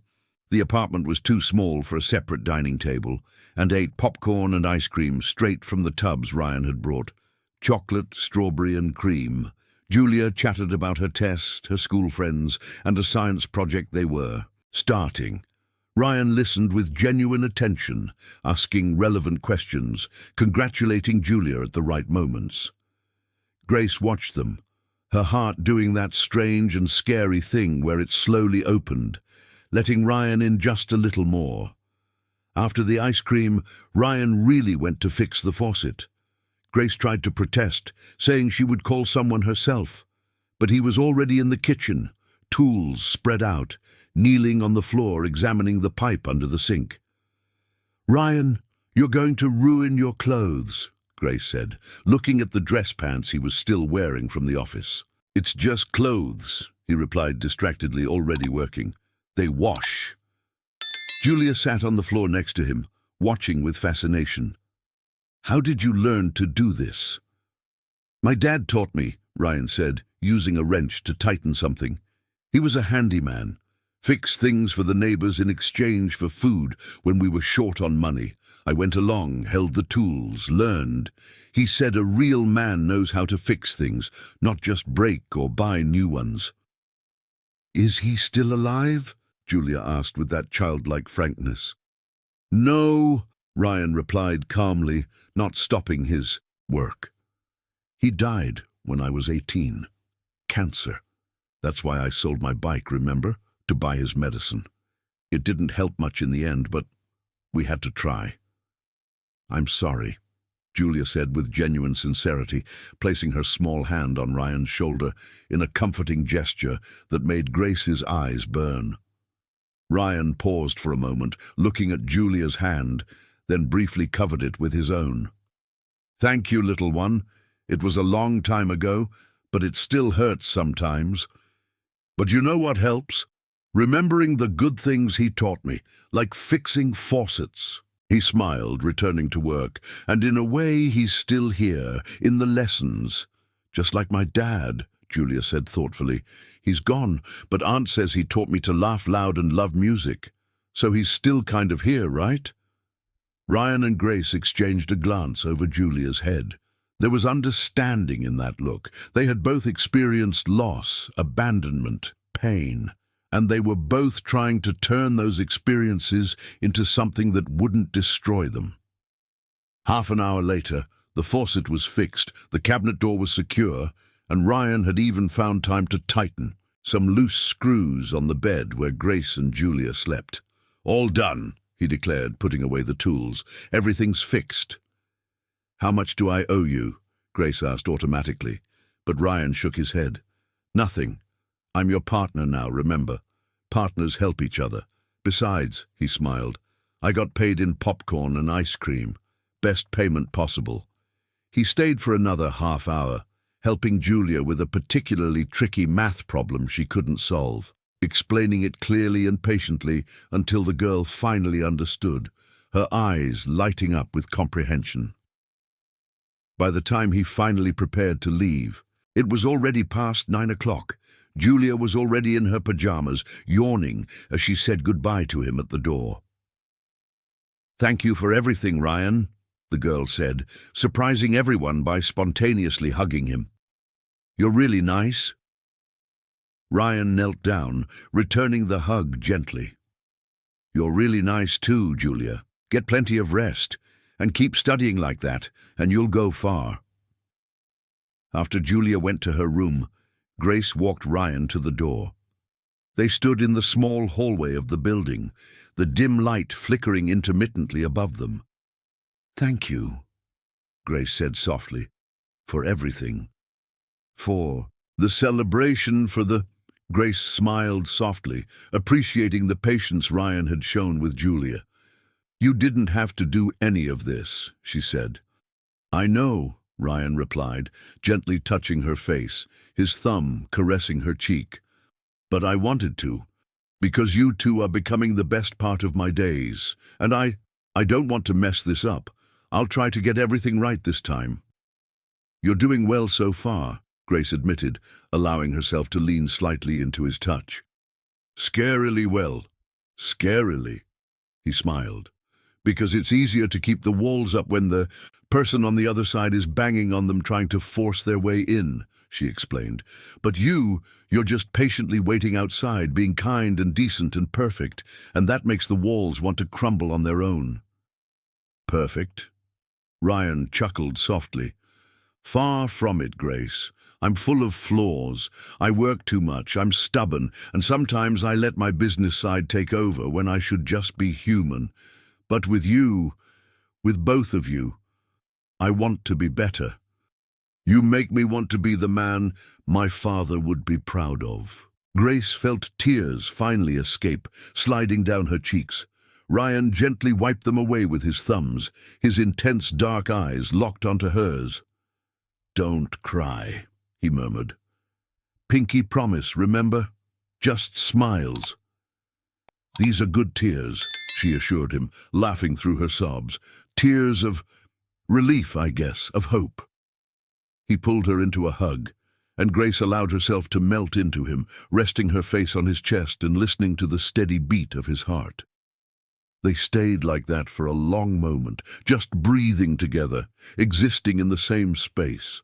The apartment was too small for a separate dining table, and ate popcorn and ice cream straight from the tubs Ryan had brought. Chocolate, strawberry and cream. Julia chatted about her test, her school friends, and a science project they were starting. Ryan listened with genuine attention, asking relevant questions, congratulating Julia at the right moments. Grace watched them, her heart doing that strange and scary thing where it slowly opened, letting Ryan in just a little more. After the ice cream, Ryan really went to fix the faucet. Grace tried to protest, saying she would call someone herself, but he was already in the kitchen, tools spread out, kneeling on the floor examining the pipe under the sink. "Ryan, you're going to ruin your clothes," Grace said, looking at the dress pants he was still wearing from the office. "It's just clothes," he replied distractedly, already working. "They wash." Julia sat on the floor next to him, watching with fascination. "How did you learn to do this?" "My dad taught me," Ryan said, using a wrench to tighten something. "He was a handyman. Fixed things for the neighbors in exchange for food when we were short on money. I went along, held the tools, learned. He said a real man knows how to fix things, not just break or buy new ones." "Is he still alive?" Julia asked with that childlike frankness. "No," Ryan replied calmly, not stopping his work. "He died when I was 18. Cancer. That's why I sold my bike, remember? To buy his medicine. It didn't help much in the end, but we had to try." "I'm sorry," Julia said with genuine sincerity, placing her small hand on Ryan's shoulder in a comforting gesture that made Grace's eyes burn. Ryan paused for a moment, looking at Julia's hand, then briefly covered it with his own. "Thank you, little one. It was a long time ago, but it still hurts sometimes. But you know what helps? Remembering the good things he taught me, like fixing faucets." He smiled, returning to work, "And in a way he's still here, in the lessons. Just like my dad," Julia said thoughtfully. "He's gone, but Aunt says he taught me to laugh loud and love music. So he's still kind of here, right?" Ryan and Grace exchanged a glance over Julia's head. There was understanding in that look. They had both experienced loss, abandonment, pain, and they were both trying to turn those experiences into something that wouldn't destroy them. Half an hour later, the faucet was fixed, the cabinet door was secure, and Ryan had even found time to tighten some loose screws on the bed where Grace and Julia slept. "All done," he declared, putting away the tools. "Everything's fixed." "How much do I owe you?" Grace asked automatically, but Ryan shook his head. "Nothing. I'm your partner now, remember. Partners help each other. Besides," he smiled, "I got paid in popcorn and ice cream. Best payment possible." He stayed for another half hour, helping Julia with a particularly tricky math problem she couldn't solve, explaining it clearly and patiently until the girl finally understood, her eyes lighting up with comprehension. By the time he finally prepared to leave, it was already past 9 o'clock. Julia was already in her pajamas, yawning as she said goodbye to him at the door. "Thank you for everything, Ryan," the girl said, surprising everyone by spontaneously hugging him. "You're really nice." Ryan knelt down, returning the hug gently. "You're really nice too, Julia. Get plenty of rest, and keep studying like that, and you'll go far." After Julia went to her room, Grace walked Ryan to the door. They stood in the small hallway of the building, the dim light flickering intermittently above them. "Thank you," Grace said softly, "for everything. For the celebration, for the—" Grace smiled softly, appreciating the patience Ryan had shown with Julia. "You didn't have to do any of this," she said. "I know," Ryan replied, gently touching her face, his thumb caressing her cheek. "But I wanted to, because you two are becoming the best part of my days, and I I don't want to mess this up. I'll try to get everything right this time. You're doing well so far, Grace admitted, allowing herself to lean slightly into his touch. Scarily well. Scarily, he smiled. Because it's easier to keep the walls up when the person on the other side is banging on them trying to force their way in, she explained. But you're just patiently waiting outside, being kind and decent and perfect, and that makes the walls want to crumble on their own. Perfect? Ryan chuckled softly. Far from it, Grace. I'm full of flaws. I work too much, I'm stubborn, and sometimes I let my business side take over when I should just be human. But with you, with both of you, I want to be better. You make me want to be the man my father would be proud of. Grace felt tears finally escape, sliding down her cheeks. Ryan gently wiped them away with his thumbs, his intense dark eyes locked onto hers. Don't cry, he murmured. Pinky promise, remember? Just smiles. These are good tears, she assured him, laughing through her sobs. Tears of relief, I guess, of hope. He pulled her into a hug, and Grace allowed herself to melt into him, resting her face on his chest and listening to the steady beat of his heart. They stayed like that for a long moment, just breathing together, existing in the same space.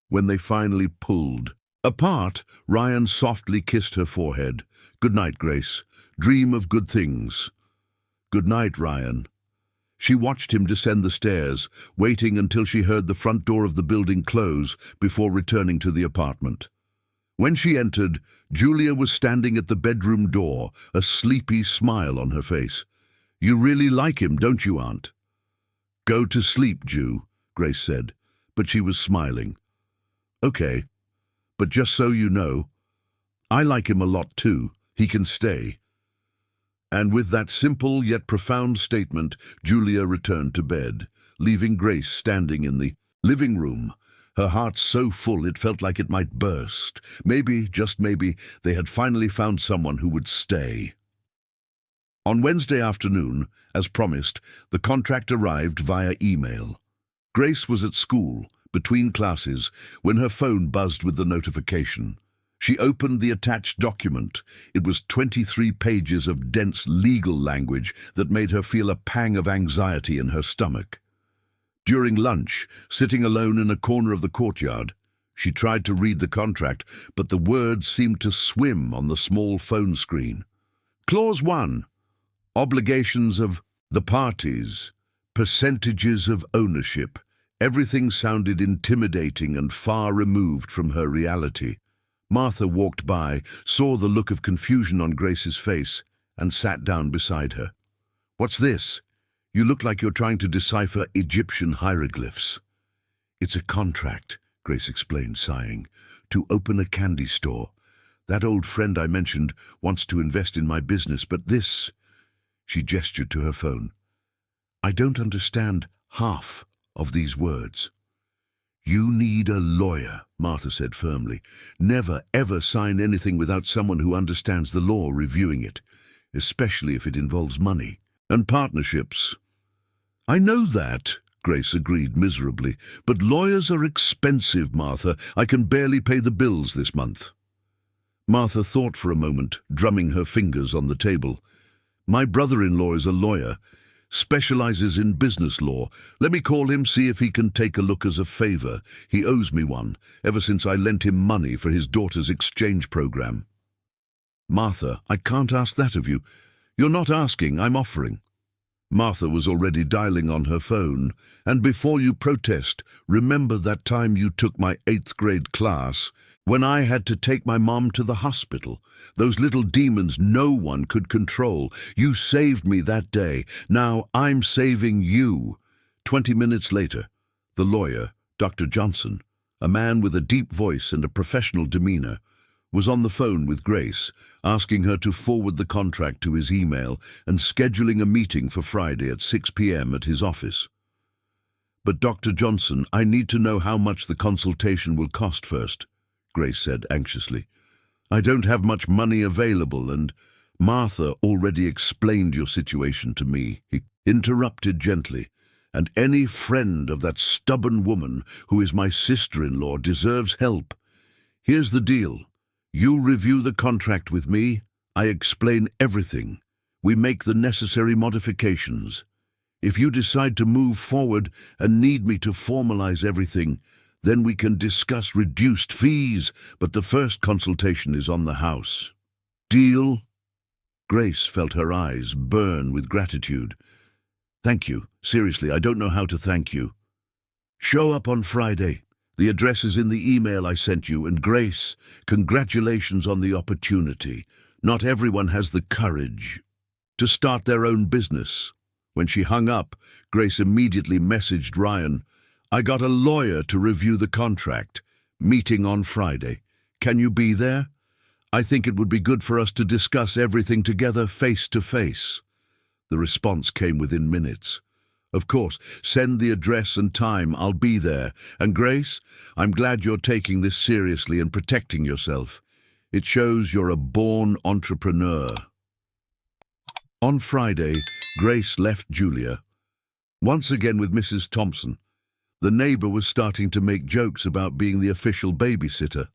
When they finally pulled apart, Ryan softly kissed her forehead. Good night, Grace. Dream of good things. Good night, Ryan. She watched him descend the stairs, waiting until she heard the front door of the building close before returning to the apartment. When she entered, Julia was standing at the bedroom door, a sleepy smile on her face. You really like him, don't you, Aunt? Go to sleep, Ju, Grace said, but she was smiling. Okay, but just so you know, I like him a lot too. He can stay. And with that simple yet profound statement, Julia returned to bed, leaving Grace standing in the living room, her heart so full it felt like it might burst. Maybe, just maybe, they had finally found someone who would stay. On Wednesday afternoon, as promised, the contract arrived via email. Grace was at school, between classes, when her phone buzzed with the notification. She opened the attached document. It was 23 pages of dense legal language that made her feel a pang of anxiety in her stomach. During lunch, sitting alone in a corner of the courtyard, she tried to read the contract, but the words seemed to swim on the small phone screen. Clause 1. Obligations of the parties. Percentages of ownership. Everything sounded intimidating and far removed from her reality. Martha walked by, saw the look of confusion on Grace's face, and sat down beside her. What's this? You look like you're trying to decipher Egyptian hieroglyphs. It's a contract, Grace explained, sighing, to open a candy store. That old friend I mentioned wants to invest in my business, but this... She gestured to her phone. I don't understand half of these words. You need a lawyer, Martha said firmly. Never, ever sign anything without someone who understands the law reviewing it, especially if it involves money and partnerships. I know that, Grace agreed miserably, but lawyers are expensive, Martha. I can barely pay the bills this month. Martha thought for a moment, drumming her fingers on the table. My brother-in-law is a lawyer, specializes in business law. Let me call him, see if he can take a look as a favor. He owes me one, ever since I lent him money for his daughter's exchange program. Martha, I can't ask that of you. You're not asking, I'm offering. Martha was already dialing on her phone. And before you protest, remember that time you took my 8th grade class, when I had to take my mom to the hospital. Those little demons no one could control. You saved me that day. Now I'm saving you. 20 minutes later, the lawyer, Dr. Johnson, a man with a deep voice and a professional demeanor, was on the phone with Grace, asking her to forward the contract to his email and scheduling a meeting for Friday at 6 p.m. at his office. But Dr. Johnson, I need to know how much the consultation will cost first, Grace said anxiously. I don't have much money available and Martha already explained your situation to me, he interrupted gently, and any friend of that stubborn woman who is my sister-in-law deserves help. Here's the deal. You review the contract with me, I explain everything. We make the necessary modifications. If you decide to move forward and need me to formalize everything, then we can discuss reduced fees, but the first consultation is on the house. Deal? Grace felt her eyes burn with gratitude. Thank you. Seriously, I don't know how to thank you. Show up on Friday. The address is in the email I sent you, and Grace, congratulations on the opportunity. Not everyone has the courage to start their own business. When she hung up, Grace immediately messaged Ryan, I got a lawyer to review the contract. Meeting on Friday. Can you be there? I think it would be good for us to discuss everything together face to face. The response came within minutes. Of course, send the address and time, I'll be there. And Grace, I'm glad you're taking this seriously and protecting yourself. It shows you're a born entrepreneur. On Friday, Grace left Julia. Once again with Mrs. Thompson. The neighbor was starting to make jokes about being the official babysitter,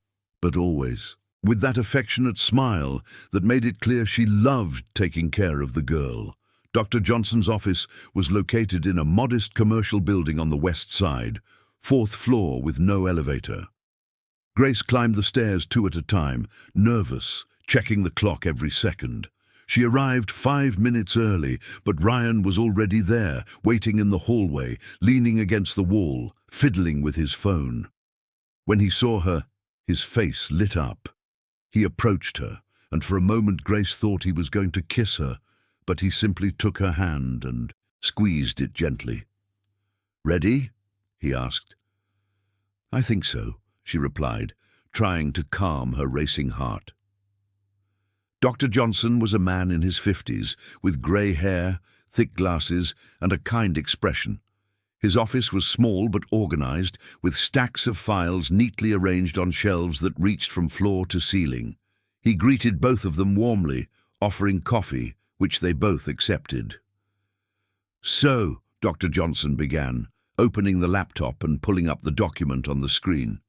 but always with that affectionate smile that made it clear she loved taking care of the girl. Dr. Johnson's office was located in a modest commercial building on the west side, 4th floor with no elevator. Grace climbed the stairs 2 at a time, nervous, checking the clock every second. She arrived 5 minutes early, but Ryan was already there, waiting in the hallway, leaning against the wall, fiddling with his phone. When he saw her, his face lit up. He approached her, and for a moment Grace thought he was going to kiss her, but he simply took her hand and squeezed it gently. Ready? He asked. I think so, she replied, trying to calm her racing heart. Dr. Johnson was a man in his 50s, with grey hair, thick glasses, and a kind expression. His office was small but organized, with stacks of files neatly arranged on shelves that reached from floor to ceiling. He greeted both of them warmly, offering coffee, which they both accepted. So, Dr. Johnson began, opening the laptop and pulling up the document on the screen.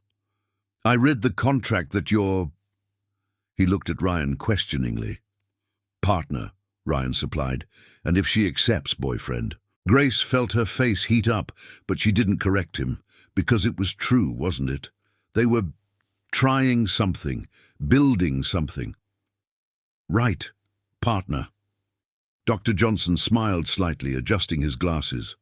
I read the contract that you're... He looked at Ryan questioningly. Partner, Ryan supplied, and if she accepts, boyfriend. Grace felt her face heat up, but she didn't correct him, because it was true, wasn't it? They were trying something, building something. Right, partner. Dr. Johnson smiled slightly, adjusting his glasses.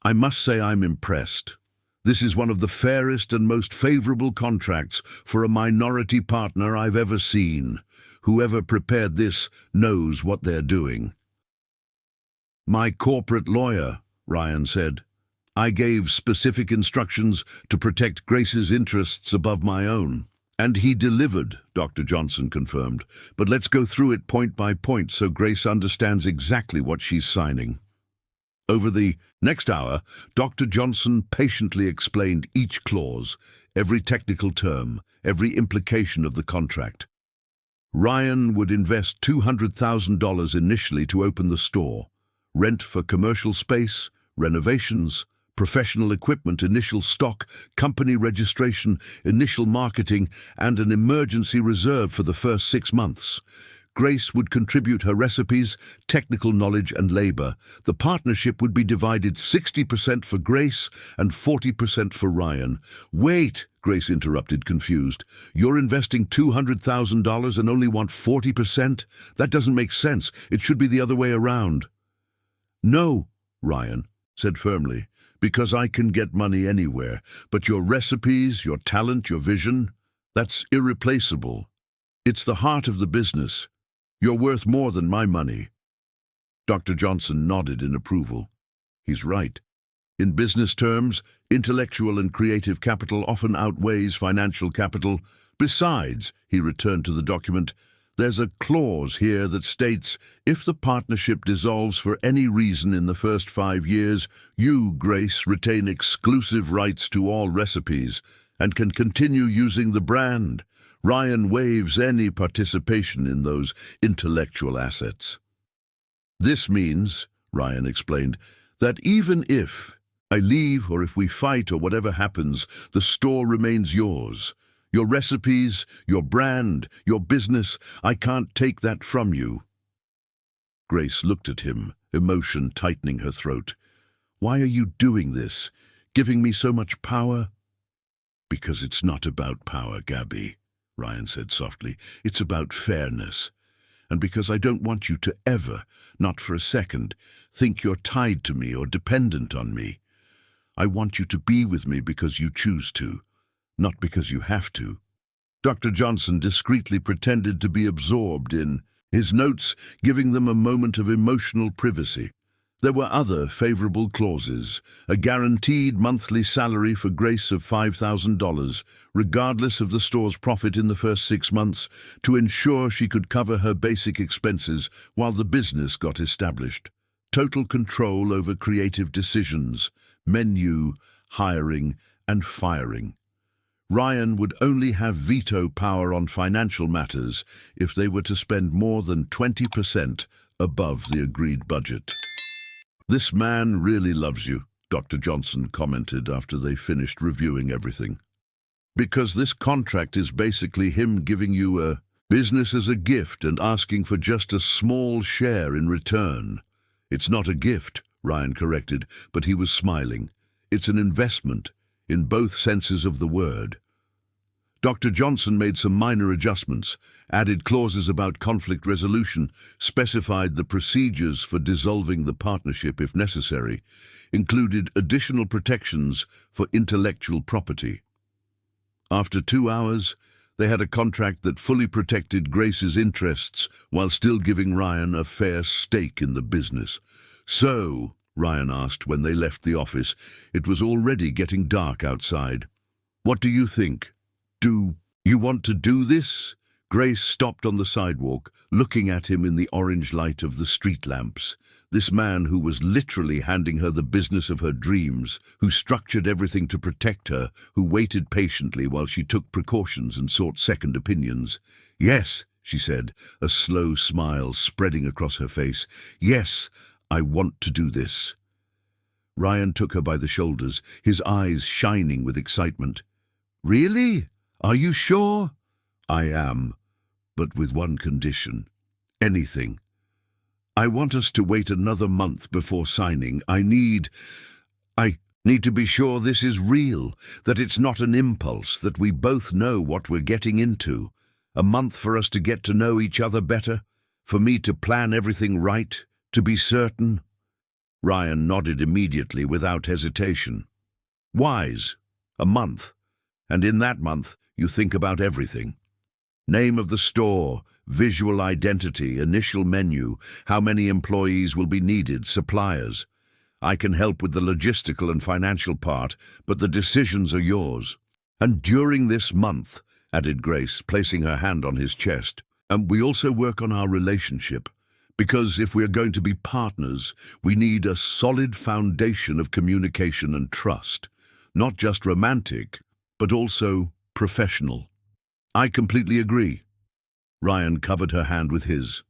I must say I'm impressed. This is one of the fairest and most favorable contracts for a minority partner I've ever seen. Whoever prepared this knows what they're doing. My corporate lawyer, Ryan said. I gave specific instructions to protect Grace's interests above my own. And he delivered, Dr. Johnson confirmed. But let's go through it point by point so Grace understands exactly what she's signing. Over the next hour, Dr. Johnson patiently explained each clause, every technical term, every implication of the contract. Ryan would invest $200,000 initially to open the store, rent for commercial space, renovations, professional equipment, initial stock, company registration, initial marketing, and an emergency reserve for the first 6 months. Grace would contribute her recipes, technical knowledge, and labor. The partnership would be divided 60% for Grace and 40% for Ryan. Wait, Grace interrupted, confused. You're investing $200,000 and only want 40%? That doesn't make sense. It should be the other way around. No, Ryan said firmly, because I can get money anywhere. But your recipes, your talent, your vision, that's irreplaceable. It's the heart of the business. You're worth more than my money. Dr. Johnson nodded in approval. He's right. In business terms, intellectual and creative capital often outweighs financial capital. Besides, he returned to the document, there's a clause here that states, if the partnership dissolves for any reason in the first 5 years, you, Grace, retain exclusive rights to all recipes. and can continue using the brand. Ryan waives any participation in those intellectual assets. This means, Ryan explained, that even if I leave or if we fight or whatever happens, the store remains yours. Your recipes, your brand, your business, I can't take that from you. Grace looked at him, emotion tightening her throat. Why are you doing this? Giving me so much power? Because it's not about power, Gabby, Ryan said softly. It's about fairness. And because I don't want you to ever, not for a second, think you're tied to me or dependent on me. I want you to be with me because you choose to, not because you have to. Dr. Johnson discreetly pretended to be absorbed in his notes, giving them a moment of emotional privacy. There were other favorable clauses, a guaranteed monthly salary for Grace of $5,000, regardless of the store's profit in the first 6 months, to ensure she could cover her basic expenses while the business got established. Total control over creative decisions, menu, hiring, and firing. Ryan would only have veto power on financial matters if they were to spend more than 20% above the agreed budget. This man really loves you, Dr. Johnson commented after they finished reviewing everything. Because this contract is basically him giving you a business as a gift and asking for just a small share in return. It's not a gift, Ryan corrected, but he was smiling. It's an investment, in both senses of the word. Dr. Johnson made some minor adjustments, added clauses about conflict resolution, specified the procedures for dissolving the partnership if necessary, included additional protections for intellectual property. After 2 hours, they had a contract that fully protected Grace's interests while still giving Ryan a fair stake in the business. So, Ryan asked when they left the office, it was already getting dark outside. What do you think? Do you want to do this? Grace stopped on the sidewalk, looking at him in the orange light of the street lamps. This man who was literally handing her the business of her dreams, who structured everything to protect her, who waited patiently while she took precautions and sought second opinions. Yes, she said, a slow smile spreading across her face. Yes, I want to do this. Ryan took her by the shoulders, his eyes shining with excitement. Really? Are you sure? I am, but with one condition. Anything. I want us to wait another month before signing. I need to be sure this is real, that it's not an impulse, that we both know what we're getting into. A month for us to get to know each other better, for me to plan everything right, to be certain. Ryan nodded immediately without hesitation. Wise. A month. And in that month, you think about everything. Name of the store, visual identity, initial menu, how many employees will be needed, suppliers. I can help with the logistical and financial part, but the decisions are yours. And during this month, added Grace, placing her hand on his chest, and we also work on our relationship. Because if we're going to be partners, we need a solid foundation of communication and trust. Not just romantic, but also professional. I completely agree. Ryan covered her hand with his.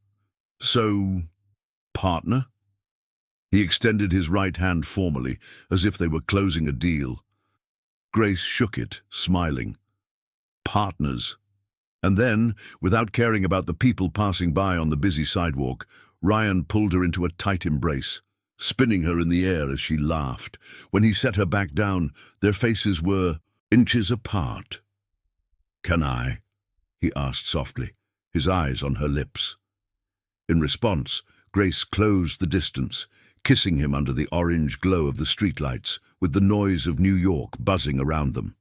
So, partner? He extended his right hand formally, as if they were closing a deal. Grace shook it, smiling. Partners. And then, without caring about the people passing by on the busy sidewalk, Ryan pulled her into a tight embrace, spinning her in the air as she laughed. When he set her back down, their faces were inches apart. Can I? He asked softly, his eyes on her lips. In response, Grace closed the distance, kissing him under the orange glow of the streetlights, with the noise of New York buzzing around them.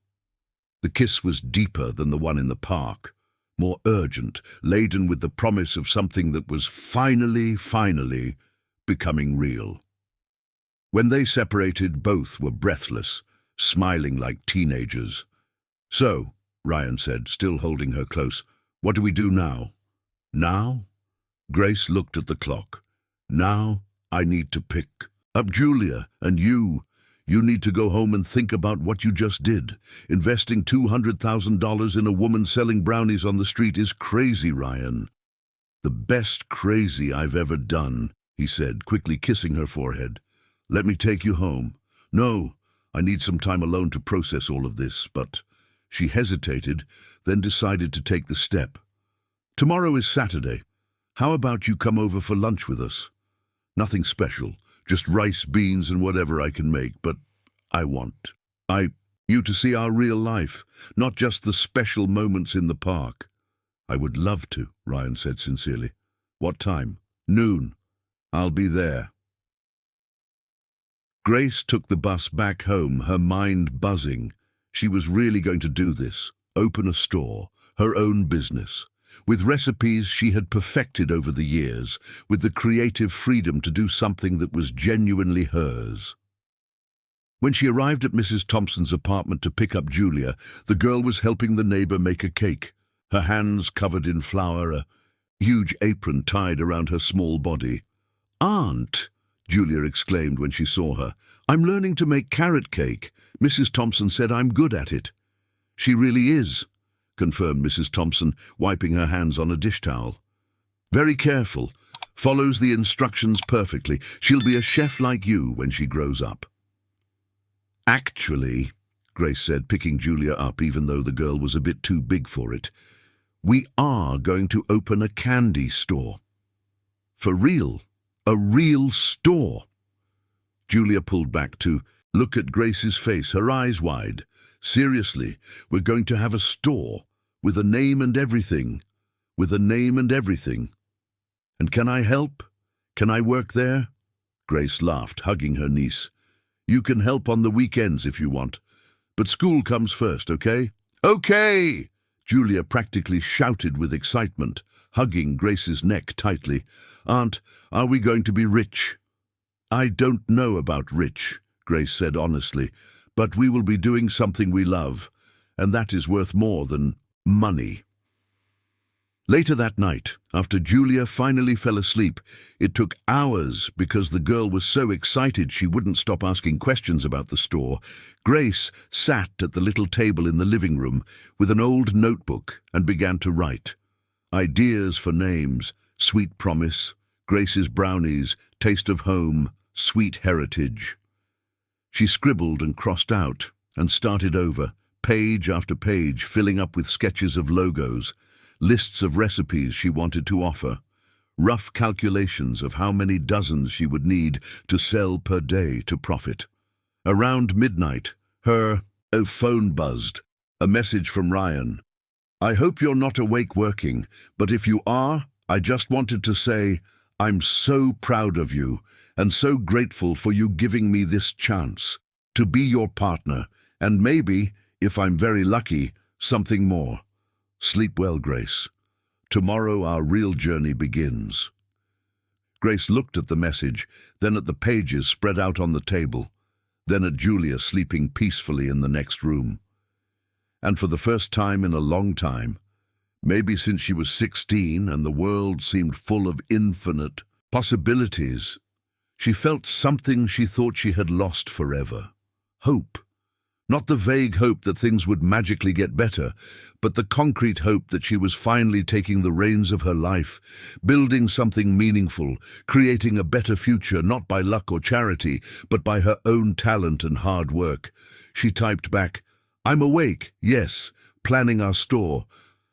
The kiss was deeper than the one in the park, more urgent, laden with the promise of something that was finally becoming real. When they separated, both were breathless, smiling like teenagers. So, Ryan said, still holding her close, what do we do now? Now? Grace looked at the clock. Now I need to pick up Julia and you. You need to go home and think about what you just did. Investing $200,000 in a woman selling brownies on the street is crazy, Ryan. The best crazy I've ever done, he said, quickly kissing her forehead. Let me take you home. No, I need some time alone to process all of this, but she hesitated, then decided to take the step. Tomorrow is Saturday. How about you come over for lunch with us? Nothing special, just rice, beans, and whatever I can make, but I want you to see our real life, not just the special moments in the park. I would love to, Ryan said sincerely. What time? Noon. I'll be there. Grace took the bus back home, her mind buzzing. She was really going to do this, open a store, her own business, with recipes she had perfected over the years, with the creative freedom to do something that was genuinely hers. When she arrived at Mrs. Thompson's apartment to pick up Julia, the girl was helping the neighbor make a cake, her hands covered in flour, a huge apron tied around her small body. "Aunt," Julia exclaimed when she saw her, "I'm learning to make carrot cake. Mrs. Thompson said I'm good at it." "She really is," confirmed Mrs. Thompson, wiping her hands on a dish towel. "Very careful. Follows the instructions perfectly. She'll be a chef like you when she grows up." "Actually," Grace said, picking Julia up even though the girl was a bit too big for it, "we are going to open a candy store." "For real? A real store?" Julia pulled back to look at Grace's face, her eyes wide. "Seriously, we're going to have a store, with a name and everything. With a name and everything. And can I help? Can I work there?" Grace laughed, hugging her niece. "You can help on the weekends if you want. But school comes first, okay?" "Okay!" Julia practically shouted with excitement, hugging Grace's neck tightly. "Aunt, are we going to be rich?" "I don't know about rich," Grace said honestly, "but we will be doing something we love, and that is worth more than money." Later that night, after Julia finally fell asleep, it took hours because the girl was so excited she wouldn't stop asking questions about the store. Grace sat at the little table in the living room with an old notebook and began to write. Ideas for names: Sweet Promise, Grace's Brownies, Taste of Home, Sweet Heritage. She scribbled and crossed out and started over, page after page, filling up with sketches of logos, lists of recipes she wanted to offer, rough calculations of how many dozens she would need to sell per day to profit. Around midnight, her phone buzzed. A message from Ryan. "I hope you're not awake working, but if you are, I just wanted to say, I'm so proud of you and so grateful for you giving me this chance to be your partner, and maybe, if I'm very lucky, something more. Sleep well, Grace. Tomorrow our real journey begins." Grace looked at the message, then at the pages spread out on the table, then at Julia sleeping peacefully in the next room. And for the first time in a long time, maybe since she was 16 and the world seemed full of infinite possibilities, she felt something she thought she had lost forever. Hope. Not the vague hope that things would magically get better, but the concrete hope that she was finally taking the reins of her life, building something meaningful, creating a better future, not by luck or charity, but by her own talent and hard work. She typed back, "I'm awake, yes, planning our store.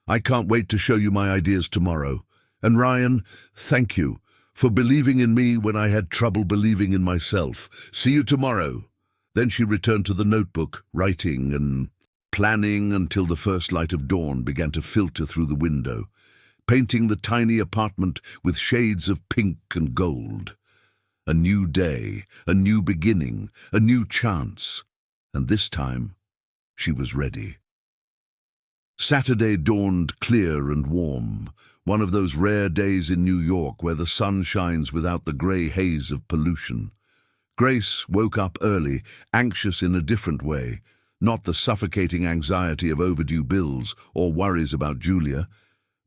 I can't wait to show you my ideas tomorrow. And Ryan, thank you for believing in me when I had trouble believing in myself. See you tomorrow." Then she returned to the notebook, writing and planning until the first light of dawn began to filter through the window, painting the tiny apartment with shades of pink and gold. A new day, a new beginning, a new chance. And this time, she was ready. Saturday dawned clear and warm, one of those rare days in New York where the sun shines without the grey haze of pollution. Grace woke up early, anxious in a different way, not the suffocating anxiety of overdue bills or worries about Julia,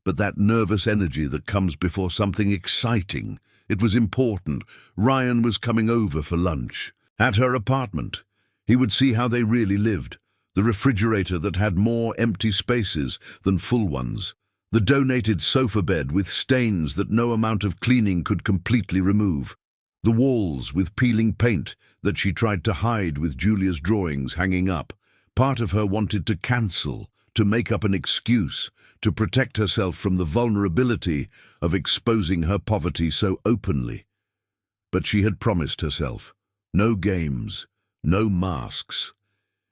but that nervous energy that comes before something exciting. It was important. Ryan was coming over for lunch. At her apartment, He would see how they really lived. The refrigerator that had more empty spaces than full ones. The donated sofa bed with stains that no amount of cleaning could completely remove. The walls with peeling paint that she tried to hide with Julia's drawings hanging up. Part of her wanted to cancel, to make up an excuse, to protect herself from the vulnerability of exposing her poverty so openly. But she had promised herself, no games, no masks.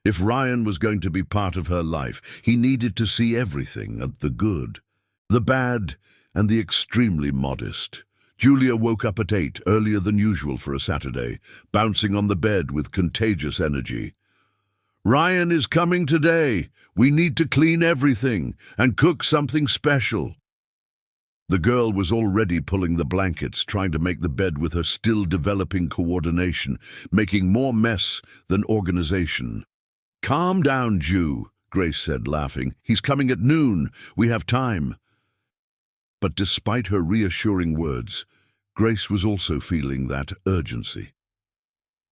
If Ryan was going to be part of her life, he needed to see everything, the good, the bad, and the extremely modest. Julia woke up at 8, earlier than usual for a Saturday, bouncing on the bed with contagious energy. "Ryan is coming today. We need to clean everything and cook something special." The girl was already pulling the blankets, trying to make the bed with her still developing coordination, making more mess than organization. "Calm down, Ju," Grace said, laughing. "He's coming at noon. We have time." But despite her reassuring words, Grace was also feeling that urgency.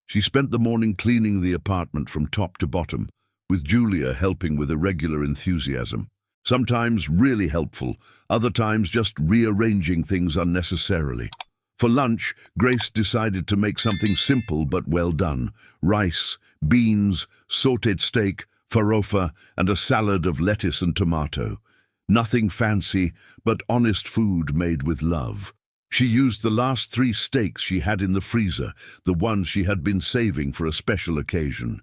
She spent the morning cleaning the apartment from top to bottom, with Julia helping with irregular enthusiasm. Sometimes really helpful, other times just rearranging things unnecessarily. For lunch, Grace decided to make something simple but well done. Rice, beans, sautéed steak, farofa, and a salad of lettuce and tomato. Nothing fancy, but honest food made with love. She used the last 3 steaks she had in the freezer, the ones she had been saving for a special occasion.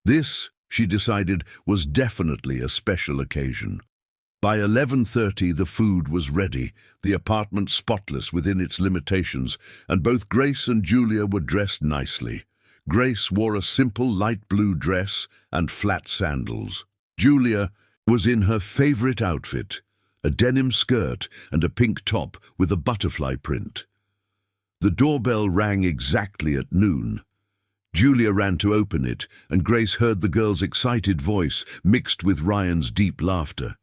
This, she decided, was definitely a special occasion. By 11:30 the food was ready, the apartment spotless within its limitations, and both Grace and Julia were dressed nicely. Grace wore a simple light blue dress and flat sandals. Julia was in her favorite outfit, a denim skirt and a pink top with a butterfly print. The doorbell rang exactly at noon. Julia ran to open it, and Grace heard the girl's excited voice mixed with Ryan's deep laughter.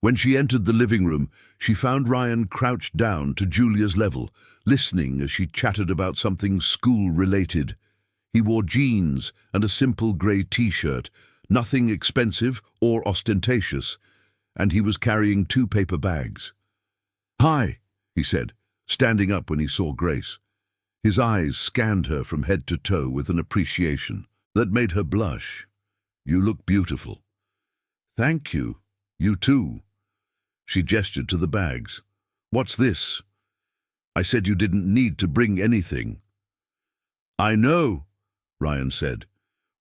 When she entered the living room, she found Ryan crouched down to Julia's level, listening as she chatted about something school-related. He wore jeans and a simple grey t-shirt, nothing expensive or ostentatious, and he was carrying 2 paper bags. "Hi," he said, standing up when he saw Grace. His eyes scanned her from head to toe with an appreciation that made her blush. "You look beautiful." "Thank you. You too." She gestured to the bags. "What's this?" "I said you didn't need to bring anything." "I know," Ryan said,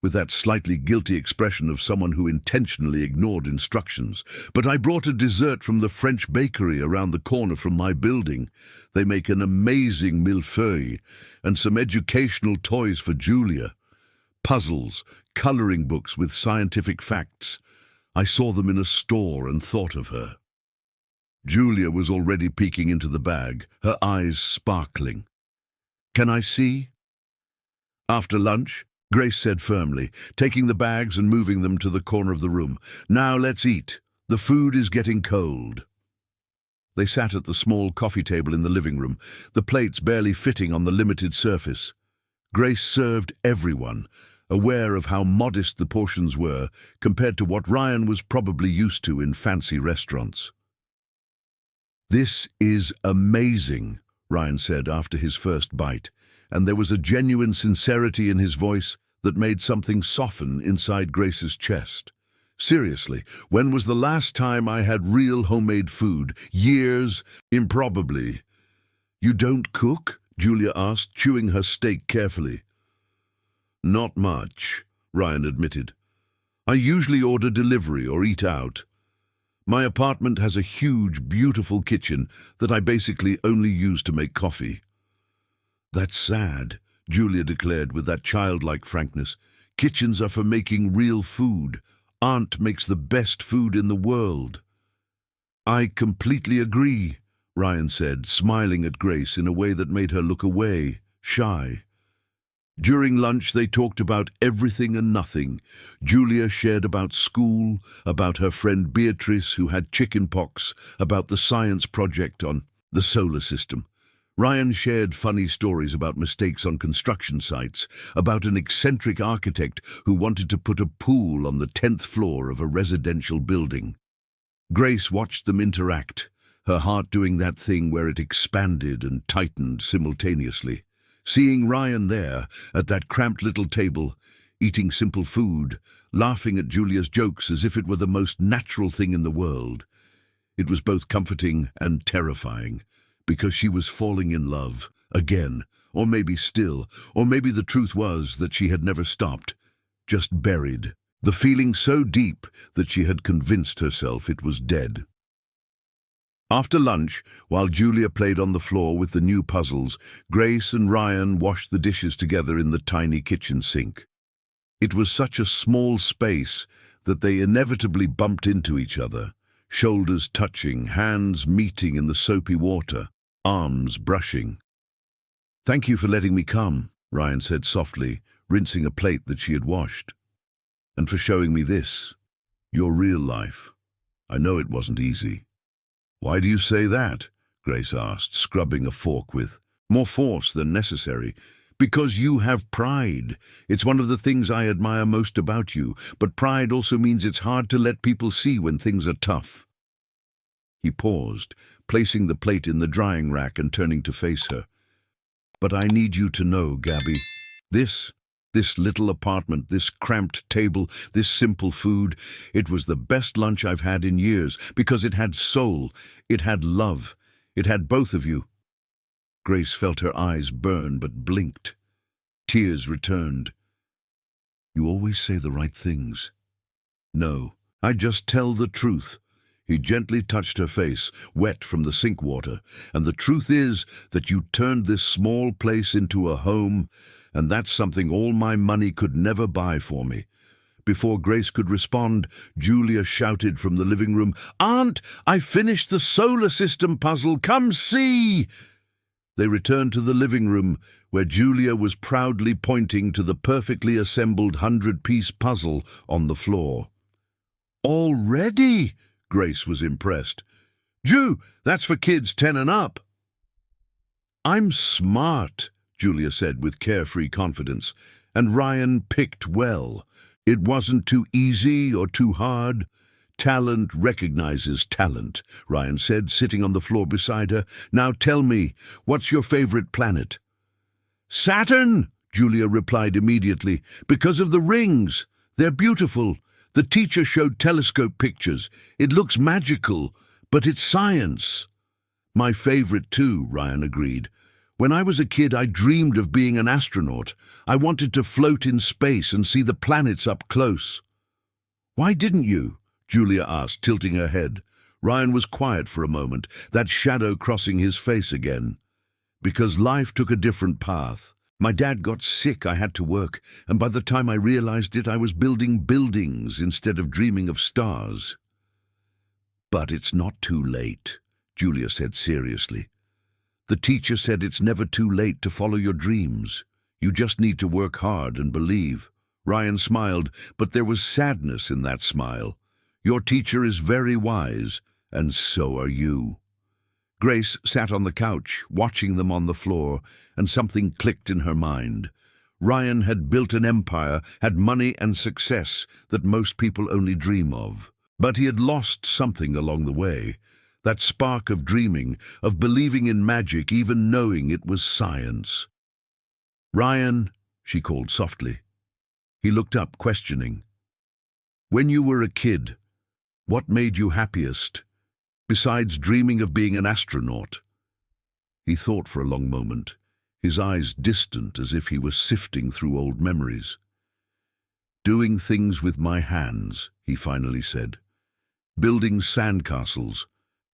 with that slightly guilty expression of someone who intentionally ignored instructions. "But I brought a dessert from the French bakery around the corner from my building. They make an amazing millefeuille, and some educational toys for Julia. Puzzles, coloring books with scientific facts. I saw them in a store and thought of her." Julia was already peeking into the bag, her eyes sparkling. "Can I see?" "After lunch," Grace said firmly, taking the bags and moving them to the corner of the room. "Now let's eat. The food is getting cold." They sat at the small coffee table in the living room, the plates barely fitting on the limited surface. Grace served everyone, aware of how modest the portions were compared to what Ryan was probably used to in fancy restaurants. "This is amazing," Ryan said after his first bite, and there was a genuine sincerity in his voice that made something soften inside Grace's chest. "Seriously, when was the last time I had real homemade food? Years? Improbably." "You don't cook?" Julia asked, chewing her steak carefully. "Not much," Ryan admitted. "I usually order delivery or eat out. My apartment has a huge, beautiful kitchen that I basically only use to make coffee." "That's sad," Julia declared with that childlike frankness. "Kitchens are for making real food. Aunt makes the best food in the world." "I completely agree," Ryan said, smiling at Grace in a way that made her look away, shy. During lunch they talked about everything and nothing. Julia shared about school, about her friend Beatrice who had chickenpox, about the science project on the solar system. Ryan shared funny stories about mistakes on construction sites, about an eccentric architect who wanted to put a pool on the 10th floor of a residential building. Grace watched them interact, her heart doing that thing where it expanded and tightened simultaneously. Seeing Ryan there, at that cramped little table, eating simple food, laughing at Julia's jokes as if it were the most natural thing in the world. It was both comforting and terrifying, because she was falling in love, again, or maybe still, or maybe the truth was that she had never stopped, just buried, the feeling so deep that she had convinced herself it was dead. After lunch, while Julia played on the floor with the new puzzles, Grace and Ryan washed the dishes together in the tiny kitchen sink. It was such a small space that they inevitably bumped into each other, shoulders touching, hands meeting in the soapy water, arms brushing. "Thank you for letting me come," Ryan said softly, rinsing a plate that she had washed. "And for showing me this, your real life. I know it wasn't easy." "Why do you say that?" Grace asked, scrubbing a fork with more force than necessary. "Because you have pride. It's one of the things I admire most about you, but pride also means it's hard to let people see when things are tough." He paused, placing the plate in the drying rack and turning to face her. "But I need you to know, Gabby, this little apartment, this cramped table, this simple food, it was the best lunch I've had in years, because it had soul, it had love, it had both of you." Grace felt her eyes burn but blinked. Tears returned. "You always say the right things." "No, I just tell the truth." He gently touched her face, wet from the sink water. "And the truth is that you turned this small place into a home, and that's something all my money could never buy for me." Before Grace could respond, Julia shouted from the living room, "Aunt, I finished the solar system puzzle. Come see!" They returned to the living room, where Julia was proudly pointing to the perfectly assembled 100-piece puzzle on the floor. "Already?" Grace was impressed. "Ju, that's for kids 10 and up." "I'm smart," Julia said with carefree confidence, "and Ryan picked well. It wasn't too easy or too hard. Talent recognizes talent," Ryan said, sitting on the floor beside her. "Now tell me, what's your favorite planet?" "Saturn," Julia replied immediately, "because of the rings. They're beautiful. The teacher showed telescope pictures. It looks magical, but it's science." "My favorite too," Ryan agreed. "When I was a kid, I dreamed of being an astronaut. I wanted to float in space and see the planets up close." "Why didn't you?" Julia asked, tilting her head. Ryan was quiet for a moment, that shadow crossing his face again. "Because life took a different path. My dad got sick, I had to work, and by the time I realized it, I was building buildings instead of dreaming of stars." "But it's not too late," Julia said seriously. "The teacher said it's never too late to follow your dreams. You just need to work hard and believe." Ryan smiled, but there was sadness in that smile. "Your teacher is very wise, and so are you." Grace sat on the couch, watching them on the floor, and something clicked in her mind. Ryan had built an empire, had money and success that most people only dream of. But he had lost something along the way. That spark of dreaming, of believing in magic, even knowing it was science. "Ryan," she called softly. He looked up, questioning. "When you were a kid, what made you happiest, besides dreaming of being an astronaut?" He thought for a long moment, his eyes distant as if he were sifting through old memories. "Doing things with my hands," he finally said. "Building sandcastles,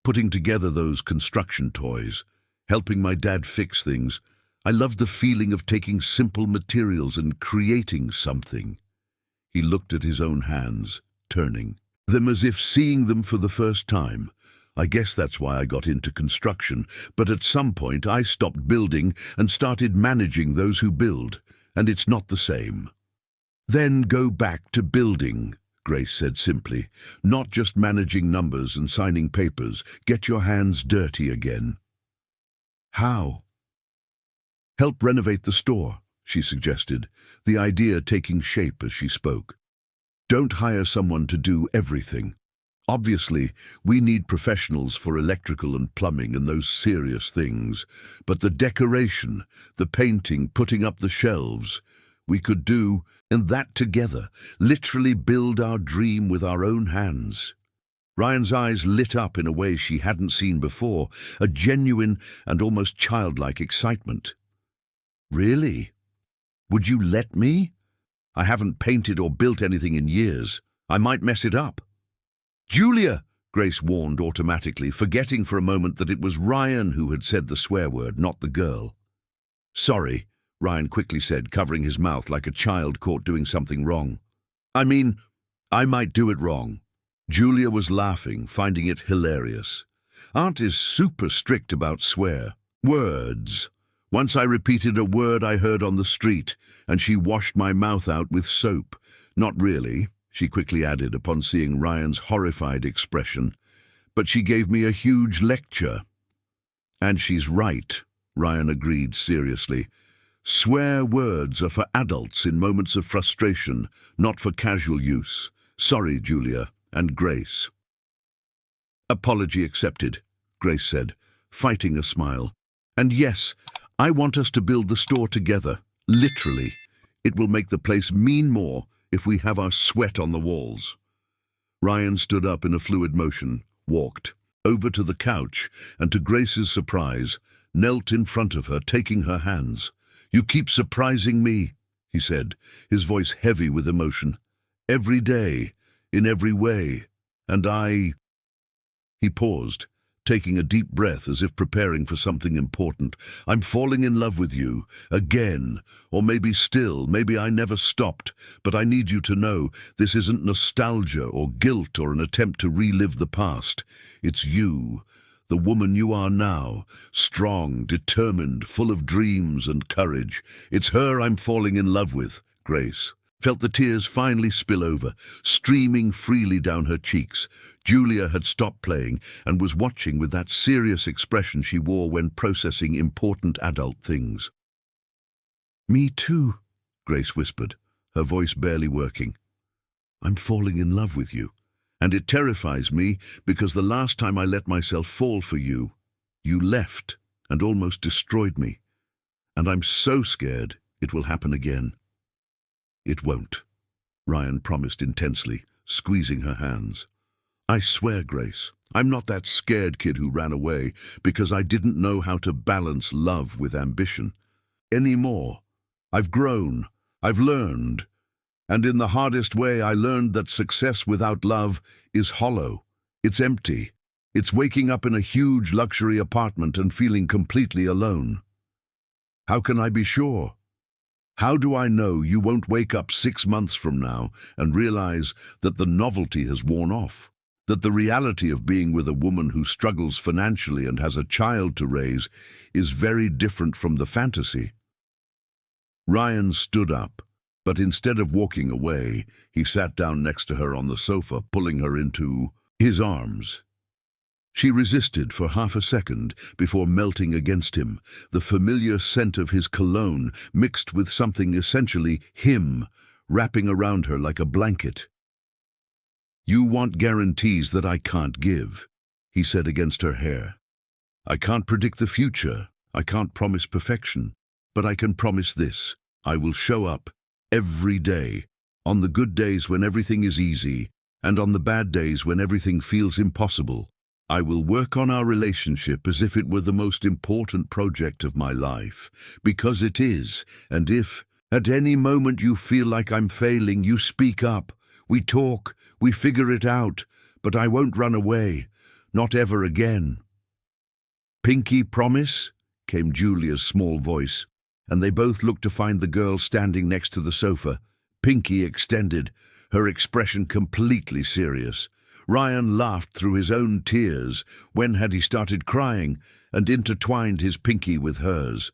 putting together those construction toys, helping my dad fix things. I loved the feeling of taking simple materials and creating something." He looked at his own hands, turning them as if seeing them for the first time. "I guess that's why I got into construction, but at some point I stopped building and started managing those who build, and it's not the same." "Then go back to building," Grace said simply. "Not just managing numbers and signing papers. Get your hands dirty again." "How?" Help renovate the store, she suggested, the idea taking shape as she spoke. Don't hire someone to do everything. Obviously, we need professionals for electrical and plumbing and those serious things, but the decoration, the painting, putting up the shelves, we could do, and that together, literally build our dream with our own hands. Ryan's eyes lit up in a way she hadn't seen before, a genuine and almost childlike excitement. Really? Would you let me? I haven't painted or built anything in years. I might mess it up. Julia, Grace warned automatically, forgetting for a moment that it was Ryan who had said the swear word, not the girl. Sorry, Ryan quickly said, covering his mouth like a child caught doing something wrong. I mean, I might do it wrong. Julia was laughing, finding it hilarious. Aunt is super strict about swear words. Once I repeated a word I heard on the street, and she washed my mouth out with soap. Not really, she quickly added upon seeing Ryan's horrified expression, but she gave me a huge lecture. And she's right, Ryan agreed seriously. Swear words are for adults in moments of frustration, not for casual use. Sorry, Julia and Grace. Apology accepted, Grace said, fighting a smile. And yes, I want us to build the store together, literally. It will make the place mean more if we have our sweat on the walls. Ryan stood up in a fluid motion, walked over to the couch, and to Grace's surprise, knelt in front of her, taking her hands. You keep surprising me, he said, his voice heavy with emotion. Every day, in every way, and I... He paused, taking a deep breath as if preparing for something important. I'm falling in love with you, again, or maybe still, maybe I never stopped, but I need you to know this isn't nostalgia or guilt or an attempt to relive the past. It's you, the woman you are now, strong, determined, full of dreams and courage. It's her I'm falling in love with, Grace. Felt the tears finally spill over, streaming freely down her cheeks. Julia had stopped playing and was watching with that serious expression she wore when processing important adult things. Me too, Grace whispered, her voice barely working. I'm falling in love with you, and it terrifies me because the last time I let myself fall for you, you left and almost destroyed me, and I'm so scared it will happen again. It won't, Ryan promised intensely, squeezing her hands. I swear, Grace, I'm not that scared kid who ran away because I didn't know how to balance love with ambition. Anymore. I've grown, I've learned, and in the hardest way I learned that success without love is hollow. It's empty. It's waking up in a huge luxury apartment and feeling completely alone. How can I be sure? How do I know you won't wake up 6 months from now and realize that the novelty has worn off? That the reality of being with a woman who struggles financially and has a child to raise is very different from the fantasy? Ryan stood up, but instead of walking away, he sat down next to her on the sofa, pulling her into his arms. She resisted for half a second before melting against him, the familiar scent of his cologne mixed with something essentially him, wrapping around her like a blanket. You want guarantees that I can't give, he said against her hair. I can't predict the future, I can't promise perfection, but I can promise this. I will show up every day, on the good days when everything is easy, and on the bad days when everything feels impossible. I will work on our relationship as if it were the most important project of my life, because it is, and if, at any moment you feel like I'm failing, you speak up. We talk, we figure it out, but I won't run away, not ever again. Pinky promise? Came Julia's small voice, and they both looked to find the girl standing next to the sofa, Pinky extended, her expression completely serious. Ryan laughed through his own tears. When had he started crying, and intertwined his pinky with hers?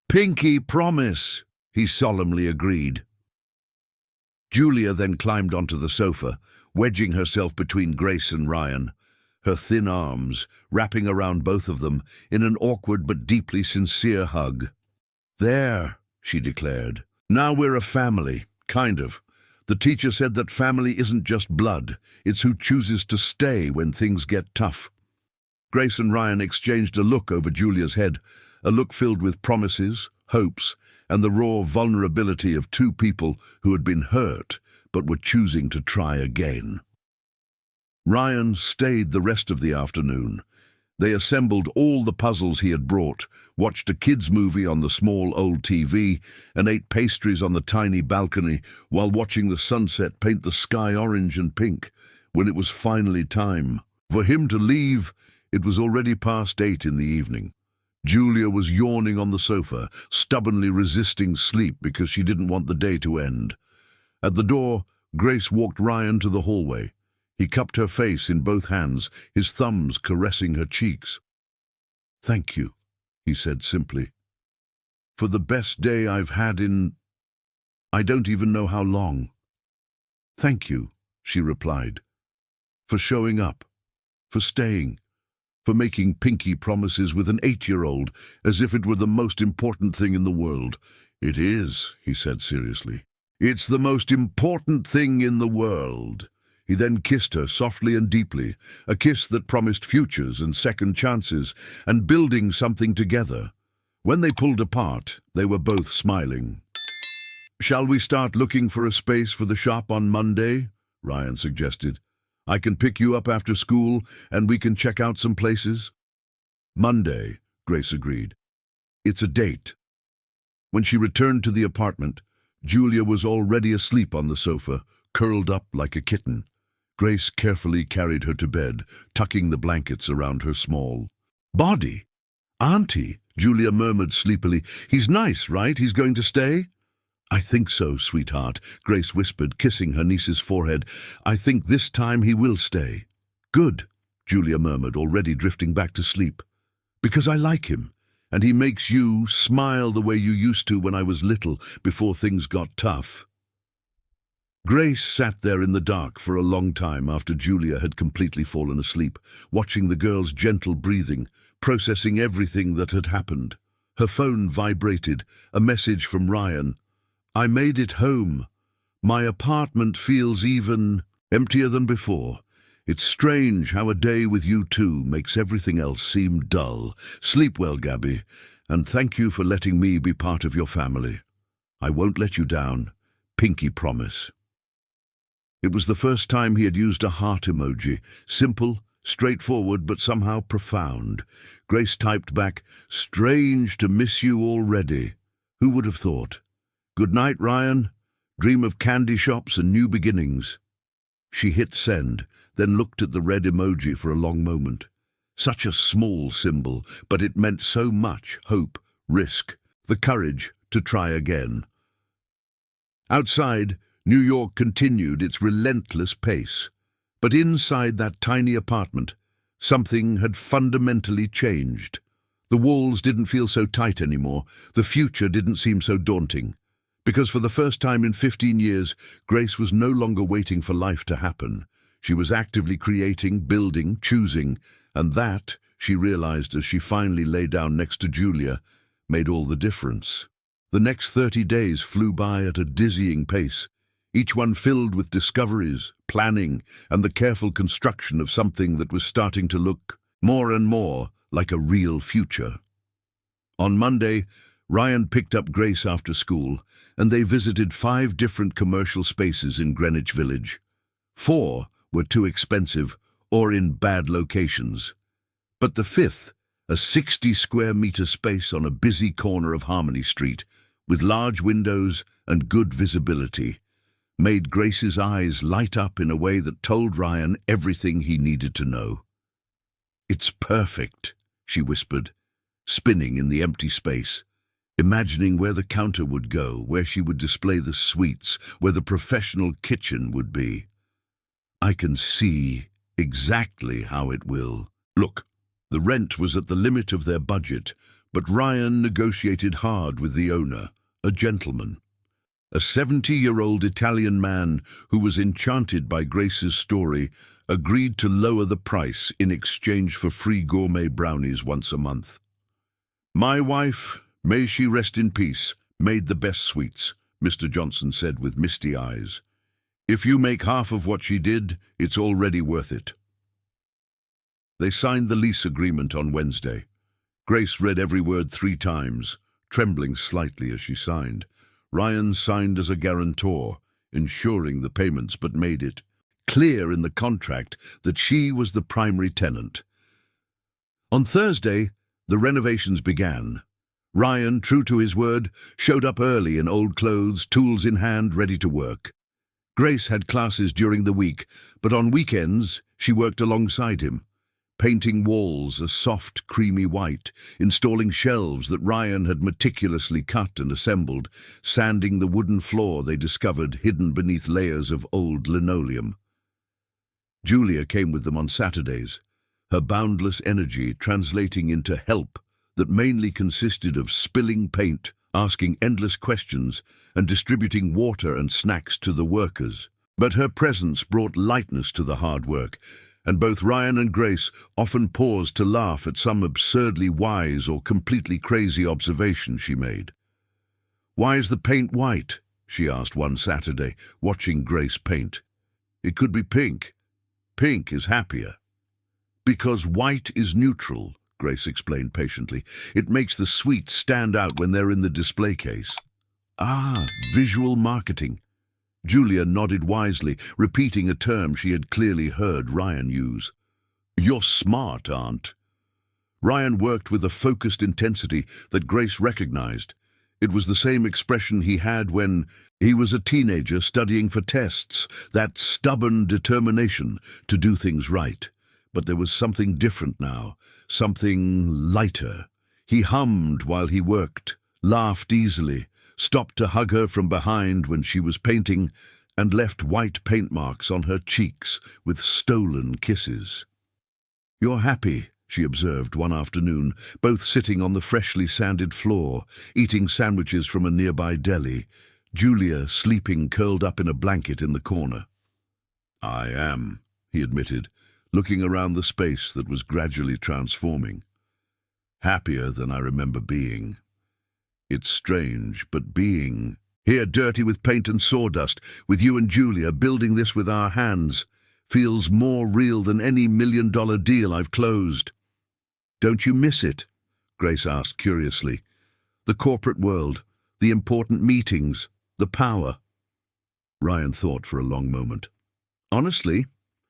Pinky promise, he solemnly agreed. Julia then climbed onto the sofa, wedging herself between Grace and Ryan, her thin arms wrapping around both of them in an awkward but deeply sincere hug. "There," she declared. "Now we're a family, kind of. The teacher said that family isn't just blood, it's who chooses to stay when things get tough." Grace and Ryan exchanged a look over Julia's head, a look filled with promises, hopes, and the raw vulnerability of two people who had been hurt but were choosing to try again. Ryan stayed the rest of the afternoon. They assembled all the puzzles he had brought, watched a kids' movie on the small old TV, and ate pastries on the tiny balcony while watching the sunset paint the sky orange and pink. When it was finally time for him to leave, it was already past 8 in the evening. Julia was yawning on the sofa, stubbornly resisting sleep because she didn't want the day to end. At the door, Grace walked Ryan to the hallway. He cupped her face in both hands, his thumbs caressing her cheeks. "Thank you," he said simply. "For the best day I've had in... I don't even know how long." "Thank you," she replied. "For showing up, for staying, for making pinky promises with an 8-year-old as if it were the most important thing in the world." "It is," he said seriously. "It's the most important thing in the world." He then kissed her softly and deeply, a kiss that promised futures and second chances, and building something together. When they pulled apart, they were both smiling. "Shall we start looking for a space for the shop on Monday?" Ryan suggested. "I can pick you up after school, and we can check out some places." "Monday," Grace agreed. "It's a date." When she returned to the apartment, Julia was already asleep on the sofa, curled up like a kitten. Grace carefully carried her to bed, tucking the blankets around her small body. "Auntie," Julia murmured sleepily, "he's nice, right? He's going to stay?" "I think so, sweetheart," Grace whispered, kissing her niece's forehead. "I think this time he will stay." "Good," Julia murmured, already drifting back to sleep. "Because I like him, and he makes you smile the way you used to when I was little, before things got tough." Grace sat there in the dark for a long time after Julia had completely fallen asleep, watching the girl's gentle breathing, processing everything that had happened. Her phone vibrated, a message from Ryan. "I made it home. My apartment feels even emptier than before. It's strange how a day with you two makes everything else seem dull. Sleep well, Gabby, and thank you for letting me be part of your family. I won't let you down. Pinky promise." It was the first time he had used a heart emoji, simple, straightforward, but somehow profound. Grace typed back, "Strange to miss you already. Who would have thought? Good night, Ryan. Dream of candy shops and new beginnings." She hit send, then looked at the red emoji for a long moment. Such a small symbol, but it meant so much: hope, risk, the courage to try again. Outside, New York continued its relentless pace. But inside that tiny apartment, something had fundamentally changed. The walls didn't feel so tight anymore. The future didn't seem so daunting. Because for the first time in 15 years, Grace was no longer waiting for life to happen. She was actively creating, building, choosing, and that, she realized as she finally lay down next to Julia, made all the difference. The next 30 days flew by at a dizzying pace, each one filled with discoveries, planning, and the careful construction of something that was starting to look more and more like a real future. On Monday, Ryan picked up Grace after school, and they visited 5 different commercial spaces in Greenwich Village. 4 were too expensive or in bad locations. But the 5th, a 60-square-meter space on a busy corner of Harmony Street, with large windows and good visibility, made Grace's eyes light up in a way that told Ryan everything he needed to know. "It's perfect," she whispered, spinning in the empty space, imagining where the counter would go, where she would display the sweets, where the professional kitchen would be. "I can see exactly how it will." Look, the rent was at the limit of their budget, but Ryan negotiated hard with the owner, a gentleman. A 70-year-old Italian man who was enchanted by Grace's story agreed to lower the price in exchange for free gourmet brownies once a month. "My wife May she rest in peace, made the best sweets, Mr. Johnson said with misty eyes. If you make half of what she did, it's already worth it. They signed the lease agreement on Wednesday. Grace read every word 3 times, trembling slightly as she signed. Ryan signed as a guarantor, ensuring the payments, but made it clear in the contract that she was the primary tenant. On Thursday, the renovations began. Ryan, true to his word, showed up early in old clothes, tools in hand, ready to work. Grace had classes during the week, but on weekends she worked alongside him, painting walls a soft, creamy white, installing shelves that Ryan had meticulously cut and assembled, sanding the wooden floor they discovered hidden beneath layers of old linoleum. Julia came with them on Saturdays, her boundless energy translating into help that mainly consisted of spilling paint, asking endless questions, and distributing water and snacks to the workers. But her presence brought lightness to the hard work, and both Ryan and Grace often paused to laugh at some absurdly wise or completely crazy observation she made. "Why is the paint white?" she asked one Saturday, watching Grace paint. "It could be pink. Pink is happier." "Because white is neutral," Grace explained patiently. "It makes the sweets stand out when they're in the display case." "Ah, visual marketing." Julia nodded wisely, repeating a term she had clearly heard Ryan use. "You're smart, Aunt." Ryan worked with a focused intensity that Grace recognized. It was the same expression he had when he was a teenager studying for tests, that stubborn determination to do things right. But there was something different now, something lighter. He hummed while he worked, laughed easily, stopped to hug her from behind when she was painting, and left white paint marks on her cheeks with stolen kisses. "You're happy," she observed one afternoon, both sitting on the freshly sanded floor, eating sandwiches from a nearby deli, Julia sleeping curled up in a blanket in the corner. "I am," he admitted, looking around the space that was gradually transforming. "Happier than I remember being. It's strange, but being here dirty with paint and sawdust, with you and Julia building this with our hands, feels more real than any $1 million deal I've closed." "Don't you miss it?" Grace asked curiously. "The corporate world, the important meetings, the power." Ryan thought for a long moment. "Honestly,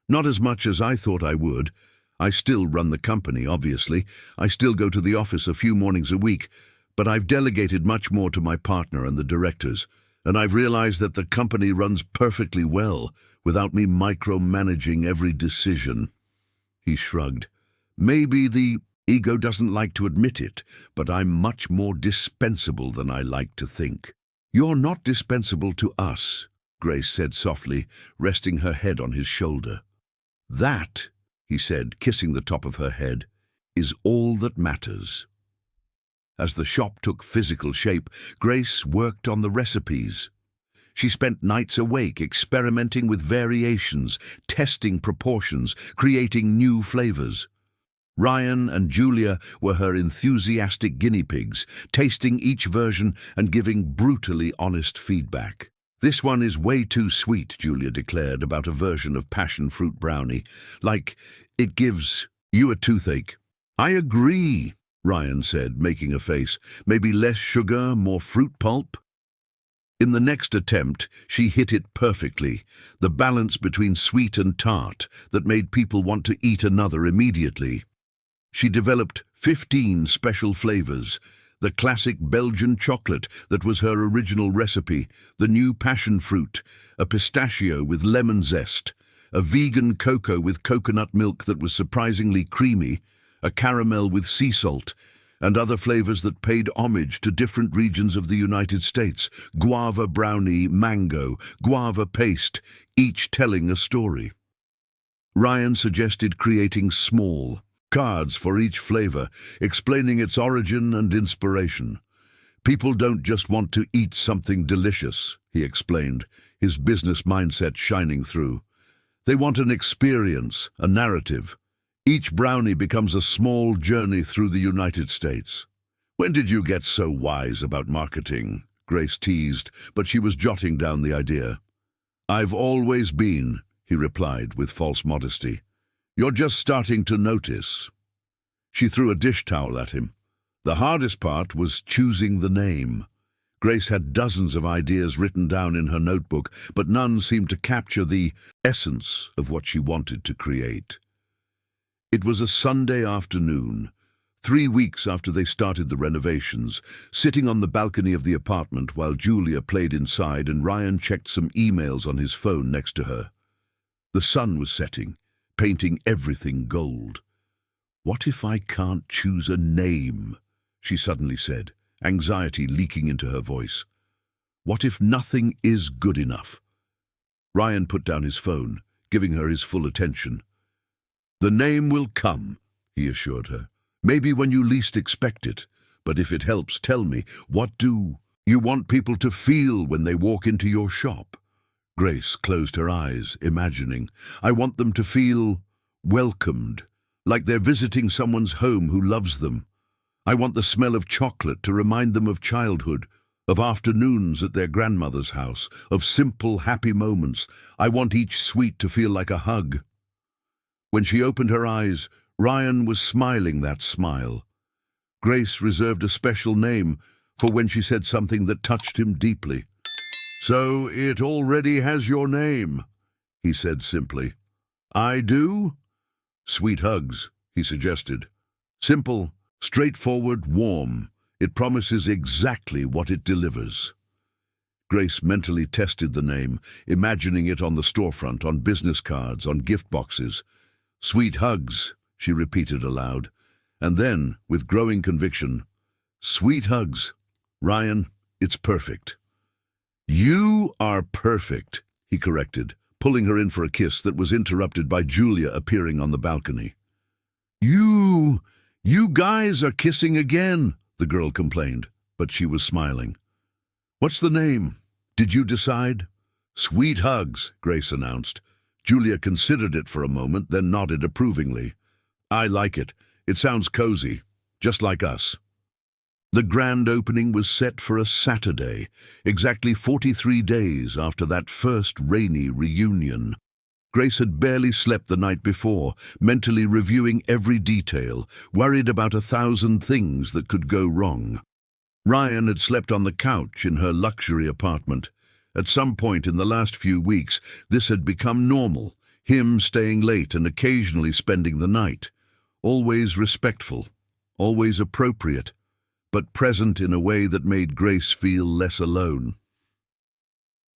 not as much as I thought I would. I still run the company, obviously. I still go to the office a few mornings a week, but I've delegated much more to my partner and the directors, and I've realized that the company runs perfectly well without me micromanaging every decision." He shrugged. "Maybe the ego doesn't like to admit it, but I'm much more dispensable than I like to think." "You're not dispensable to us," Grace said softly, resting her head on his shoulder. "That," he said, kissing the top of her head, "is all that matters." As the shop took physical shape, Grace worked on the recipes. She spent nights awake experimenting with variations, testing proportions, creating new flavors. Ryan and Julia were her enthusiastic guinea pigs, tasting each version and giving brutally honest feedback. "This one is way too sweet," Julia declared about a version of passion fruit brownie. "Like, it gives you a toothache." "I agree," Ryan said, making a face. "Maybe less sugar, more fruit pulp?" In the next attempt, she hit it perfectly, the balance between sweet and tart that made people want to eat another immediately. She developed 15 special flavors: the classic Belgian chocolate that was her original recipe, the new passion fruit, a pistachio with lemon zest, a vegan cocoa with coconut milk that was surprisingly creamy, a caramel with sea salt, and other flavors that paid homage to different regions of the United States: guava brownie, mango, guava paste, each telling a story. Ryan suggested creating small cards for each flavor, explaining its origin and inspiration. "People don't just want to eat something delicious," he explained, his business mindset shining through. "They want an experience, a narrative. Each brownie becomes a small journey through the United States." When did you get so wise about marketing? Grace teased, but she was jotting down the idea. I've always been, he replied with false modesty. You're just starting to notice. She threw a dish towel at him. The hardest part was choosing the name. Grace had dozens of ideas written down in her notebook, but none seemed to capture the essence of what she wanted to create. It was a Sunday afternoon, 3 weeks after they started the renovations, sitting on the balcony of the apartment while Julia played inside and Ryan checked some emails on his phone next to her. The sun was setting, painting everything gold. What if I can't choose a name? She suddenly said, anxiety leaking into her voice. What if nothing is good enough? Ryan put down his phone, giving her his full attention. The name will come, he assured her. Maybe when you least expect it, but if it helps, tell me, what do you want people to feel when they walk into your shop? Grace closed her eyes, imagining. I want them to feel welcomed, like they're visiting someone's home who loves them. I want the smell of chocolate to remind them of childhood, of afternoons at their grandmother's house, of simple, happy moments. I want each sweet to feel like a hug. When she opened her eyes, Ryan was smiling that smile. Grace reserved a special name for when she said something that touched him deeply. So it already has your name, he said simply. I do? Sweet Hugs, he suggested. Simple, straightforward, warm. It promises exactly what it delivers. Grace mentally tested the name, imagining it on the storefront, on business cards, on gift boxes. Sweet Hugs, she repeated aloud. And then, with growing conviction, Sweet Hugs. Ryan, it's perfect. You are perfect, he corrected, pulling her in for a kiss that was interrupted by Julia appearing on the balcony. You guys are kissing again, the girl complained, but she was smiling. What's the name? Did you decide? Sweet Hugs, Grace announced. Julia considered it for a moment, then nodded approvingly. I like it. It sounds cozy, just like us. The grand opening was set for a Saturday, exactly 43 days after that first rainy reunion. Grace had barely slept the night before, mentally reviewing every detail, worried about 1,000 things that could go wrong. Ryan had slept on the couch in her luxury apartment. At some point in the last few weeks, this had become normal, him staying late and occasionally spending the night. Always respectful, always appropriate, but present in a way that made Grace feel less alone.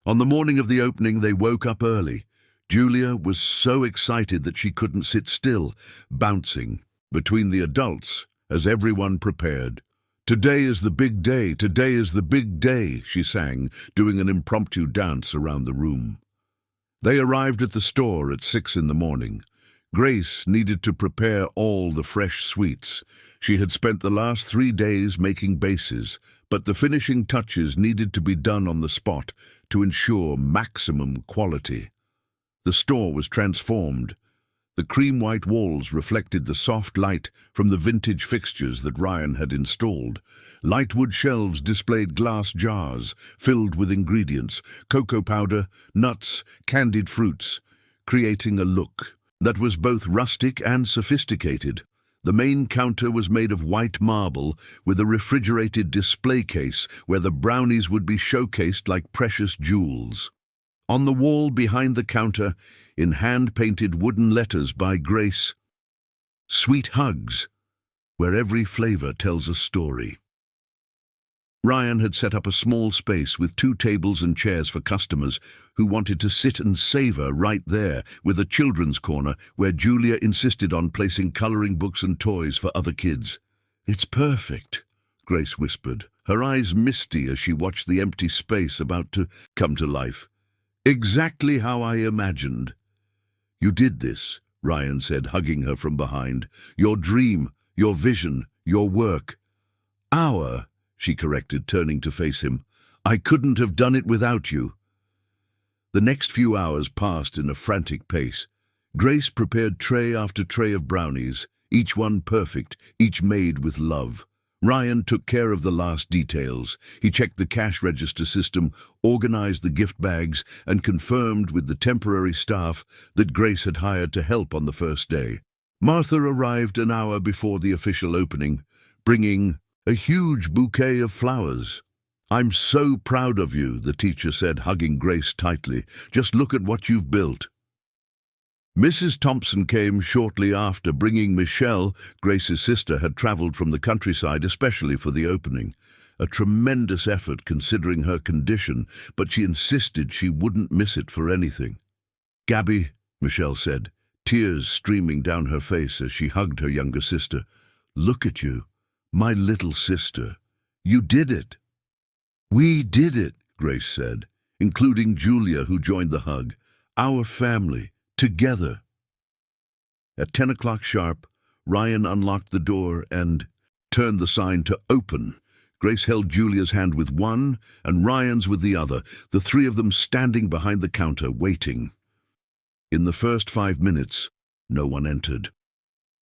On the morning of the opening, they woke up early. Julia was so excited that she couldn't sit still, bouncing between the adults as everyone prepared. Today is the big day, today is the big day, she sang, doing an impromptu dance around the room. They arrived at the store at 6 in the morning. Grace needed to prepare all the fresh sweets. She had spent the last 3 days making bases, but the finishing touches needed to be done on the spot to ensure maximum quality. The store was transformed. The cream-white walls reflected the soft light from the vintage fixtures that Ryan had installed. Lightwood shelves displayed glass jars filled with ingredients, cocoa powder, nuts, candied fruits, creating a look that was both rustic and sophisticated. The main counter was made of white marble with a refrigerated display case where the brownies would be showcased like precious jewels. On the wall behind the counter, in hand-painted wooden letters by Grace, Sweet Hugs, where every flavor tells a story. Ryan had set up a small space with 2 tables and chairs for customers who wanted to sit and savor right there, with a children's corner where Julia insisted on placing coloring books and toys for other kids. It's perfect, Grace whispered, her eyes misty as she watched the empty space about to come to life. Exactly how I imagined. You did this, Ryan said, hugging her from behind. Your dream, your vision, your work. Our, she corrected, turning to face him. I couldn't have done it without you. The next few hours passed in a frantic pace. Grace prepared tray after tray of brownies, each one perfect, each made with love. Ryan took care of the last details. He checked the cash register system, organized the gift bags, and confirmed with the temporary staff that Grace had hired to help on the first day. Martha arrived an hour before the official opening, bringing a huge bouquet of flowers. "I'm so proud of you," the teacher said, hugging Grace tightly. "Just look at what you've built." Mrs. Thompson came shortly after, bringing Michelle. Grace's sister had traveled from the countryside especially for the opening. A tremendous effort considering her condition, but she insisted she wouldn't miss it for anything. "Gabby," Michelle said, tears streaming down her face as she hugged her younger sister. "Look at you, my little sister. You did it." "We did it," Grace said, including Julia, who joined the hug. "Our family. Together." At 10 o'clock sharp, Ryan unlocked the door and turned the sign to open. Grace held Julia's hand with one and Ryan's with the other, the three of them standing behind the counter, waiting. In the first 5 minutes, no one entered.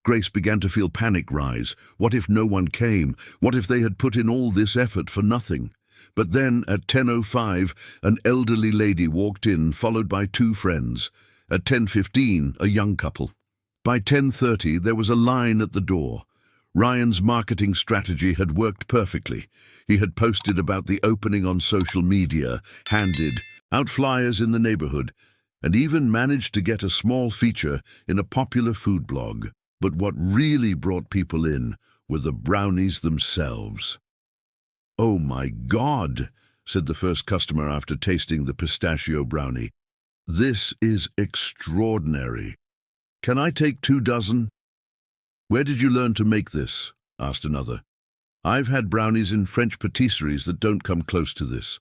Grace began to feel panic rise. What if no one came? What if they had put in all this effort for nothing? But then, at 10:05, an elderly lady walked in, followed by two friends. At 10:15, a young couple. By 10:30, there was a line at the door. Ryan's marketing strategy had worked perfectly. He had posted about the opening on social media, handed out flyers in the neighborhood, and even managed to get a small feature in a popular food blog. But what really brought people in were the brownies themselves. "Oh my God," said the first customer after tasting the pistachio brownie. "This is extraordinary. Can I take 2 dozen?" "Where did you learn to make this?" asked another. "I've had brownies in French patisseries that don't come close to this."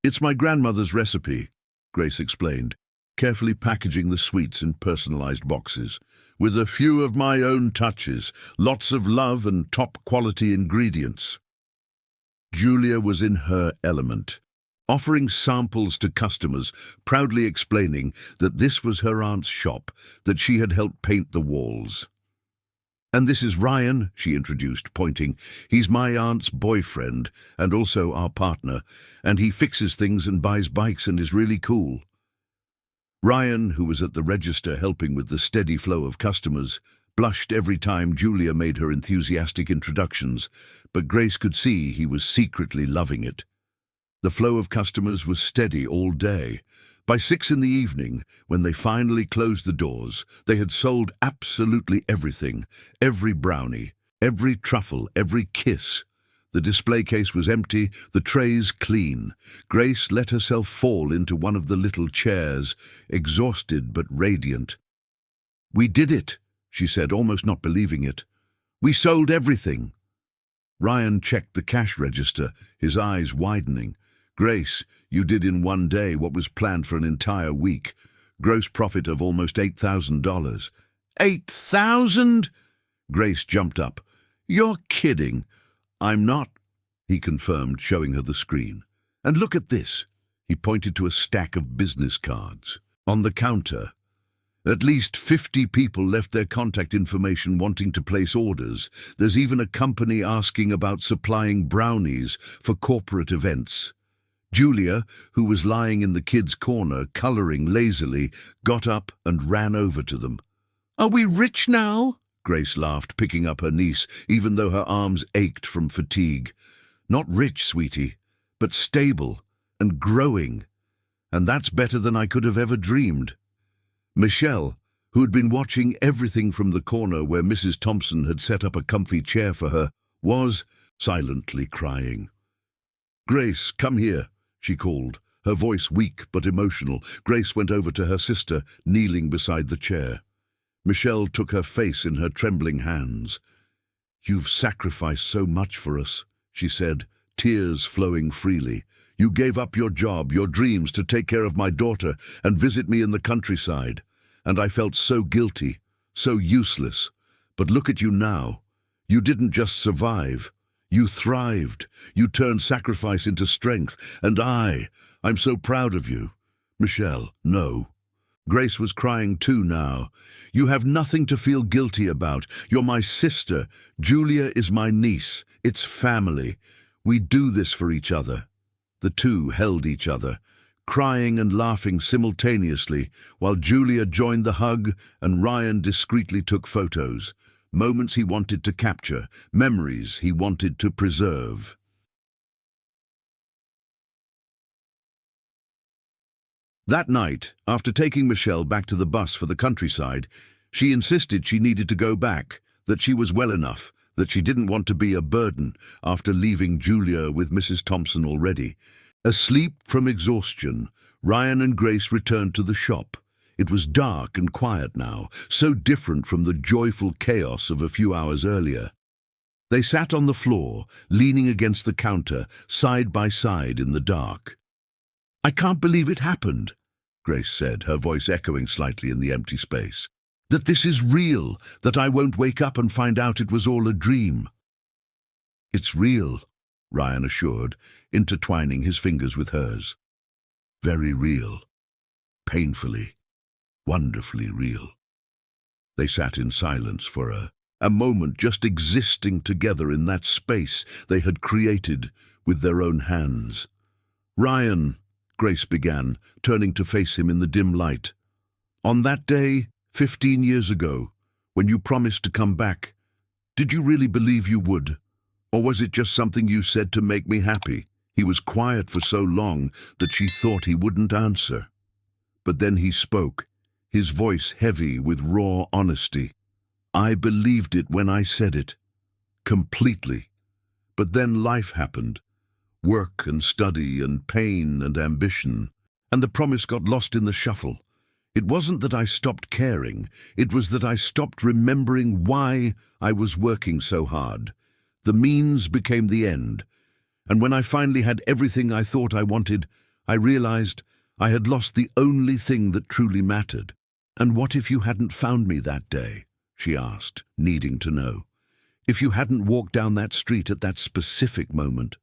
"It's my grandmother's recipe," Grace explained, carefully packaging the sweets in personalized boxes. "With a few of my own touches, lots of love and top-quality ingredients." Julia was in her element, offering samples to customers, proudly explaining that this was her aunt's shop, that she had helped paint the walls. "And this is Ryan," she introduced, pointing. "He's my aunt's boyfriend, and also our partner, and he fixes things and buys bikes and is really cool." Ryan, who was at the register helping with the steady flow of customers, blushed every time Julia made her enthusiastic introductions, but Grace could see he was secretly loving it. The flow of customers was steady all day. By 6 in the evening, when they finally closed the doors, they had sold absolutely everything, every brownie, every truffle, every kiss. The display case was empty, the trays clean. Grace let herself fall into one of the little chairs, exhausted but radiant. "We did it," she said, almost not believing it. "We sold everything." Ryan checked the cash register, his eyes widening. "Grace, you did in one day what was planned for an entire week. Gross profit of almost $8,000. $8,000? Grace jumped up. "You're kidding." "I'm not," he confirmed, showing her the screen. "And look at this." He pointed to a stack of business cards. On the counter, at least 50 people left their contact information wanting to place orders. There's even a company asking about supplying brownies for corporate events. Julia, who was lying in the kids' corner, coloring lazily, got up and ran over to them. "Are we rich now?" Grace laughed, picking up her niece, even though her arms ached from fatigue. "Not rich, sweetie, but stable and growing. And that's better than I could have ever dreamed." Michelle, who had been watching everything from the corner where Mrs. Thompson had set up a comfy chair for her, was silently crying. "Grace, come here," she called, her voice weak but emotional. Grace went over to her sister, kneeling beside the chair. Michelle took her face in her trembling hands. "You've sacrificed so much for us," she said, tears flowing freely. "You gave up your job, your dreams, to take care of my daughter and visit me in the countryside. And I felt so guilty, so useless. But look at you now. You didn't just survive. You thrived. You turned sacrifice into strength. And I'm so proud of you. Michelle, no. Grace was crying too now. "You have nothing to feel guilty about. You're my sister. Julia is my niece. It's family. We do this for each other." The two held each other, crying and laughing simultaneously, while Julia joined the hug and Ryan discreetly took photos. Moments he wanted to capture, memories he wanted to preserve. That night, after taking Michelle back to the bus for the countryside, she insisted she needed to go back, that she was well enough, that she didn't want to be a burden after leaving Julia with Mrs. Thompson already. Asleep from exhaustion, Ryan and Grace returned to the shop. It was dark and quiet now, so different from the joyful chaos of a few hours earlier. They sat on the floor, leaning against the counter, side by side in the dark. "I can't believe it happened," Grace said, her voice echoing slightly in the empty space. "That this is real, that I won't wake up and find out it was all a dream." "It's real," Ryan assured, intertwining his fingers with hers. "Very real. Painfully, wonderfully real." They sat in silence for a moment, just existing together in that space they had created with their own hands. "Ryan," Grace began, turning to face him in the dim light. "On that day, 15 years ago, when you promised to come back, did you really believe you would? Or was it just something you said to make me happy?" He was quiet for so long that she thought he wouldn't answer. But then he spoke, his voice heavy with raw honesty. "I believed it when I said it. Completely. But then life happened. Work and study and pain and ambition. And the promise got lost in the shuffle. It wasn't that I stopped caring. It was that I stopped remembering why I was working so hard. The means became the end. And when I finally had everything I thought I wanted, I realized I had lost the only thing that truly mattered." "And what if you hadn't found me that day?" she asked, needing to know. "If you hadn't walked down that street at that specific moment?"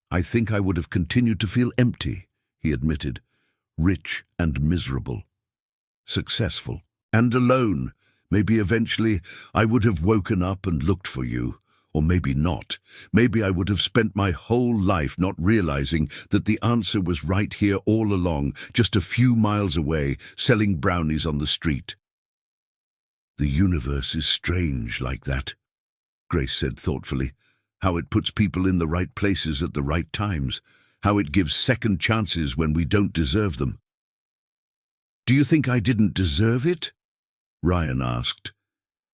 "I think I would have continued to feel empty," he admitted, "rich and miserable. Successful and alone. Maybe eventually I would have woken up and looked for you. Or maybe not. Maybe I would have spent my whole life not realizing that the answer was right here all along, just a few miles away, selling brownies on the street." "The universe is strange like that," Grace said thoughtfully. "How it puts people in the right places at the right times. How it gives second chances when we don't deserve them." "Do you think I didn't deserve it?" Ryan asked,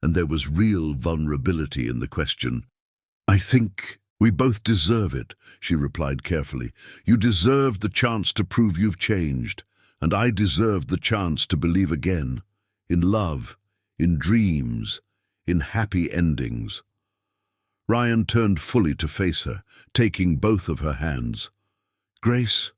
and there was real vulnerability in the question. "I think we both deserve it," she replied carefully. "You deserved the chance to prove you've changed, and I deserved the chance to believe again. In love, in dreams, in happy endings." Ryan turned fully to face her, taking both of her hands. "Grace,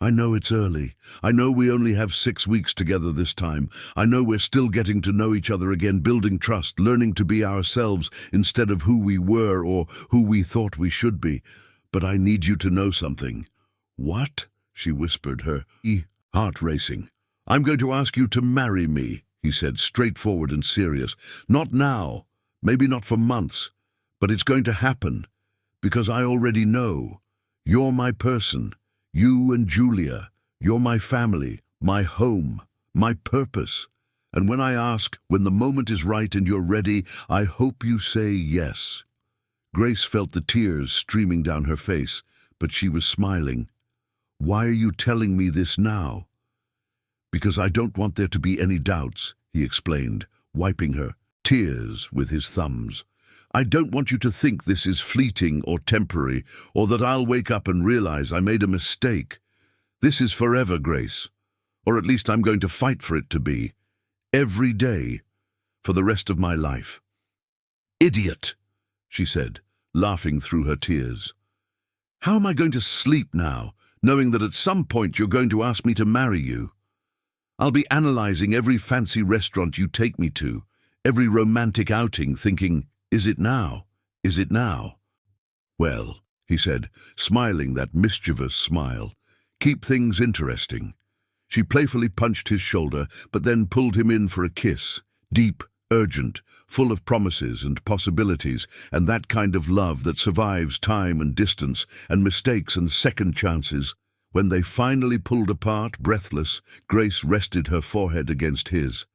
I know it's early. I know we only have 6 weeks together this time. I know we're still getting to know each other again, building trust, learning to be ourselves instead of who we were or who we thought we should be. But I need you to know something." "What?" she whispered, her heart racing. "I'm going to ask you to marry me," he said, straightforward and serious. "Not now, maybe not for months, but it's going to happen, because I already know. You're my person. You and Julia, you're my family, my home, my purpose. And when I ask, when the moment is right and you're ready, I hope you say yes." Grace felt the tears streaming down her face, but she was smiling. "Why are you telling me this now?" "Because I don't want there to be any doubts," he explained, wiping her tears with his thumbs. "I don't want you to think this is fleeting or temporary, or that I'll wake up and realize I made a mistake. This is forever, Grace. Or at least I'm going to fight for it to be. Every day. For the rest of my life." "Idiot," she said, laughing through her tears. "How am I going to sleep now, knowing that at some point you're going to ask me to marry you? I'll be analyzing every fancy restaurant you take me to, every romantic outing, thinking, is it now? Is it now?" "Well," he said, smiling that mischievous smile, "keep things interesting. She playfully punched his shoulder, but then pulled him in for a kiss. Deep, urgent, full of promises and possibilities, and that kind of love that survives time and distance and mistakes and second chances. When they finally pulled apart, breathless, Grace rested her forehead against his.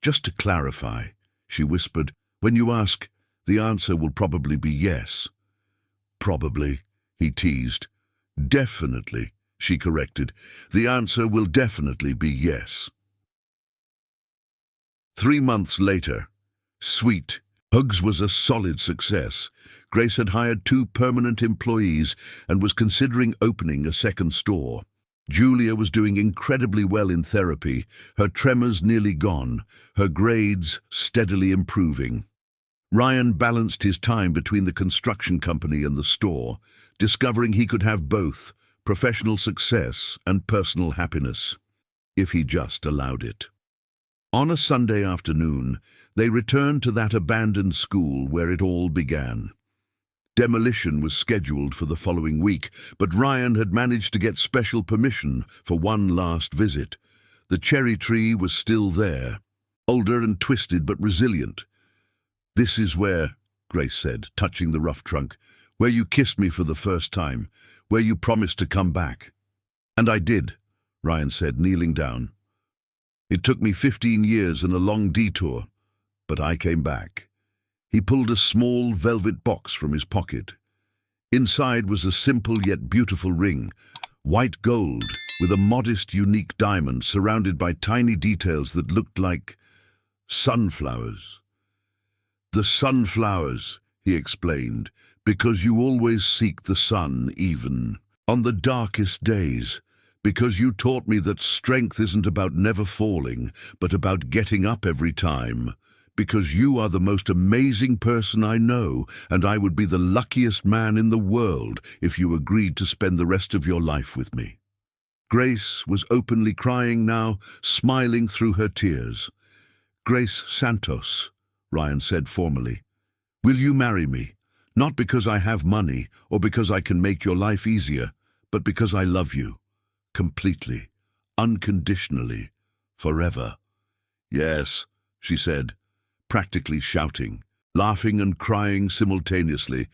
"Just to clarify," she whispered, "when you ask, the answer will probably be yes." "Probably," he teased. "Definitely," she corrected. "The answer will definitely be yes." 3 months later. Sweet. Hugs was a solid success. Grace had hired 2 permanent employees and was considering opening a second store. Julia was doing incredibly well in therapy, her tremors nearly gone, her grades steadily improving. Ryan balanced his time between the construction company and the store, discovering he could have both professional success and personal happiness, if he just allowed it. On a Sunday afternoon, they returned to that abandoned school where it all began. Demolition was scheduled for the following week, but Ryan had managed to get special permission for one last visit. The cherry tree was still there, older and twisted but resilient. "This is where," Grace said, touching the rough trunk, "where you kissed me for the first time, where you promised to come back." "And I did," Ryan said, kneeling down. "It took me 15 years and a long detour, but I came back." He pulled a small velvet box from his pocket. Inside was a simple yet beautiful ring, white gold, with a modest, unique diamond surrounded by tiny details that looked like sunflowers. "The sunflowers," he explained, "because you always seek the sun even on the darkest days. Because you taught me that strength isn't about never falling, but about getting up every time. Because you are the most amazing person I know, and I would be the luckiest man in the world if you agreed to spend the rest of your life with me." Grace was openly crying now, smiling through her tears. "Grace Santos," Ryan said formally, "will you marry me? Not because I have money or because I can make your life easier, but because I love you. Completely, unconditionally, forever." "Yes," she said, practically shouting, laughing and crying simultaneously.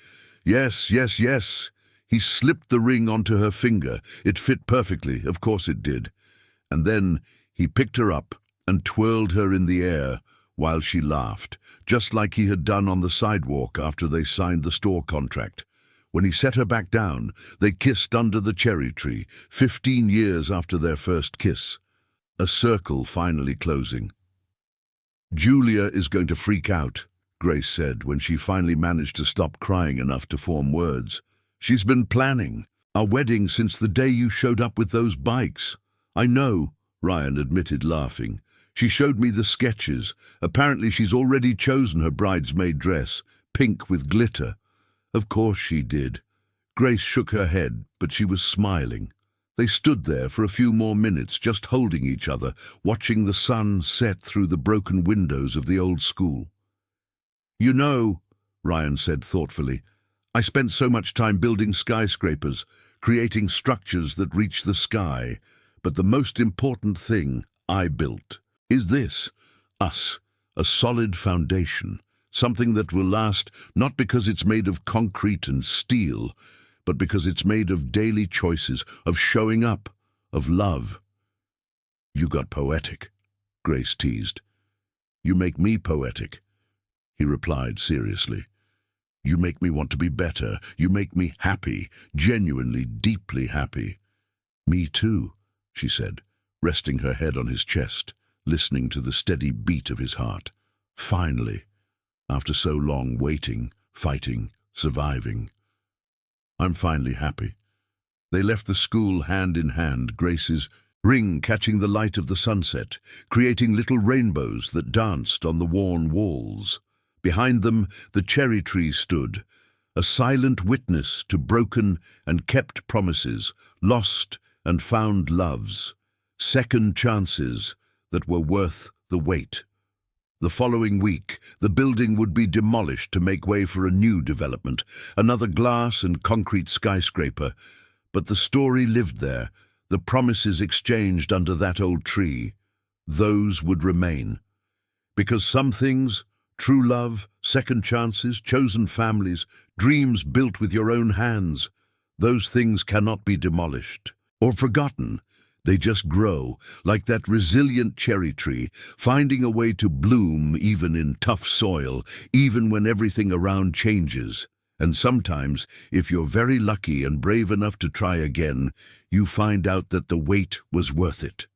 "Yes, yes, yes." He slipped the ring onto her finger. It fit perfectly, of course it did. And then he picked her up and twirled her in the air while she laughed, just like he had done on the sidewalk after they signed the store contract. When he set her back down, they kissed under the cherry tree, 15 years after their first kiss. A circle finally closing. "Julia is going to freak out," Grace said when she finally managed to stop crying enough to form words. "She's been planning our wedding since the day you showed up with those bikes." "I know," Ryan admitted, laughing. "She showed me the sketches. Apparently she's already chosen her bridesmaid dress, pink with glitter." "Of course she did." Grace shook her head, but she was smiling. They stood there for a few more minutes, just holding each other, watching the sun set through the broken windows of the old school. "You know," Ryan said thoughtfully, "I spent so much time building skyscrapers, creating structures that reach the sky, but the most important thing I built is this, us, a solid foundation. Something that will last, not because it's made of concrete and steel, but because it's made of daily choices, of showing up, of love." "You got poetic," Grace teased. "You make me poetic," he replied seriously. "You make me want to be better. You make me happy, genuinely, deeply happy." "Me too," she said, resting her head on his chest, listening to the steady beat of his heart. "Finally. After so long waiting, fighting, surviving. I'm finally happy." They left the school hand in hand, Grace's ring catching the light of the sunset, creating little rainbows that danced on the worn walls. Behind them, the cherry tree stood, a silent witness to broken and kept promises, lost and found loves, second chances that were worth the wait. The following week, the building would be demolished to make way for a new development, another glass and concrete skyscraper. But the story lived there, the promises exchanged under that old tree, those would remain. Because some things, true love, second chances, chosen families, dreams built with your own hands, those things cannot be demolished or forgotten. They just grow, like that resilient cherry tree, finding a way to bloom even in tough soil, even when everything around changes. And sometimes, if you're very lucky and brave enough to try again, you find out that the wait was worth it.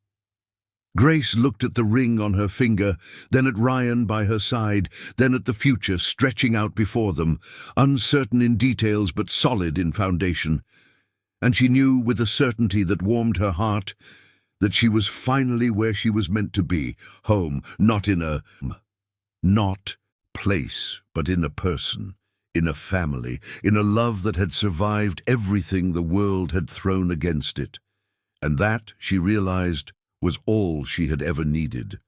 Grace looked at the ring on her finger, then at Ryan by her side, then at the future stretching out before them, uncertain in details but solid in foundation. And she knew with a certainty that warmed her heart that she was finally where she was meant to be, home, not in a place, but in a person, in a family, in a love that had survived everything the world had thrown against it. And that, she realized, was all she had ever needed.